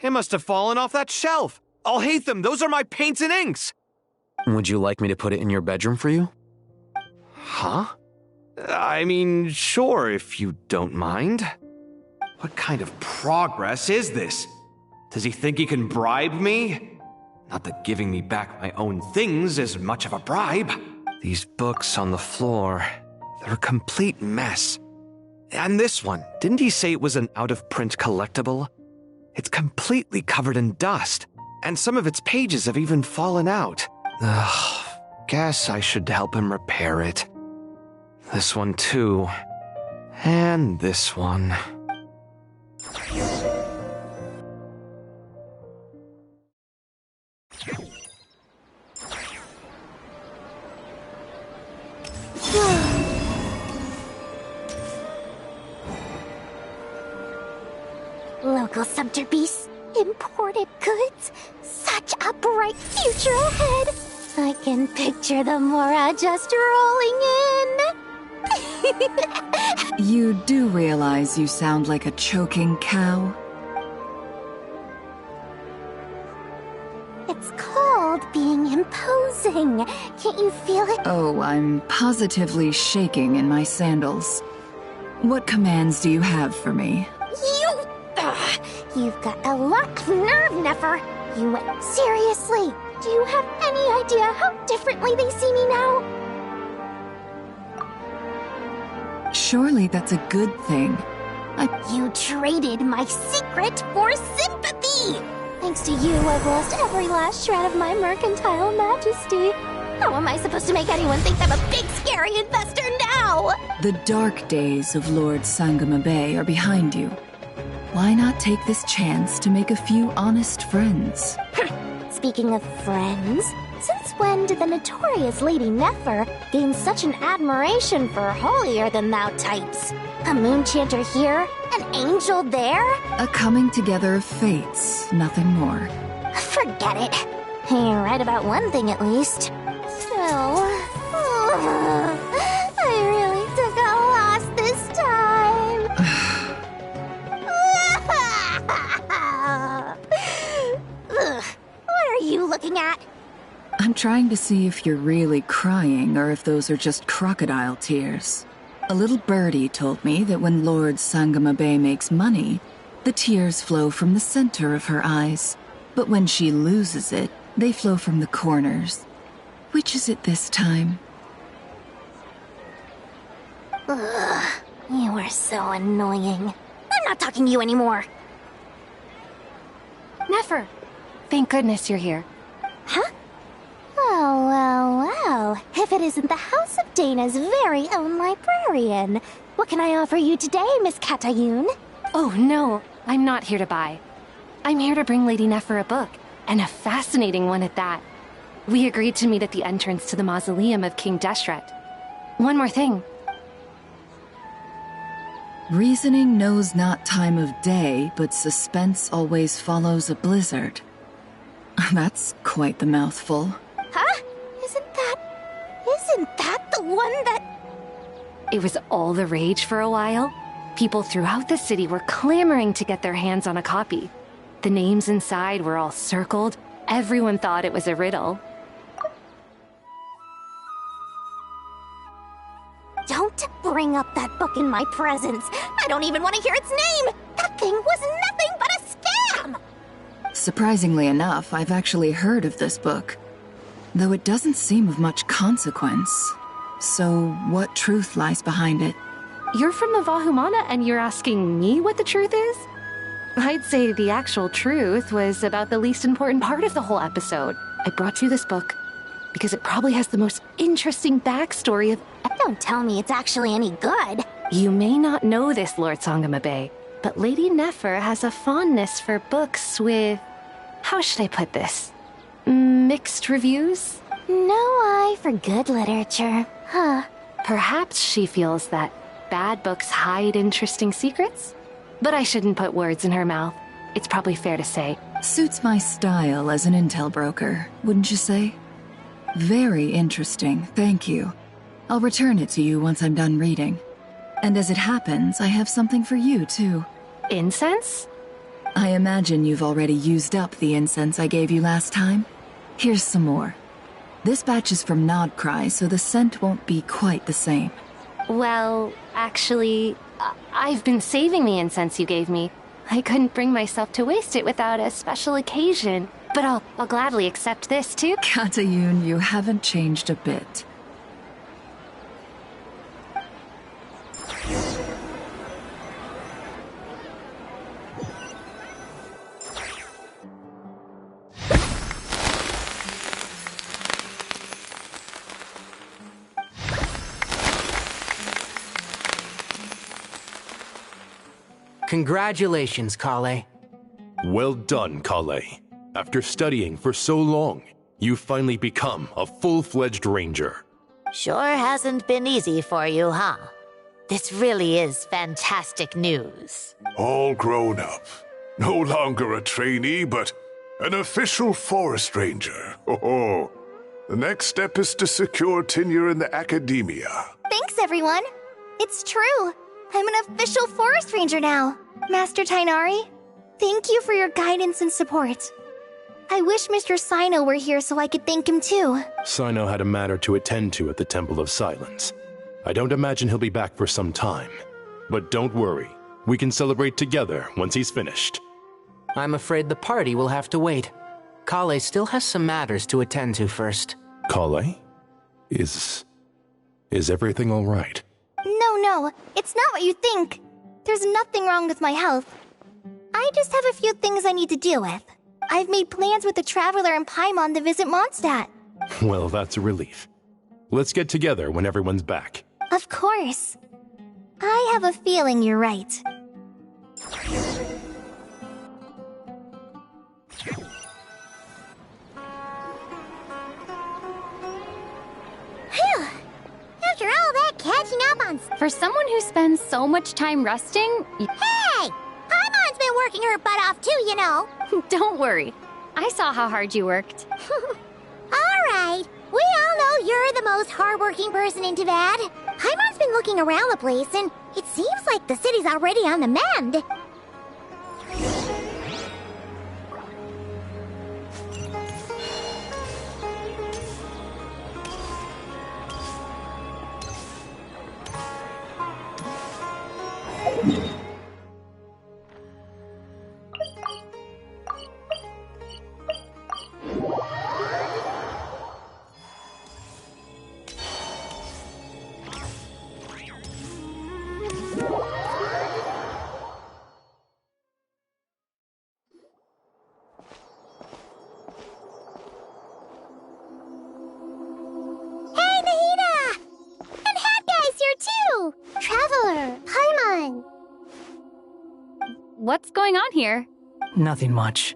It must have fallen off that shelf. I'll hate them. Those are my paints and inks. Would you like me to put it in your bedroom for you? Huh? I mean, sure, if you don't mind. What kind of progress is this? Does he think he can bribe me? Not that giving me back my own things is much of a bribe. These books on the floor, they're a complete mess. And this one, didn't he say it was an out-of-print collectible? It's completely covered in dust, and some of its pages have even fallen out. Ugh, guess I should help him repair it. This one too. And this one. Local subter beasts, imported goods, such a bright future ahead. I can picture the Mora just rolling in. You do realize you sound like a choking cow? It's called being imposing. Can't you feel it? Oh, I'm positively shaking in my sandals. What commands do you have for me? You've got a lot of nerve, Nefer. Seriously, do you have any idea how differently they see me now? Surely that's a good thing. You traded my secret for sympathy! Thanks to you, I've lost every last shred of my mercantile majesty. How am I supposed to make anyone think I'm a big, scary investor now? The dark days of Lord Sangama Bay are behind you. Why not take this chance to make a few honest friends? Speaking of friends, since when did the notorious Lady Nefer gain such an admiration for holier-than-thou types? A moon chanter here? An angel there? A coming together of fates, nothing more. Forget it. You're right about one thing at least. Still, I really took a loss this time. What are you looking at? I'm trying to see if you're really crying or if those are just crocodile tears. A little birdie told me that when Lord Sangamabe makes money, the tears flow from the center of her eyes. But when she loses it, they flow from the corners. Which is it this time? Ugh, you are so annoying. I'm not talking to you anymore. Nefer! Thank goodness you're here. Huh? Oh. If it isn't the House of Dana's very own librarian. What can I offer you today, Miss Katayun? Oh, no. I'm not here to buy. I'm here to bring Lady Nefer a book, and a fascinating one at that. We agreed to meet at the entrance to the mausoleum of King Deshret. One more thing. Reasoning knows not time of day, but suspense always follows a blizzard. That's quite the mouthful. Huh? Isn't that the one that... It was all the rage for a while. People throughout the city were clamoring to get their hands on a copy. The names inside were all circled. Everyone thought it was a riddle. Don't bring up that book in my presence. I don't even want to hear its name. That thing was nothing but a scam. Surprisingly enough, I've actually heard of this book, though it doesn't seem of much consequence. So, what truth lies behind it? You're from the Vahumana and you're asking me what the truth is? I'd say the actual truth was about the least important part of the whole episode. I brought you this book because it probably has the most interesting backstory of... Don't tell me it's actually any good. You may not know this, Lord Sangamabe, but Lady Nefer has a fondness for books with... How should I put this? Mixed reviews? No eye for good literature. Huh. Perhaps she feels that bad books hide interesting secrets? But I shouldn't put words in her mouth. It's probably fair to say. Suits my style as an intel broker, wouldn't you say? Very interesting, thank you. I'll return it to you once I'm done reading. And as it happens, I have something for you, too. Incense? I imagine you've already used up the incense I gave you last time. Here's some more. This batch is from Nodcry, so the scent won't be quite the same. Well, actually, I've been saving the incense you gave me. I couldn't bring myself to waste it without a special occasion. But I'll gladly accept this, too. Katayun, you haven't changed a bit. Congratulations, Kale. Well done, Kale. After studying for so long, you've finally become a full-fledged ranger. Sure hasn't been easy for you, huh? This really is fantastic news. All grown up. No longer a trainee, but an official forest ranger. Oh, the next step is to secure tenure in the academia. Thanks, everyone. It's true. I'm an official forest ranger now. Master Tainari, thank you for your guidance and support. I wish Mr. Sino were here so I could thank him too. Sino had a matter to attend to at the Temple of Silence. I don't imagine he'll be back for some time. But don't worry, we can celebrate together once he's finished. I'm afraid the party will have to wait. Kale still has some matters to attend to first. Kale? Is everything all right? No, it's not what you think. There's nothing wrong with my health. I just have a few things I need to deal with. I've made plans with the Traveler and Paimon to visit Mondstadt. Well, that's a relief. Let's get together when everyone's back. Of course. I have a feeling you're right. Phew! After all that catching up on... For someone who spends so much time resting... Hey! Paimon's been working her butt off too, you know. Don't worry. I saw how hard you worked. Alright. We all know you're the most hardworking person in Teyvat. Paimon's been looking around the place, and it seems like the city's already on the mend. what's going on here? Nothing much.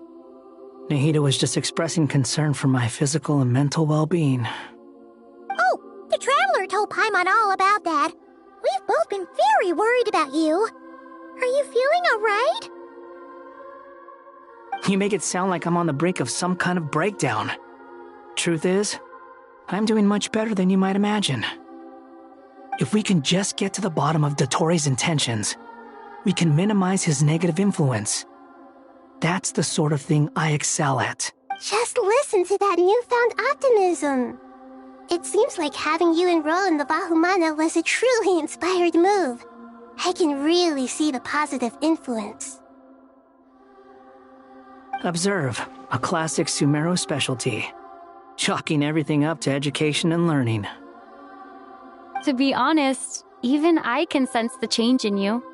Nahida was just expressing concern for my physical and mental well-being. Oh, the Traveler told Paimon all about that. We've both been very worried about you. Are you feeling alright? You make it sound like I'm on the brink of some kind of breakdown. Truth is, I'm doing much better than you might imagine. If we can just get to the bottom of Dottoro's intentions, we can minimize his negative influence. That's the sort of thing I excel at. Just listen to that newfound optimism. It seems like having you enroll in the Vahumana was a truly inspired move. I can really see the positive influence. Observe, a classic Sumeru specialty. Chalking everything up to education and learning. To be honest, even I can sense the change in you.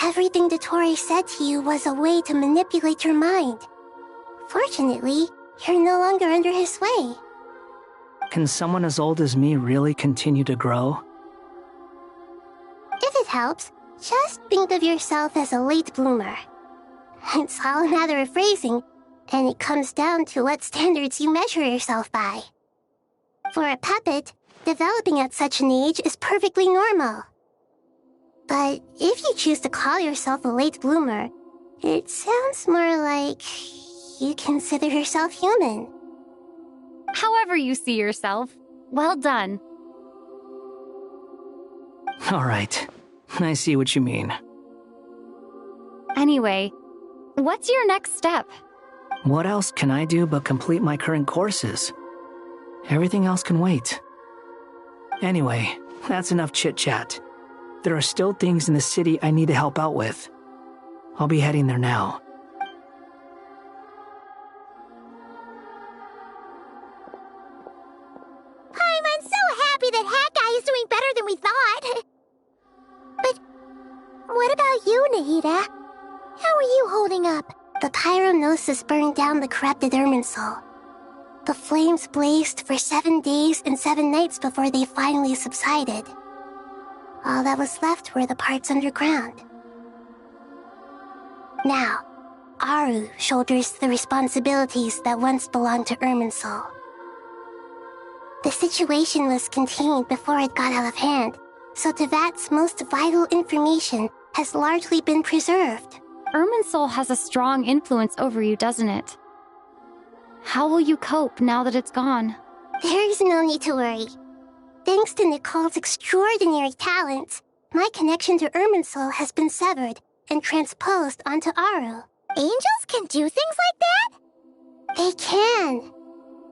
Everything Dottore said to you was a way to manipulate your mind. Fortunately, you're no longer under his sway. Can someone as old as me really continue to grow? If it helps, just think of yourself as a late bloomer. It's all a matter of phrasing, and it comes down to what standards you measure yourself by. For a puppet, developing at such an age is perfectly normal. But if you choose to call yourself a late bloomer, it sounds more like you consider yourself human. However you see yourself, well done. All right, I see what you mean. Anyway, what's your next step? What else can I do but complete my current courses? Everything else can wait. Anyway, that's enough chit-chat. There are still things in the city I need to help out with. I'll be heading there now. I'm so happy that Hat Guy is doing better than we thought. But what about you, Nahida? How are you holding up? The pyronosis burned down the corrupted Irminsul. The flames blazed for 7 days and 7 nights before they finally subsided. All that was left were the parts underground. Now, Aru shoulders the responsibilities that once belonged to Irminsul. The situation was contained before it got out of hand, so Tevat's most vital information has largely been preserved. Irminsul has a strong influence over you, doesn't it? How will you cope now that it's gone? There is no need to worry. Thanks to Nicole's extraordinary talents, my connection to Irminsul has been severed and transposed onto Aru. Angels can do things like that? They can.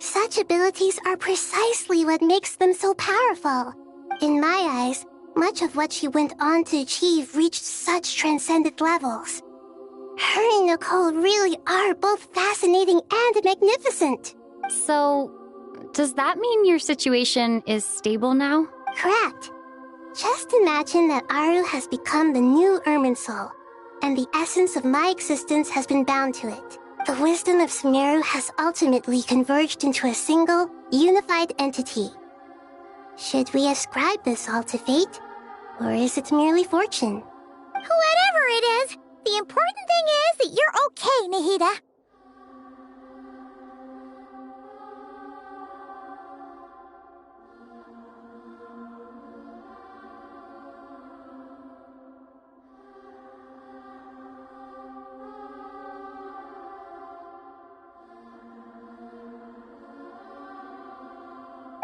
Such abilities are precisely what makes them so powerful. In my eyes, much of what she went on to achieve reached such transcendent levels. Her and Nicole really are both fascinating and magnificent. So, does that mean your situation is stable now? Correct. Just imagine that Aru has become the new Irminsul, and the essence of my existence has been bound to it. The wisdom of Sumeru has ultimately converged into a single, unified entity. Should we ascribe this all to fate, or is it merely fortune? Whatever it is, the important thing is that you're okay, Nahida.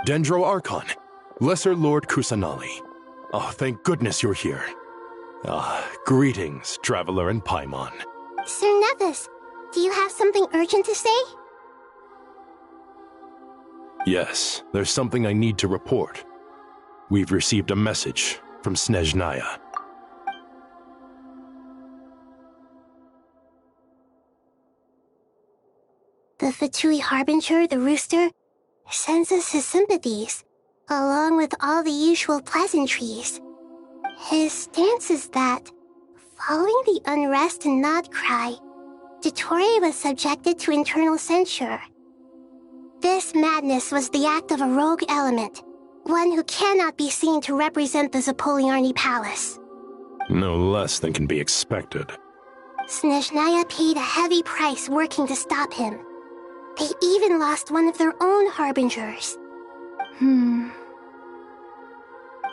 Dendro Archon, Lesser Lord Kusanali. Oh, thank goodness you're here. Greetings, Traveler and Paimon. Sir Nevis, do you have something urgent to say? Yes, there's something I need to report. We've received a message from Snezhnaya. The Fatui Harbinger, the Rooster, sends us his sympathies, along with all the usual pleasantries. His stance is that, following the unrest and Nod Cry, Dottore was subjected to internal censure. This madness was the act of a rogue element, one who cannot be seen to represent the Zapoliarni Palace. No less than can be expected. Snezhnaya paid a heavy price working to stop him. They even lost one of their own harbingers. The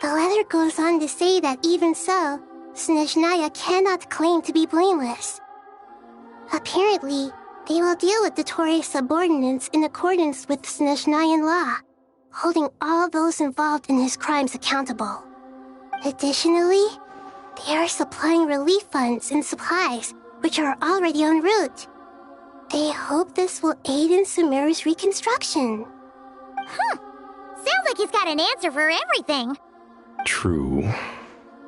letter goes on to say that even so, Snezhnaya cannot claim to be blameless. Apparently, they will deal with the Torei's subordinates in accordance with Snezhnayan law, holding all those involved in his crimes accountable. Additionally, they are supplying relief funds and supplies, which are already en route. They hope this will aid in Sumeru's reconstruction. Sounds like he's got an answer for everything. True.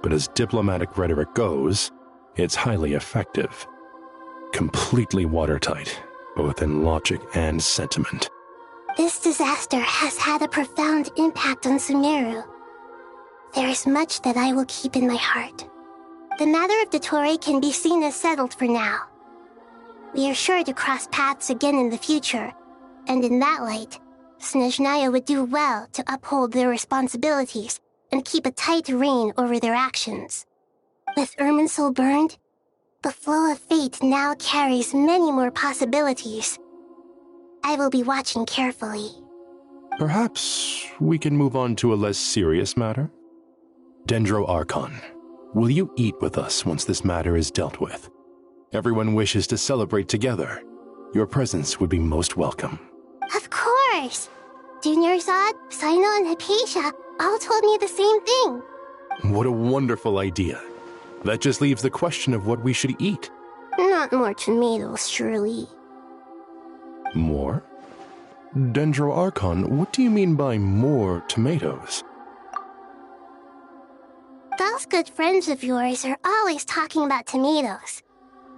But as diplomatic rhetoric goes, it's highly effective. Completely watertight, both in logic and sentiment. This disaster has had a profound impact on Sumeru. There is much that I will keep in my heart. The matter of the Torei can be seen as settled for now. We are sure to cross paths again in the future, and in that light, Snezhnaya would do well to uphold their responsibilities and keep a tight rein over their actions. With Irminsul burned, the flow of fate now carries many more possibilities. I will be watching carefully. Perhaps we can move on to a less serious matter? Dendro Archon, will you eat with us once this matter is dealt with? Everyone wishes to celebrate together. Your presence would be most welcome. Of course! Junior Zod, Sino, and Hypatia all told me the same thing. What a wonderful idea. That just leaves the question of what we should eat. Not more tomatoes, surely. More? Dendro Archon, what do you mean by more tomatoes? Those good friends of yours are always talking about tomatoes.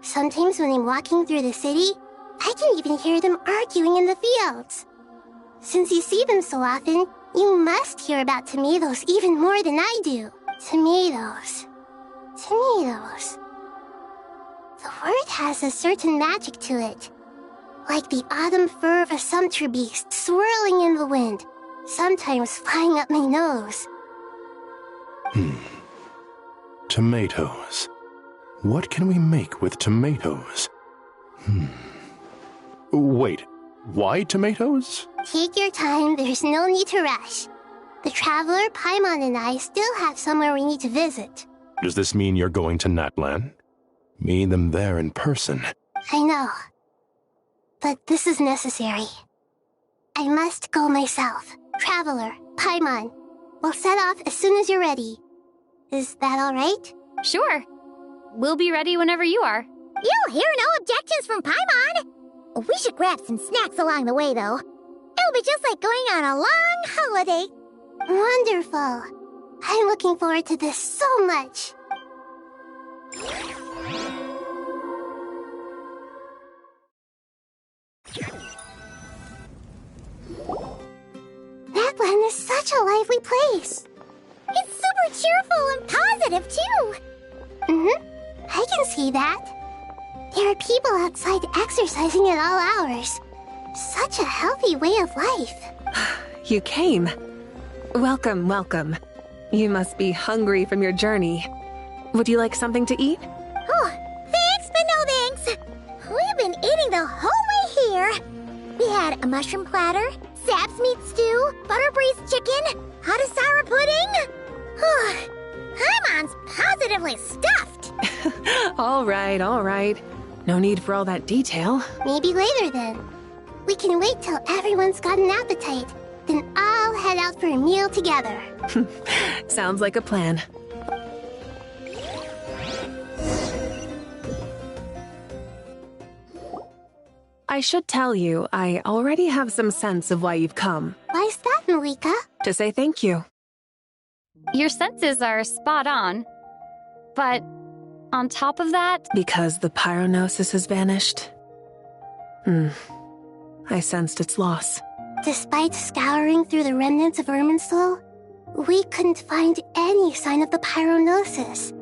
Sometimes when I'm walking through the city, I can even hear them arguing in the fields. Since you see them so often, you must hear about tomatoes even more than I do. Tomatoes. Tomatoes. The word has a certain magic to it. Like the autumn fur of a sumpter beast swirling in the wind, sometimes flying up my nose. Tomatoes. What can we make with tomatoes? Wait, why tomatoes? Take your time, there's no need to rush. The traveler, Paimon, and I still have somewhere we need to visit. Does this mean you're going to Natlan? Meet them there in person. I know. But this is necessary. I must go myself. Traveler, Paimon, we'll set off as soon as you're ready. Is that all right? Sure. We'll be ready whenever you are. You'll hear no objections from Paimon. We should grab some snacks along the way, though. It'll be just like going on a long holiday. Wonderful. I'm looking forward to this so much. Natlan is such a lively place. It's super cheerful and positive, too. I can see that. There are people outside exercising at all hours. Such a healthy way of life. You came. Welcome, welcome. You must be hungry from your journey. Would you like something to eat? Oh, thanks, but no thanks. We've been eating the whole way here. We had a mushroom platter, Sap's meat stew, butter braised chicken, Hadasara pudding. Paimon's positively stuffed. All right. No need for all that detail. Maybe later then. We can wait till everyone's got an appetite. Then I'll head out for a meal together. Sounds like a plan. I should tell you, I already have some sense of why you've come. Why's that, Malika? To say thank you. Your senses are spot on. But on top of that... Because the pyronosis has vanished. I sensed its loss. Despite scouring through the remnants of Irminsul, we couldn't find any sign of the pyronosis.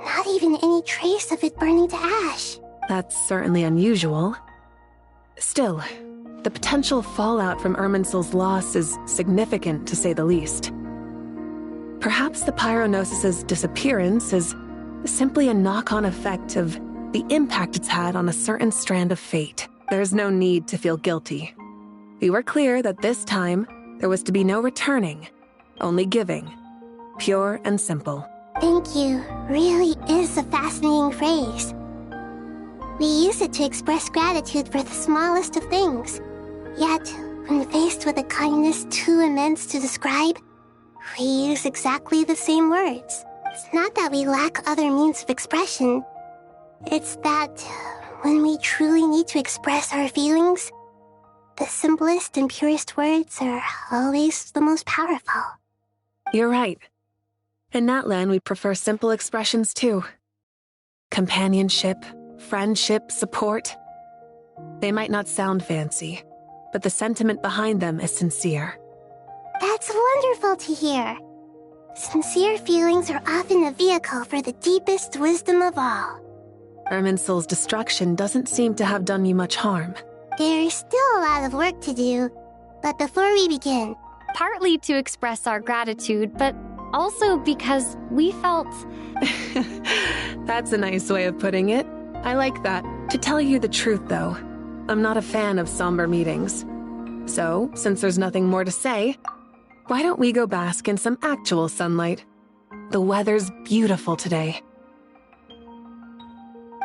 Not even any trace of it burning to ash. That's certainly unusual. Still, the potential fallout from Irminsul's loss is significant, to say the least. Perhaps the pyronosis's disappearance is simply a knock-on effect of the impact it's had on a certain strand of fate. There's no need to feel guilty. We were clear that this time, there was to be no returning, only giving. Pure and simple. Thank you really is a fascinating phrase. We use it to express gratitude for the smallest of things. Yet, when faced with a kindness too immense to describe, we use exactly the same words. It's not that we lack other means of expression. It's that when we truly need to express our feelings, the simplest and purest words are always the most powerful. You're right. In Natlan, we prefer simple expressions too. Companionship, friendship, support. They might not sound fancy, but the sentiment behind them is sincere. That's wonderful to hear. Sincere feelings are often a vehicle for the deepest wisdom of all. Irminsul's destruction doesn't seem to have done you much harm. There's still a lot of work to do, but before we begin... Partly to express our gratitude, but also because we felt... That's a nice way of putting it. I like that. To tell you the truth, though, I'm not a fan of somber meetings. So, since there's nothing more to say, why don't we go bask in some actual sunlight? The weather's beautiful today.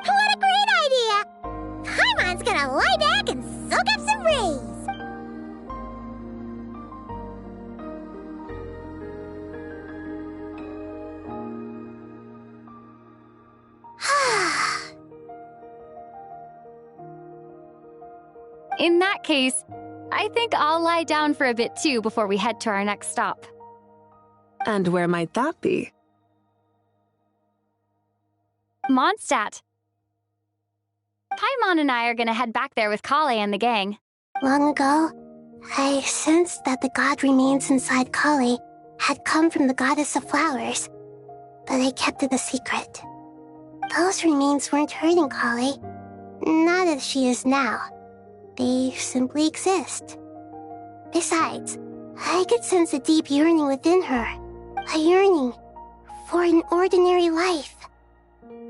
What a great idea! Paimon's gonna lie back and soak up some rays. In that case, I think I'll lie down for a bit too before we head to our next stop. And where might that be? Mondstadt. Paimon and I are gonna head back there with Kale and the gang. Long ago, I sensed that the god remains inside Kale had come from the goddess of flowers, but I kept it a secret. Those remains weren't hurting Kale, not as she is now. They simply exist. Besides, I could sense a deep yearning within her. A yearning for an ordinary life.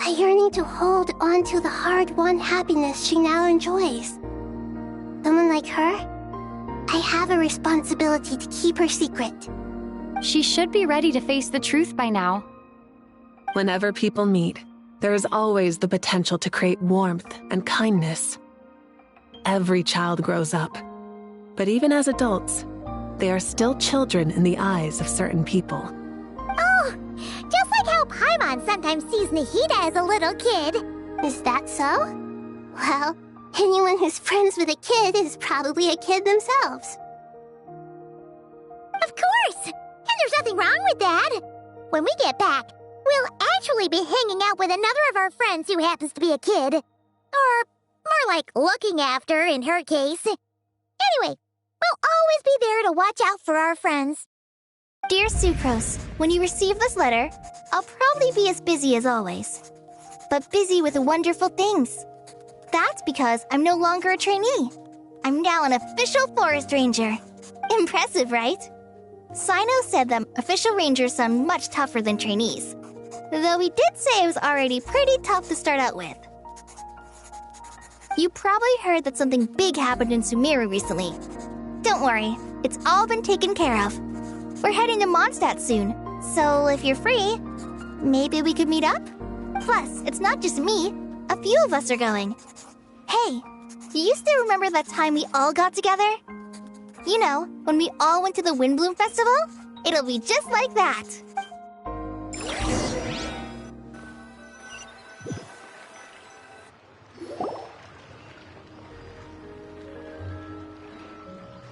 A yearning to hold on to the hard-won happiness she now enjoys. Someone like her, I have a responsibility to keep her secret. She should be ready to face the truth by now. Whenever people meet, there is always the potential to create warmth and kindness. Every child grows up, but even as adults, they are still children in the eyes of certain people. Oh, just like how Paimon sometimes sees Nahida as a little kid. Is that so? Well, anyone who's friends with a kid is probably a kid themselves. Of course! And there's nothing wrong with that. When we get back, we'll actually be hanging out with another of our friends who happens to be a kid. Or more like looking after, in her case. Anyway, we'll always be there to watch out for our friends. Dear Sucrose, when you receive this letter, I'll probably be as busy as always. But busy with wonderful things. That's because I'm no longer a trainee. I'm now an official forest ranger. Impressive, right? Sino said that official rangers sound much tougher than trainees. Though he did say it was already pretty tough to start out with. You probably heard that something big happened in Sumeru recently. Don't worry, it's all been taken care of. We're heading to Mondstadt soon, so if you're free, maybe we could meet up? Plus, it's not just me. A few of us are going. Hey, do you still remember that time we all got together? You know, when we all went to the Windbloom Festival? It'll be just like that.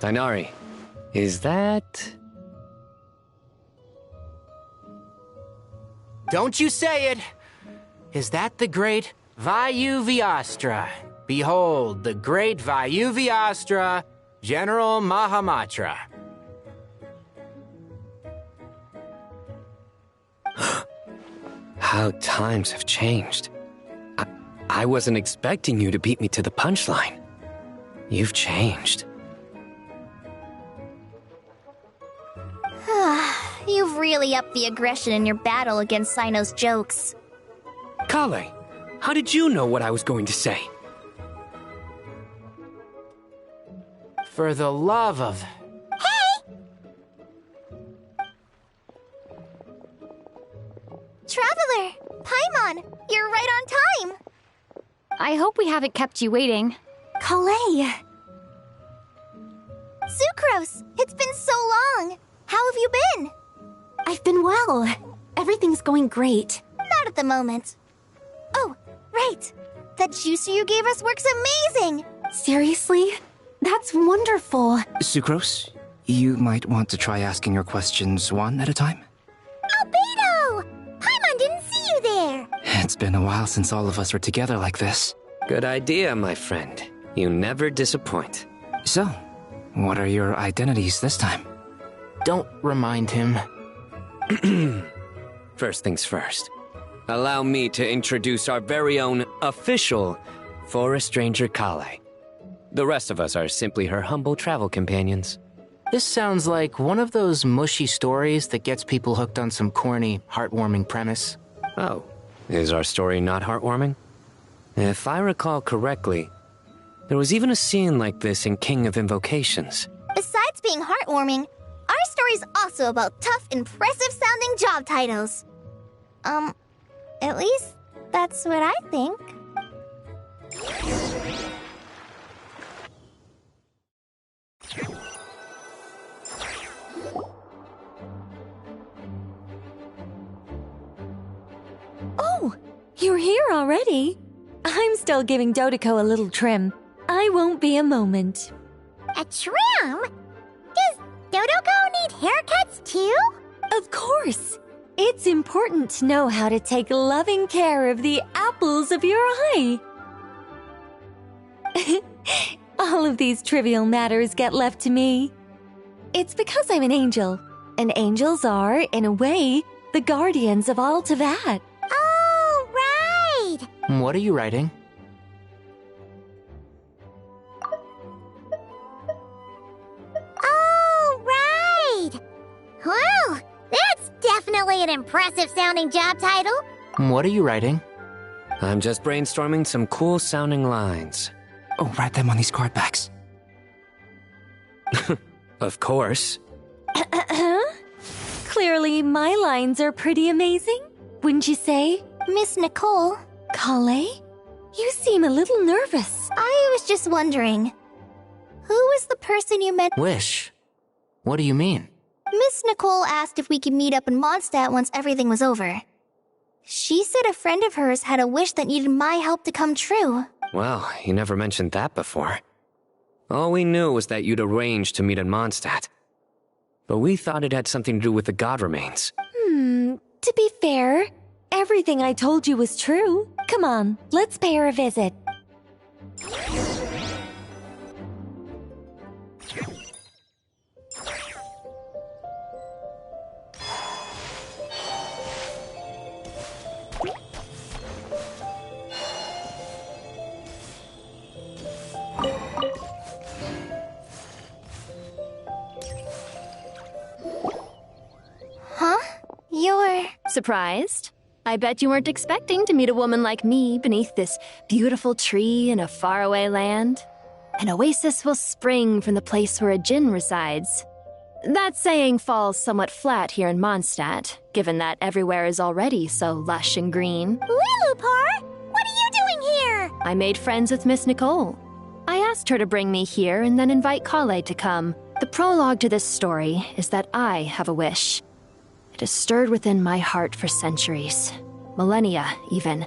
Dainari, is that... Don't you say it! Is that the great Vayuvyastra? Behold, the great Vayuvyastra, General Mahamatra. How times have changed. I wasn't expecting you to beat me to the punchline. You've changed. You've really upped the aggression in your battle against Sino's jokes. Kale, How did you know what I was going to say? For the love of... Traveler! Paimon! You're right on time! I hope we haven't kept you waiting. Calais! Sucrose! It's been so long! How have you been? I've been well. Everything's going great. Not at the moment. Oh, right! That juicer you gave us works amazing! Seriously? That's wonderful. Sucrose, you might want to try asking your questions one at a time. Albedo! Paimon didn't see you there! It's been a while since all of us were together like this. Good idea, my friend. You never disappoint. So, what are your identities this time? Don't remind him. First things first. Allow me to introduce our very own official Forest Ranger Calais. The rest of us are simply her humble travel companions. This sounds like one of those mushy stories that gets people hooked on some corny, heartwarming premise. Oh, is our story not heartwarming? If I recall correctly, there was even a scene like this in King of Invocations. Besides being heartwarming, our story's also about tough, impressive-sounding job titles. At least that's what I think. Oh, you're here already? I'm still giving Dodeko a little trim. I won't be a moment. A trim? Does Dodoko need haircuts too? Of course. It's important to know how to take loving care of the apples of your eye. All of these trivial matters get left to me. It's because I'm an angel, and angels are, in a way, the guardians of all Teyvat. Oh, right! What are you writing? Oh, right! Well, that's definitely an impressive-sounding job title. What are you writing? I'm just brainstorming some cool-sounding lines. Oh, write them on these card backs. Of course. Clearly, my lines are pretty amazing, wouldn't you say? Miss Nicole. Calais? You seem a little nervous. I was just wondering, who was the person you met? Wish. What do you mean? Miss Nicole asked if we could meet up in Mondstadt once everything was over. She said a friend of hers had a wish that needed my help to come true. Well, you never mentioned that before. All we knew was that you'd arranged to meet in Mondstadt. But we thought it had something to do with the god remains. To be fair, everything I told you was true. Come on, let's pay her a visit. Huh? You're... Surprised? I bet you weren't expecting to meet a woman like me beneath this beautiful tree in a faraway land. An oasis will spring from the place where a djinn resides. That saying falls somewhat flat here in Mondstadt, given that everywhere is already so lush and green. Lilupar, what are you doing here? I made friends with Miss Nicole. I asked her to bring me here and then invite Calais to come. The prologue to this story is that I have a wish. It has stirred within my heart for centuries. Millennia, even.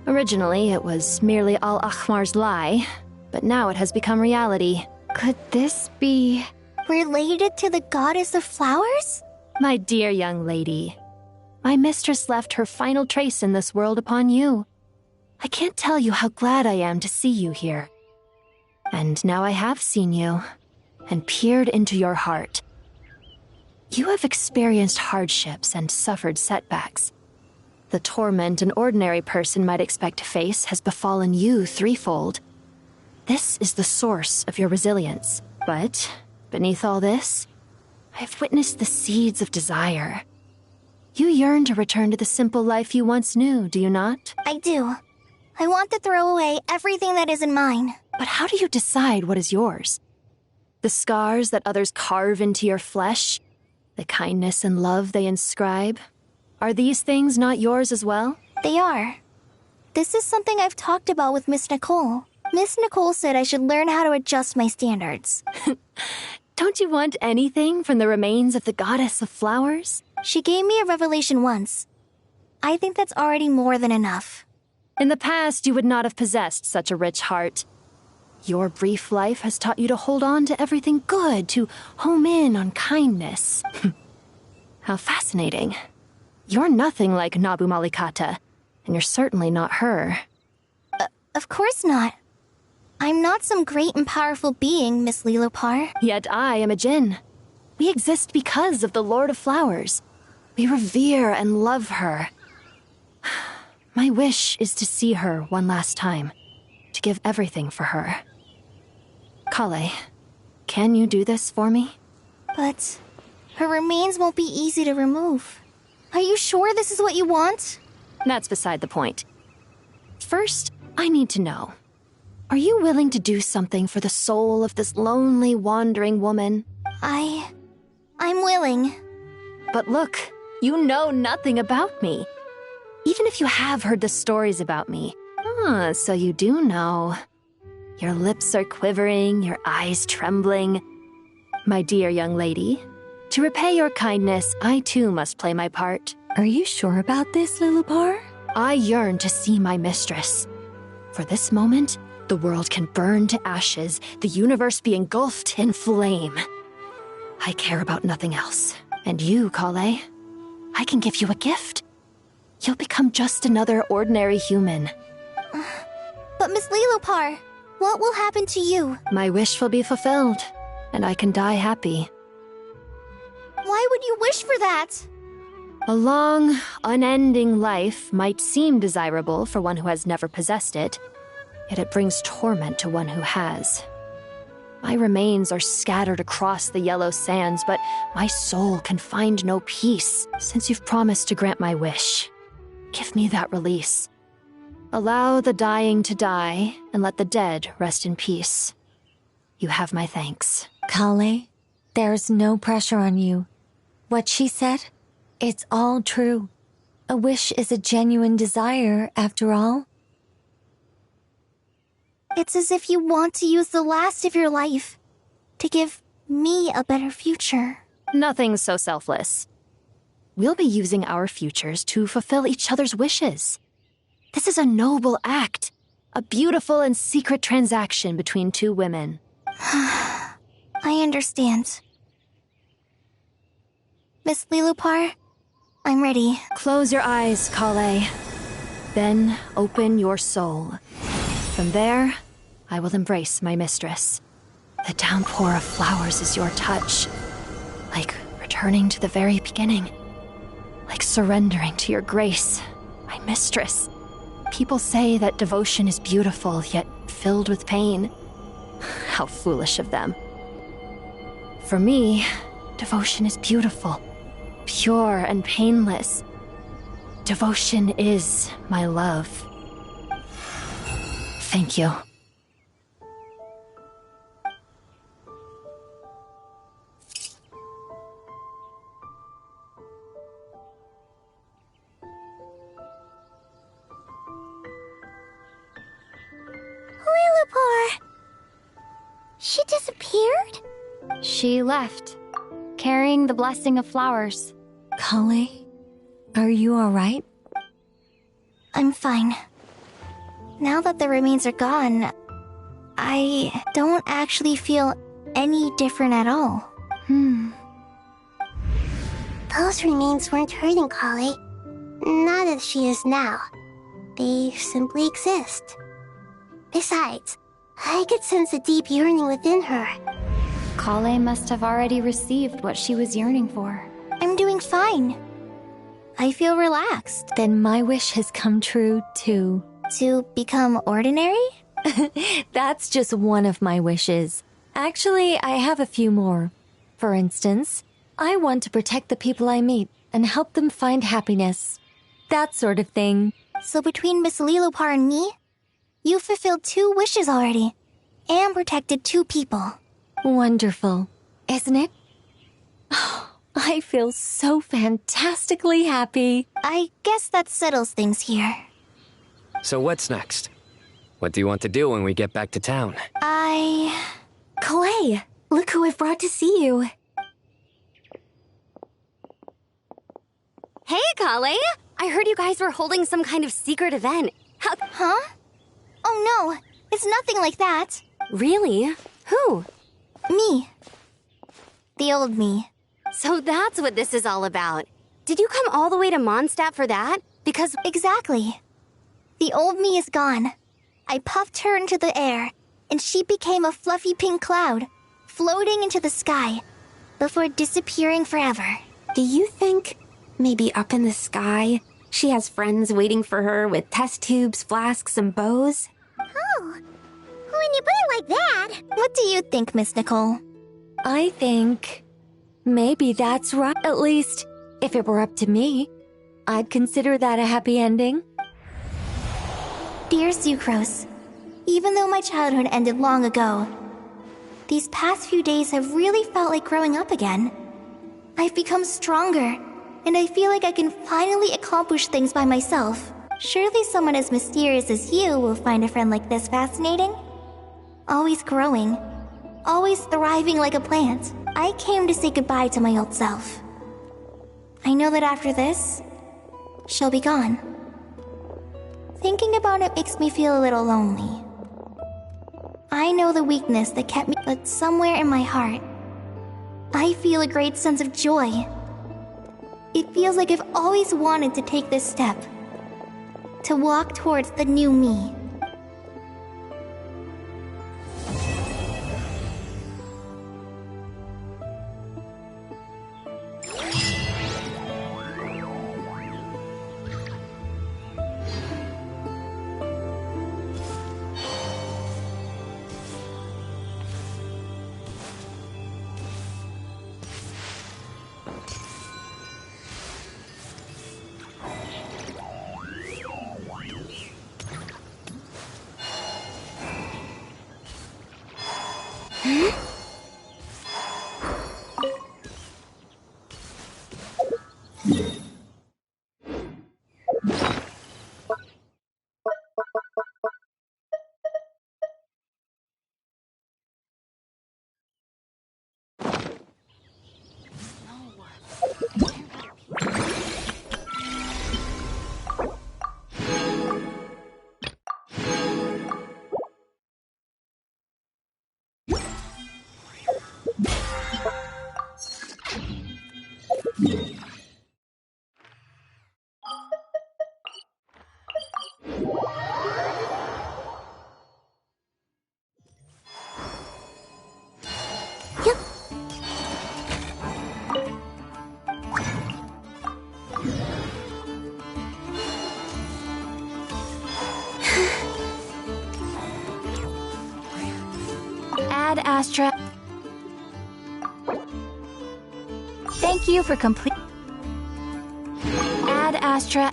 Originally, it was merely Al-Ahmar's lie, but now it has become reality. Could this be related to the goddess of flowers? My dear young lady, my mistress left her final trace in this world upon you. I can't tell you how glad I am to see you here. And now I have seen you, and peered into your heart. You have experienced hardships and suffered setbacks. The torment an ordinary person might expect to face has befallen you threefold. This is the source of your resilience. But beneath all this, I have witnessed the seeds of desire. You yearn to return to the simple life you once knew, do you not? I do. I want to throw away everything that isn't mine. But how do you decide what is yours? The scars that others carve into your flesh? The kindness and love they inscribe? Are these things not yours as well? They are. This is something I've talked about with Miss Nicole. Miss Nicole said I should learn how to adjust my standards. Don't you want anything from the remains of the goddess of flowers? She gave me a revelation once. I think that's already more than enough. In the past, you would not have possessed such a rich heart. Your brief life has taught you to hold on to everything good, to home in on kindness. How fascinating. You're nothing like Nabu Malikata, and you're certainly not her. Of course not. I'm not some great and powerful being, Miss Lilopar. Yet I am a djinn. We exist because of the Lord of Flowers. We revere and love her. My wish is to see her one last time, to give everything for her. Kale, can you do this for me? But her remains won't be easy to remove. Are you sure this is what you want? That's beside the point. First, I need to know. Are you willing to do something for the soul of this lonely, wandering woman? I'm willing. But look, you know nothing about me. Even if you have heard the stories about me. So you do know. Your lips are quivering, your eyes trembling. My dear young lady, to repay your kindness, I too must play my part. Are you sure about this, Lilopar? I yearn to see my mistress. For this moment, the world can burn to ashes, the universe be engulfed in flame. I care about nothing else. And you, Kale, I can give you a gift. You'll become just another ordinary human. But Miss Lilopar, what will happen to you? My wish will be fulfilled, and I can die happy. Why would you wish for that? A long, unending life might seem desirable for one who has never possessed it, yet it brings torment to one who has. My remains are scattered across the yellow sands, but my soul can find no peace. Since you've promised to grant my wish, give me that release. Allow the dying to die, and let the dead rest in peace. You have my thanks. Kale, there's no pressure on you. What she said, it's all true. A wish is a genuine desire, after all. It's as if you want to use the last of your life to give me a better future. Nothing so selfless. We'll be using our futures to fulfill each other's wishes. This is a noble act, a beautiful and secret transaction between two women. I understand. Miss Lilopar, I'm ready. Close your eyes, Kale. Then open your soul. From there, I will embrace my mistress. The downpour of flowers is your touch. Like returning to the very beginning. Like surrendering to your grace, my mistress. People say that devotion is beautiful, yet filled with pain. How foolish of them. For me, devotion is beautiful, pure and painless. Devotion is my love. Thank you. Lilopar! She disappeared? She left, carrying the blessing of flowers. Kale, are you alright? I'm fine. Now that the remains are gone, I don't actually feel any different at all. Those remains weren't hurting Kale. Not as she is now. They simply exist. Besides, I could sense a deep yearning within her. Kale must have already received what she was yearning for. I'm doing fine. I feel relaxed. Then my wish has come true, too. To become ordinary? That's just one of my wishes. Actually, I have a few more. For instance, I want to protect the people I meet, and help them find happiness. That sort of thing. So between Miss Lilopar and me, you've fulfilled 2 wishes already, and protected 2 people. Wonderful, isn't it? Oh, I feel so fantastically happy. I guess that settles things here. So what's next? What do you want to do when we get back to town? Clay, look who I've brought to see you. Hey, Kale! I heard you guys were holding some kind of secret event. Huh? Oh no, it's nothing like that. Really? Who? Me. The old me. So that's what this is all about. Did you come all the way to Mondstadt for that? Because... Exactly. The old me is gone. I puffed her into the air, and she became a fluffy pink cloud, floating into the sky, before disappearing forever. Do you think, maybe up in the sky, she has friends waiting for her with test tubes, flasks, and bows? Oh, when you put it like that... What do you think, Miss Nicole? I think maybe that's right. At least, if it were up to me, I'd consider that a happy ending. Dear Sucrose, even though my childhood ended long ago, these past few days have really felt like growing up again. I've become stronger, and I feel like I can finally accomplish things by myself. Surely someone as mysterious as you will find a friend like this fascinating? Always growing, always thriving like a plant. I came to say goodbye to my old self. I know that after this, she'll be gone. Thinking about it makes me feel a little lonely. I know the weakness that kept me, but somewhere in my heart, I feel a great sense of joy. It feels like I've always wanted to take this step, to walk towards the new me. Ad Astra. Thank you for complete. Ad Astra.